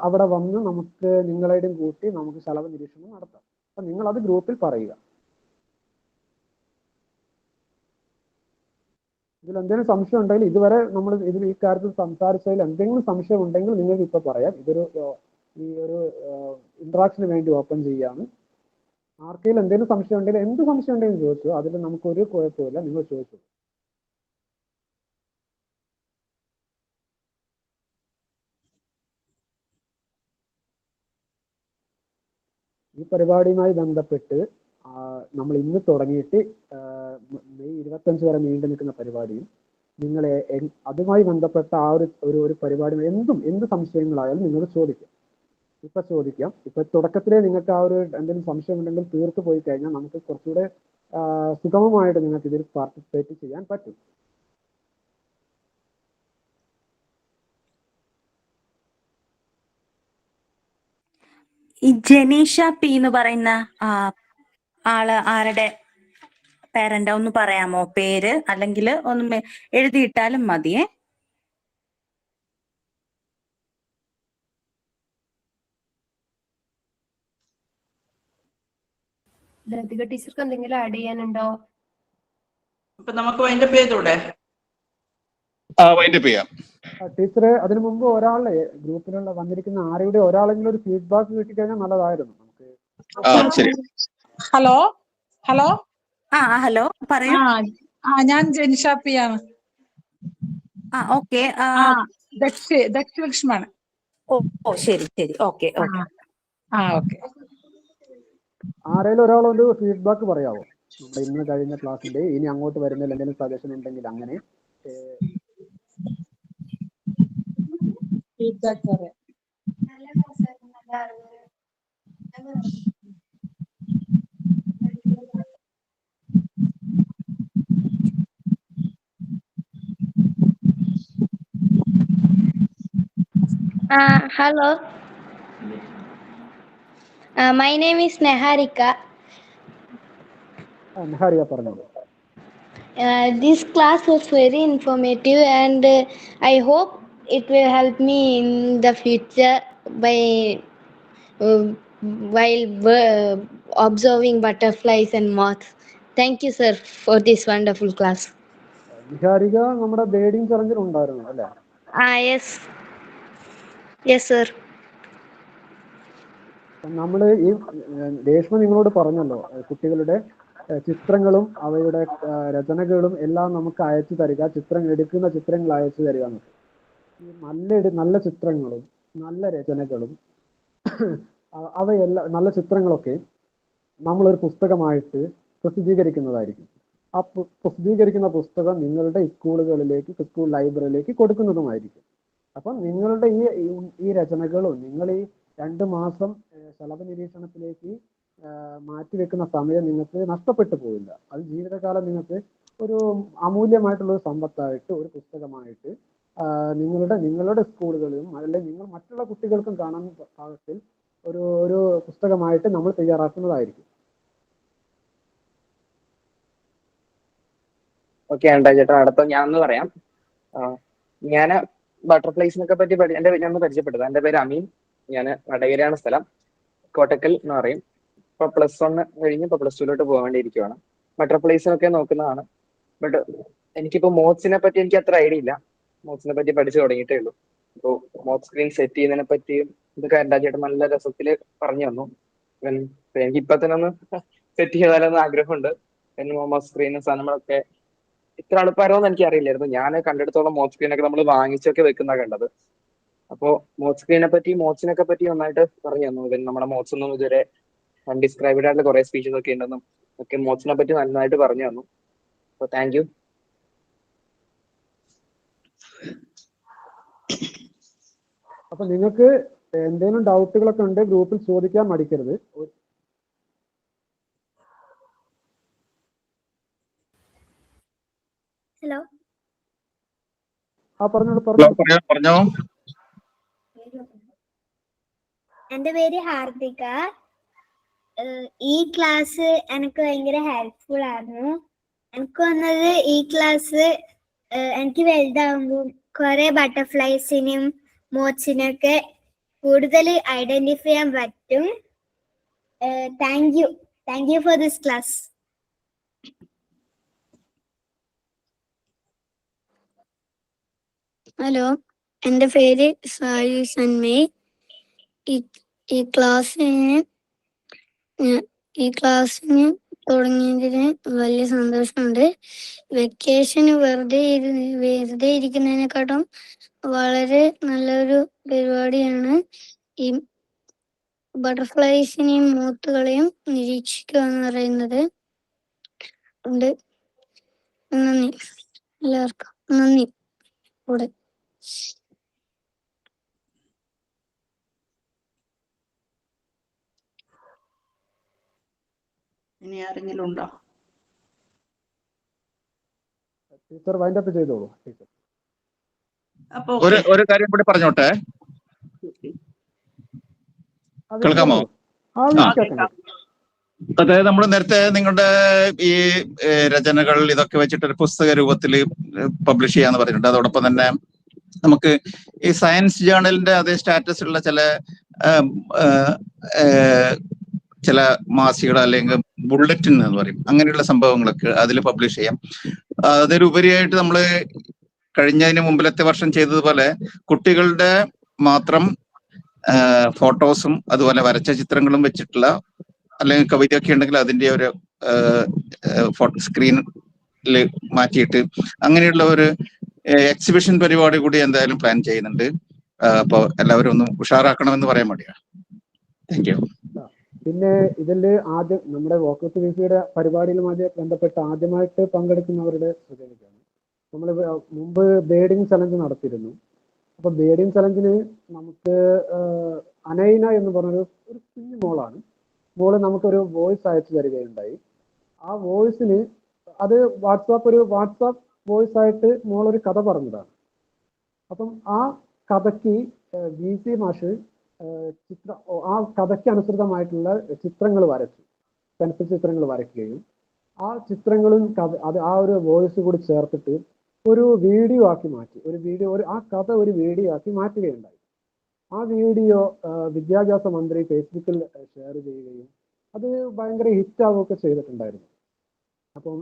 അവിടെ വന്ന് നമുക്ക് നിങ്ങളെയും കൂട്ടി നമുക്ക് സ്ഥല നിരീക്ഷണം നടത്താം. അപ്പം നിങ്ങളത് ഗ്രൂപ്പിൽ പറയുക. ഇതിൽ എന്തെങ്കിലും സംശയം ഉണ്ടെങ്കിൽ, ഇതുവരെ നമ്മൾ ഈ കാര്യത്തിൽ സംസാരിച്ചതിൽ എന്തെങ്കിലും സംശയം ഉണ്ടെങ്കിൽ നിങ്ങൾക്ക് ഇപ്പൊ പറയാം. ഈ ഒരു ഇന്ററാക്ഷന് വേണ്ടി ഓപ്പൺ ചെയ്യാണ്. ആർക്കെങ്കിലും എന്തെങ്കിലും സംശയം ഉണ്ടെങ്കിൽ, എന്ത് സംശയം ഉണ്ടെങ്കിലും ചോദിച്ചു. അതിൽ നമുക്കൊരു കുഴപ്പമില്ല, നിങ്ങൾ ചോദിച്ചു. ഈ പരിപാടിയുമായി ബന്ധപ്പെട്ട് നമ്മൾ ഇന്ന് തുടങ്ങിയിട്ട് മെയ് 25 വരെ നീണ്ടു നിൽക്കുന്ന പരിപാടിയും നിങ്ങളെ അതുമായി ബന്ധപ്പെട്ട ഒരു പരിപാടി എന്ത് സംശയങ്ങളായാലും നിങ്ങൾ ചോദിക്കാം. ഇപ്പൊ തുടക്കത്തിലേ നിങ്ങൾക്ക് എന്തെങ്കിലും സംശയം ഉണ്ടെങ്കിൽ തീർത്തു പോയി കഴിഞ്ഞാൽ നമുക്ക് കുറച്ചുകൂടെ സുഗമമായിട്ട് നിങ്ങൾക്ക് ഇതിൽ പാർട്ടിസിപ്പേറ്റ് ചെയ്യാൻ പറ്റും. ഈ ജനീഷ പി എന്ന് പറയുന്ന ആള് ആരുടെ പേരന്റ് ഒന്ന് പറയാമോ? പേര് അല്ലെങ്കിൽ ഒന്ന് എഴുതിയിട്ടാലും മതിയേ. ലതിക ടീച്ചർക്ക് എന്തെങ്കിലും ആഡ് ചെയ്യാനുണ്ടോ? അപ്പൊ നമുക്ക് വൈൻഡപ്പ് ചെയ്തൂടെ? വൈൻഡപ്പ് ചെയ്യാം. ടീച്ചറെ, അതിനു മുമ്പ് ഒരാളെ ഗ്രൂപ്പിലുള്ള വന്നിരിക്കുന്ന ആരുടെ ഒരാളെങ്കിലും ഒരു ഫീഡ്ബാക്ക് കിട്ടിക്കഴിഞ്ഞാൽ നല്ലതായിരുന്നു നമുക്ക്. ശരി. ഹലോ ഹലോ ഹലോ പറയൂ. ഞാൻ ജനിഷാപ്പിയാണ്. ഓക്കെ. ദക്ഷലക്ഷ്മാണ്. ഓ ശരി ശരി. Okay okay. ഓക്കെ. ആരെങ്കിലും ഒരാളൊരു ഫീഡ്ബാക്ക് പറയാവോ? നമ്മുടെ ഇന്ന് കഴിഞ്ഞ ക്ലാസ്സിന്റെ ഇനി അങ്ങോട്ട് വരുന്നതിൽ എന്തെങ്കിലും സജഷൻ ഉണ്ടെങ്കിൽ അങ്ങനെ ഫീഡ്ബാക്ക് പറയാം. Hello. My name is Neharika. Neharika, പറഞ്ഞോളൂ. This class was very informative and I hope it will help me in the future by while observing butterflies and moths. Thank you, sir, for this wonderful class. Neharika, നമ്മുടെ ബേഡിംഗ് ചലഞ്ചിൽ ഉണ്ടായിരുന്നു അല്ലേ? Yes, sir. നമ്മൾ ഈ രേഷ്മ നിങ്ങളോട് പറഞ്ഞല്ലോ, കുട്ടികളുടെ ചിത്രങ്ങളും അവയുടെ രചനകളും എല്ലാം നമുക്ക് അയച്ചു തരിക, എടുക്കുന്ന ചിത്രങ്ങൾ അയച്ചു തരിക എന്നൊക്കെ. ഈ നല്ല ചിത്രങ്ങളും നല്ല രചനകളും അവയെല്ലാം നല്ല ചിത്രങ്ങളൊക്കെ നമ്മളൊരു പുസ്തകമായിട്ട് പ്രസിദ്ധീകരിക്കുന്നതായിരിക്കും. ആ പ്രസിദ്ധീകരിക്കുന്ന പുസ്തകം നിങ്ങളുടെ സ്കൂളുകളിലേക്ക്, സ്കൂൾ ലൈബ്രറിയിലേക്ക് കൊടുക്കുന്നതുമായിരിക്കും. അപ്പം നിങ്ങളുടെ ഈ രചനകളും നിങ്ങൾ ഈ 2 മാസം ശലഭ നിരീക്ഷണത്തിലേക്ക് മാറ്റിവെക്കുന്ന സമയം നിങ്ങൾക്ക് നഷ്ടപ്പെട്ടു പോവില്ല. അത് ജീവിതകാലം നിങ്ങൾക്ക് ഒരു അമൂല്യമായിട്ടുള്ള ഒരു സമ്പത്തായിട്ട്, ഒരു പുസ്തകമായിട്ട് നിങ്ങളുടെ സ്കൂളുകളിലും അല്ലെങ്കിൽ നിങ്ങൾ മറ്റുള്ള കുട്ടികൾക്കും കാണാൻ പാകത്തിൽ ഒരു പുസ്തകമായിട്ട് നമ്മൾ തയ്യാറാക്കുന്നതായിരിക്കും. ഓക്കെ ആണ്ടാ ചേട്ടാ, അടുത്ത ഞാൻ ഒന്ന് പറയാം. ഞാൻ ബട്ടർഫ്ലൈസിനൊക്കെ പറ്റി ഞാൻ ഒന്ന് പരിചയപ്പെട്ടത്. എൻ്റെ പേര് അമീൻ, ഞാൻ വടകരയാണ് സ്ഥലം, കോട്ടക്കൽ എന്ന് പറയും. ഇപ്പൊ +1 കഴിഞ്ഞ് ഇപ്പൊ +2 പോകാൻ വേണ്ടിയിരിക്കുവാണ്. ബട്ടർഫ്ലൈസിനൊക്കെ നോക്കുന്നതാണ്. ബട്ട് എനിക്കിപ്പോ മോത്സിനെ പറ്റി എനിക്ക് അത്ര ഐഡിയ ഇല്ല. മോത്സിനെ പറ്റി പഠിച്ചു തുടങ്ങിയിട്ടേ ഉള്ളൂ. അപ്പോൾ മോത്ത് സ്ക്രീൻ സെറ്റ് ചെയ്യുന്നതിനെ പറ്റിയും ഇതൊക്കെ എൻ്റെ ചേട്ടൻ നല്ല രസത്തിൽ പറഞ്ഞു തന്നു. എനിക്ക് ഇപ്പൊ തന്നെ ഒന്ന് സെറ്റ് ചെയ്താലെന്ന് ആഗ്രഹമുണ്ട്. മോത്ത് സ്ക്രീനും സാധനങ്ങളൊക്കെ ഇത്ര എളുപ്പമായിരുന്നോ എനിക്ക് അറിയില്ലായിരുന്നു. ഞാൻ കണ്ടെടുത്തോളം മോത്ത് സ്ക്രീനൊക്കെ നമ്മൾ വാങ്ങിച്ചൊക്കെ വെക്കുന്ന കണ്ടത്. അപ്പോൾ മോത്ത് സ്ക്രീനെ പറ്റി, മോത്സിനൊക്കെ പറ്റി നന്നായിട്ട് പറഞ്ഞു തന്നു. നമ്മുടെ മോത്സ് ഒന്നും ഇതുവരെ അൺഡിസ്ക്രൈബ്ഡ് ആയിട്ടുള്ള കുറെ സ്പീഷീസ് ഒക്കെ ഉണ്ടെന്നും ഒക്കെ മോത്സിനെ പറ്റി നന്നായിട്ട് പറഞ്ഞു തന്നു. അപ്പോൾ താങ്ക് യു. അപ്പൊ നിങ്ങൾക്ക് എന്തെങ്കിലും ഡൗട്ടുകളൊക്കെ ഉണ്ട് ഗ്രൂപ്പിൽ ചോദിക്കാൻ മടിക്കരുത്. ഹലോ, പറഞ്ഞോ. എൻ്റെ പേര് ഹാർദിക. ഈ ക്ലാസ് എനിക്ക് ഭയങ്കര ഹെൽപ്ഫുൾ ആയിരുന്നു. എനിക്ക് വന്നത് ഈ ക്ലാസ് എനിക്ക് വലുതാകുമ്പോൾ കുറെ ബട്ടർഫ്ലൈസിനും മോത്സിനൊക്കെ കൂടുതൽ ഐഡന്റിഫൈ ചെയ്യാൻ പറ്റും. Thank you for this class. Hello, എൻ്റെ പേര് സായു സന്മയ്. ഈ ക്ലാസ്സിന് തുടങ്ങിയതിന് വലിയ സന്തോഷമുണ്ട്. വെക്കേഷന് വെറുതെ ഇരിക്കുന്നതിനെക്കാട്ടും വളരെ നല്ലൊരു പരിപാടിയാണ് ഈ ബട്ടർഫ്ലൈസിനെയും മോത്തുകളെയും നിരീക്ഷിക്കുക എന്ന് പറയുന്നത്. ഉണ്ട്. നന്ദി, എല്ലാവർക്കും നന്ദി. കൂടെ ഇനി ആരെങ്കിലും ഉണ്ടോ? ടീച്ചർ വൈൻഡ് അപ്പ് ചെയ്തോളൂ. ടീച്ചർ അപ്പൊ ഒരു കാര്യം കൂടി പറഞ്ഞോട്ടെ, കേൾക്കാമോ? അതായത് നമ്മൾ നേരത്തെ നിങ്ങളുടെ ഈ രചനകൾ ഇതൊക്കെ വെച്ചിട്ട് ഒരു പുസ്തക രൂപത്തിൽ പബ്ലിഷ് ചെയ്യാന്ന് പറഞ്ഞിട്ടുണ്ട്. അതോടൊപ്പം തന്നെ നമുക്ക് ഈ സയൻസ് ജേർണലിന്റെ അതേ സ്റ്റാറ്റസ് ഉള്ള ചില മാസികകൾ അല്ലെങ്കിൽ ബുള്ളറ്റിൻ എന്ന് പറയും, അങ്ങനെയുള്ള സംഭവങ്ങളൊക്കെ അതിൽ പബ്ലിഷ് ചെയ്യാം. അതിലുപരിയായിട്ട് നമ്മൾ കഴിഞ്ഞതിന് മുമ്പിലത്തെ വർഷം ചെയ്തതുപോലെ കുട്ടികളുടെ മാത്രം ഫോട്ടോസും അതുപോലെ വരച്ച ചിത്രങ്ങളും വെച്ചിട്ടുള്ള അല്ലെങ്കിൽ കവിതയൊക്കെ ഉണ്ടെങ്കിൽ അതിന്റെ ഒരു ഫോട്ടോ സ്ക്രീനിൽ മാറ്റിയിട്ട് അങ്ങനെയുള്ള ഒരു എക്സിബിഷൻ പരിപാടി കൂടി എന്തായാലും പ്ലാൻ ചെയ്യുന്നുണ്ട്. അപ്പോൾ എല്ലാവരും ഒന്ന് ഉഷാറാക്കണമെന്ന് പറയാൻ വേണ്ടിയാണ്. Thank you. പിന്നെ ഇതിൽ ആദ്യം നമ്മുടെ വോക്കത്ത് വിസിയുടെ പരിപാടിയിലുമായി ബന്ധപ്പെട്ട് ആദ്യമായിട്ട് പങ്കെടുക്കുന്നവരുടെ ശ്രദ്ധയിലേക്കാണ്. നമ്മൾ മുമ്പ് ബേഡിങ് ചലഞ്ച് നടത്തിയിരുന്നു. അപ്പൊ ബേഡിങ് ചലഞ്ചിന് നമുക്ക് അനൈന എന്ന് പറഞ്ഞൊരു കുഞ്ഞു മോള് നമുക്കൊരു വോയിസ് അയച്ചു തരികയുണ്ടായി. ആ വോയിസിന് അത് വാട്സാപ്പ് വോയിസ് ആയിട്ട് മോളൊരു കഥ പറഞ്ഞതാണ്. അപ്പം ആ കഥയ്ക്ക് VC മാഷ് ആ കഥയ്ക്ക് അനുസൃതമായിട്ടുള്ള ചിത്രങ്ങൾ വരച്ചു, പെൻസിൽ ചിത്രങ്ങൾ വരയ്ക്കുകയും ആ ചിത്രങ്ങളും ആ ഒരു വോയിസ് കൂടി ചേർത്തിട്ട് ഒരു വീഡിയോ ആക്കി മാറ്റി. ആ കഥ ഒരു വീഡിയോ ആക്കി മാറ്റുകയുണ്ടായി. ആ വീഡിയോ വിദ്യാഭ്യാസ മന്ത്രി ഫേസ്ബുക്കിൽ ഷെയർ ചെയ്യുകയും അത് ഭയങ്കര ഹിറ്റാവുകയൊക്കെ ചെയ്തിട്ടുണ്ടായിരുന്നു. അപ്പം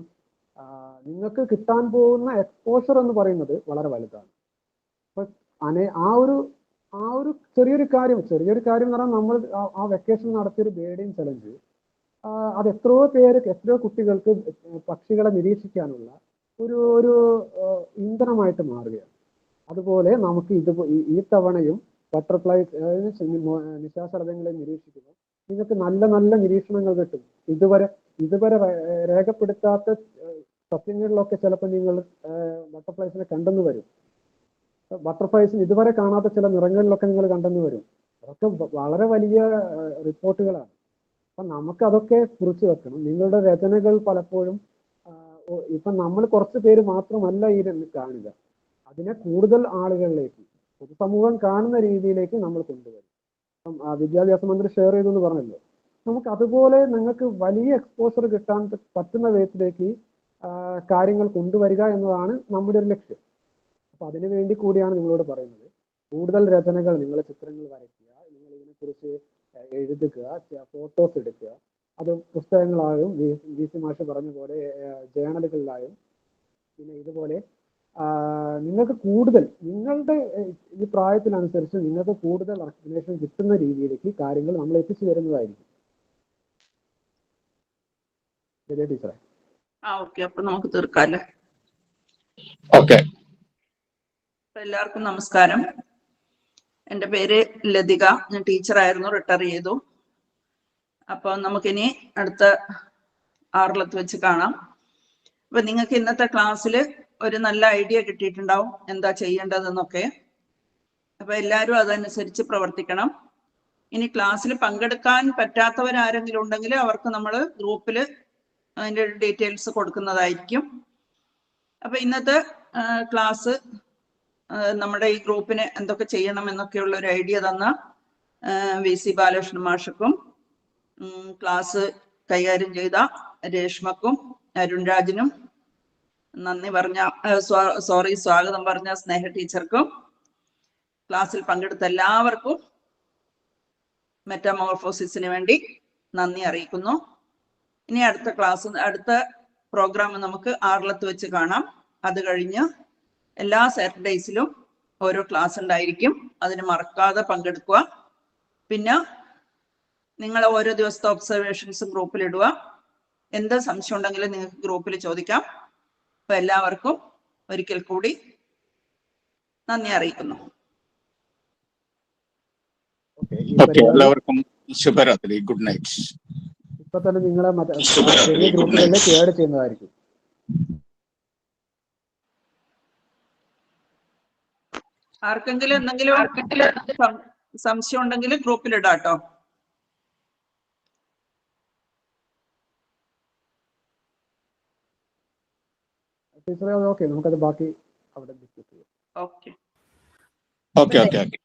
നിങ്ങൾക്ക് കിട്ടാൻ പോകുന്ന എക്സ്പോഷർ എന്ന് പറയുന്നത് വളരെ വലുതാണ്. അപ്പൊ ആ ഒരു ചെറിയൊരു കാര്യം എന്ന് പറഞ്ഞാൽ നമ്മൾ ആ വെക്കേഷൻ നടത്തിയൊരു ബേഡിങ് ചലഞ്ച് അത് എത്രയോ കുട്ടികൾക്ക് പക്ഷികളെ നിരീക്ഷിക്കാനുള്ള ഒരു ഇന്ധനമായിട്ട് മാറുകയാണ്. അതുപോലെ നമുക്ക് ഈ തവണയും ബട്ടർഫ്ലൈസ് നിശാശലഭങ്ങളെ നിരീക്ഷിക്കുമ്പോൾ നിങ്ങൾക്ക് നല്ല നല്ല നിരീക്ഷണങ്ങൾ കിട്ടും. ഇതുവരെ രേഖപ്പെടുത്താത്ത സത്യങ്ങളിലൊക്കെ ചിലപ്പോൾ നിങ്ങൾ ബട്ടർഫ്ലൈസിനെ കണ്ടെന്ന് വരും. ബട്ടർഫ്ലൈസിന് ഇതുവരെ കാണാത്ത ചില നിറങ്ങളിലൊക്കെ നിങ്ങൾ കണ്ടെന്ന് വരും. അതൊക്കെ വളരെ വലിയ റിപ്പോർട്ടുകളാണ്. അപ്പം നമുക്കതൊക്കെ കുറിച്ച് വെക്കണം. നിങ്ങളുടെ രചനകൾ പലപ്പോഴും ഇപ്പം നമ്മൾ കുറച്ച് പേര് മാത്രമല്ല ഈ കാണുക, അതിനെ കൂടുതൽ ആളുകളിലേക്ക് പൊതുസമൂഹം കാണുന്ന രീതിയിലേക്ക് നമ്മൾ കൊണ്ടുവരും. അപ്പം വിദ്യാഭ്യാസ മന്ത്രി ഷെയർ ചെയ്തു എന്ന് പറഞ്ഞല്ലോ, നമുക്ക് അതുപോലെ നിങ്ങൾക്ക് വലിയ എക്സ്പോഷർ കിട്ടാൻ പറ്റുന്ന വിധത്തിലേക്ക് കാര്യങ്ങൾ കൊണ്ടുവരിക എന്നതാണ് നമ്മുടെ ഒരു ലക്ഷ്യം. അപ്പൊ അതിനു വേണ്ടി കൂടിയാണ് നിങ്ങളോട് പറയുന്നത്. കൂടുതൽ രചനകൾ, നിങ്ങൾ ചിത്രങ്ങൾ വരയ്ക്കുക, നിങ്ങൾ ഇതിനെക്കുറിച്ച് എഴുതുക, ഫോട്ടോസ് എടുക്കുക. അത് പുസ്തകങ്ങളായും വി സി മാഷ് പറഞ്ഞ പോലെ ജേണലുകളിലായും, പിന്നെ ഇതുപോലെ നിങ്ങൾക്ക് കൂടുതൽ നിങ്ങളുടെ ഈ പ്രായത്തിനനുസരിച്ച് നിങ്ങൾക്ക് കൂടുതൽ റെക്കഗ്നേഷൻ കിട്ടുന്ന രീതിയിലേക്ക് കാര്യങ്ങൾ നമ്മൾ എത്തിച്ചു തരുന്നതായിരിക്കും. ടീച്ചറെ ഓക്കെ, അപ്പൊ നമുക്ക് തീർക്കാല്ലേ? ഓക്കെ. എല്ലാവർക്കും നമസ്കാരം. എൻ്റെ പേര് ലതിക. ഞാൻ ടീച്ചറായിരുന്നു, റിട്ടയർ ചെയ്തു. അപ്പൊ നമുക്കിനി അടുത്ത ആറിലത്ത് വെച്ച് കാണാം. അപ്പൊ നിങ്ങൾക്ക് ഇന്നത്തെ ക്ലാസ്സിൽ ഒരു നല്ല ഐഡിയ കിട്ടിയിട്ടുണ്ടാവും എന്താ ചെയ്യേണ്ടതെന്നൊക്കെ. അപ്പൊ എല്ലാവരും അതനുസരിച്ച് പ്രവർത്തിക്കണം. ഇനി ക്ലാസ്സിൽ പങ്കെടുക്കാൻ പറ്റാത്തവരാരെങ്കിലും ഉണ്ടെങ്കിൽ അവർക്ക് നമ്മൾ ഗ്രൂപ്പിൽ അതിൻ്റെ ഡീറ്റെയിൽസ് കൊടുക്കുന്നതായിരിക്കും. അപ്പൊ ഇന്നത്തെ ക്ലാസ് നമ്മുടെ ഈ ഗ്രൂപ്പിന് എന്തൊക്കെ ചെയ്യണം എന്നൊക്കെയുള്ള ഒരു ഐഡിയ തന്ന വി സി ബാലകൃഷ്ണൻ മാഷക്കും ക്ലാസ് കൈകാര്യം ചെയ്ത രേഷ്മക്കും അരുൺരാജിനും നന്ദി പറഞ്ഞ സ്വാഗതം പറഞ്ഞ സ്നേഹ ടീച്ചർക്കും ക്ലാസ്സിൽ പങ്കെടുത്ത എല്ലാവർക്കും മെറ്റാമോർഫോസിസിന് വേണ്ടി നന്ദി അറിയിക്കുന്നു. ഇനി അടുത്ത പ്രോഗ്രാം നമുക്ക് ആറിലത്ത് വെച്ച് കാണാം. അത് കഴിഞ്ഞ് എല്ലാ സാറ്റർഡേയ്സിലും ഓരോ ക്ലാസ് ഉണ്ടായിരിക്കും. അതിന് മറക്കാതെ പങ്കെടുക്കുക. പിന്നെ നിങ്ങൾ ഓരോ ദിവസത്തെ ഒബ്സർവേഷൻസും ഗ്രൂപ്പിൽ ഇടുക. എന്ത് സംശയം ഉണ്ടെങ്കിലും നിങ്ങൾക്ക് ഗ്രൂപ്പിൽ ചോദിക്കാം. അപ്പൊ എല്ലാവർക്കും ഒരിക്കൽ കൂടി നന്ദി അറിയിക്കുന്നു. എല്ലാവർക്കും ശുഭരാത്രി, ഗുഡ് നൈറ്റ്. ഇപ്പൊ തന്നെ നിങ്ങളെ ചെറിയ ഗ്രൂപ്പുകളിലേക്ക് ആഡ് ചെയ്യുന്നതായിരിക്കും. ആർക്കെങ്കിലും എന്തെങ്കിലും സംശയം ഉണ്ടെങ്കിൽ ഗ്രൂപ്പിൽ ഇടാട്ടോ. ടീച്ചറെ ഓക്കെ, നമുക്കത് ബാക്കി അവിടെ ഡിസ്കസ് ചെയ്യാം. ഓക്കെ. Okay okay okay.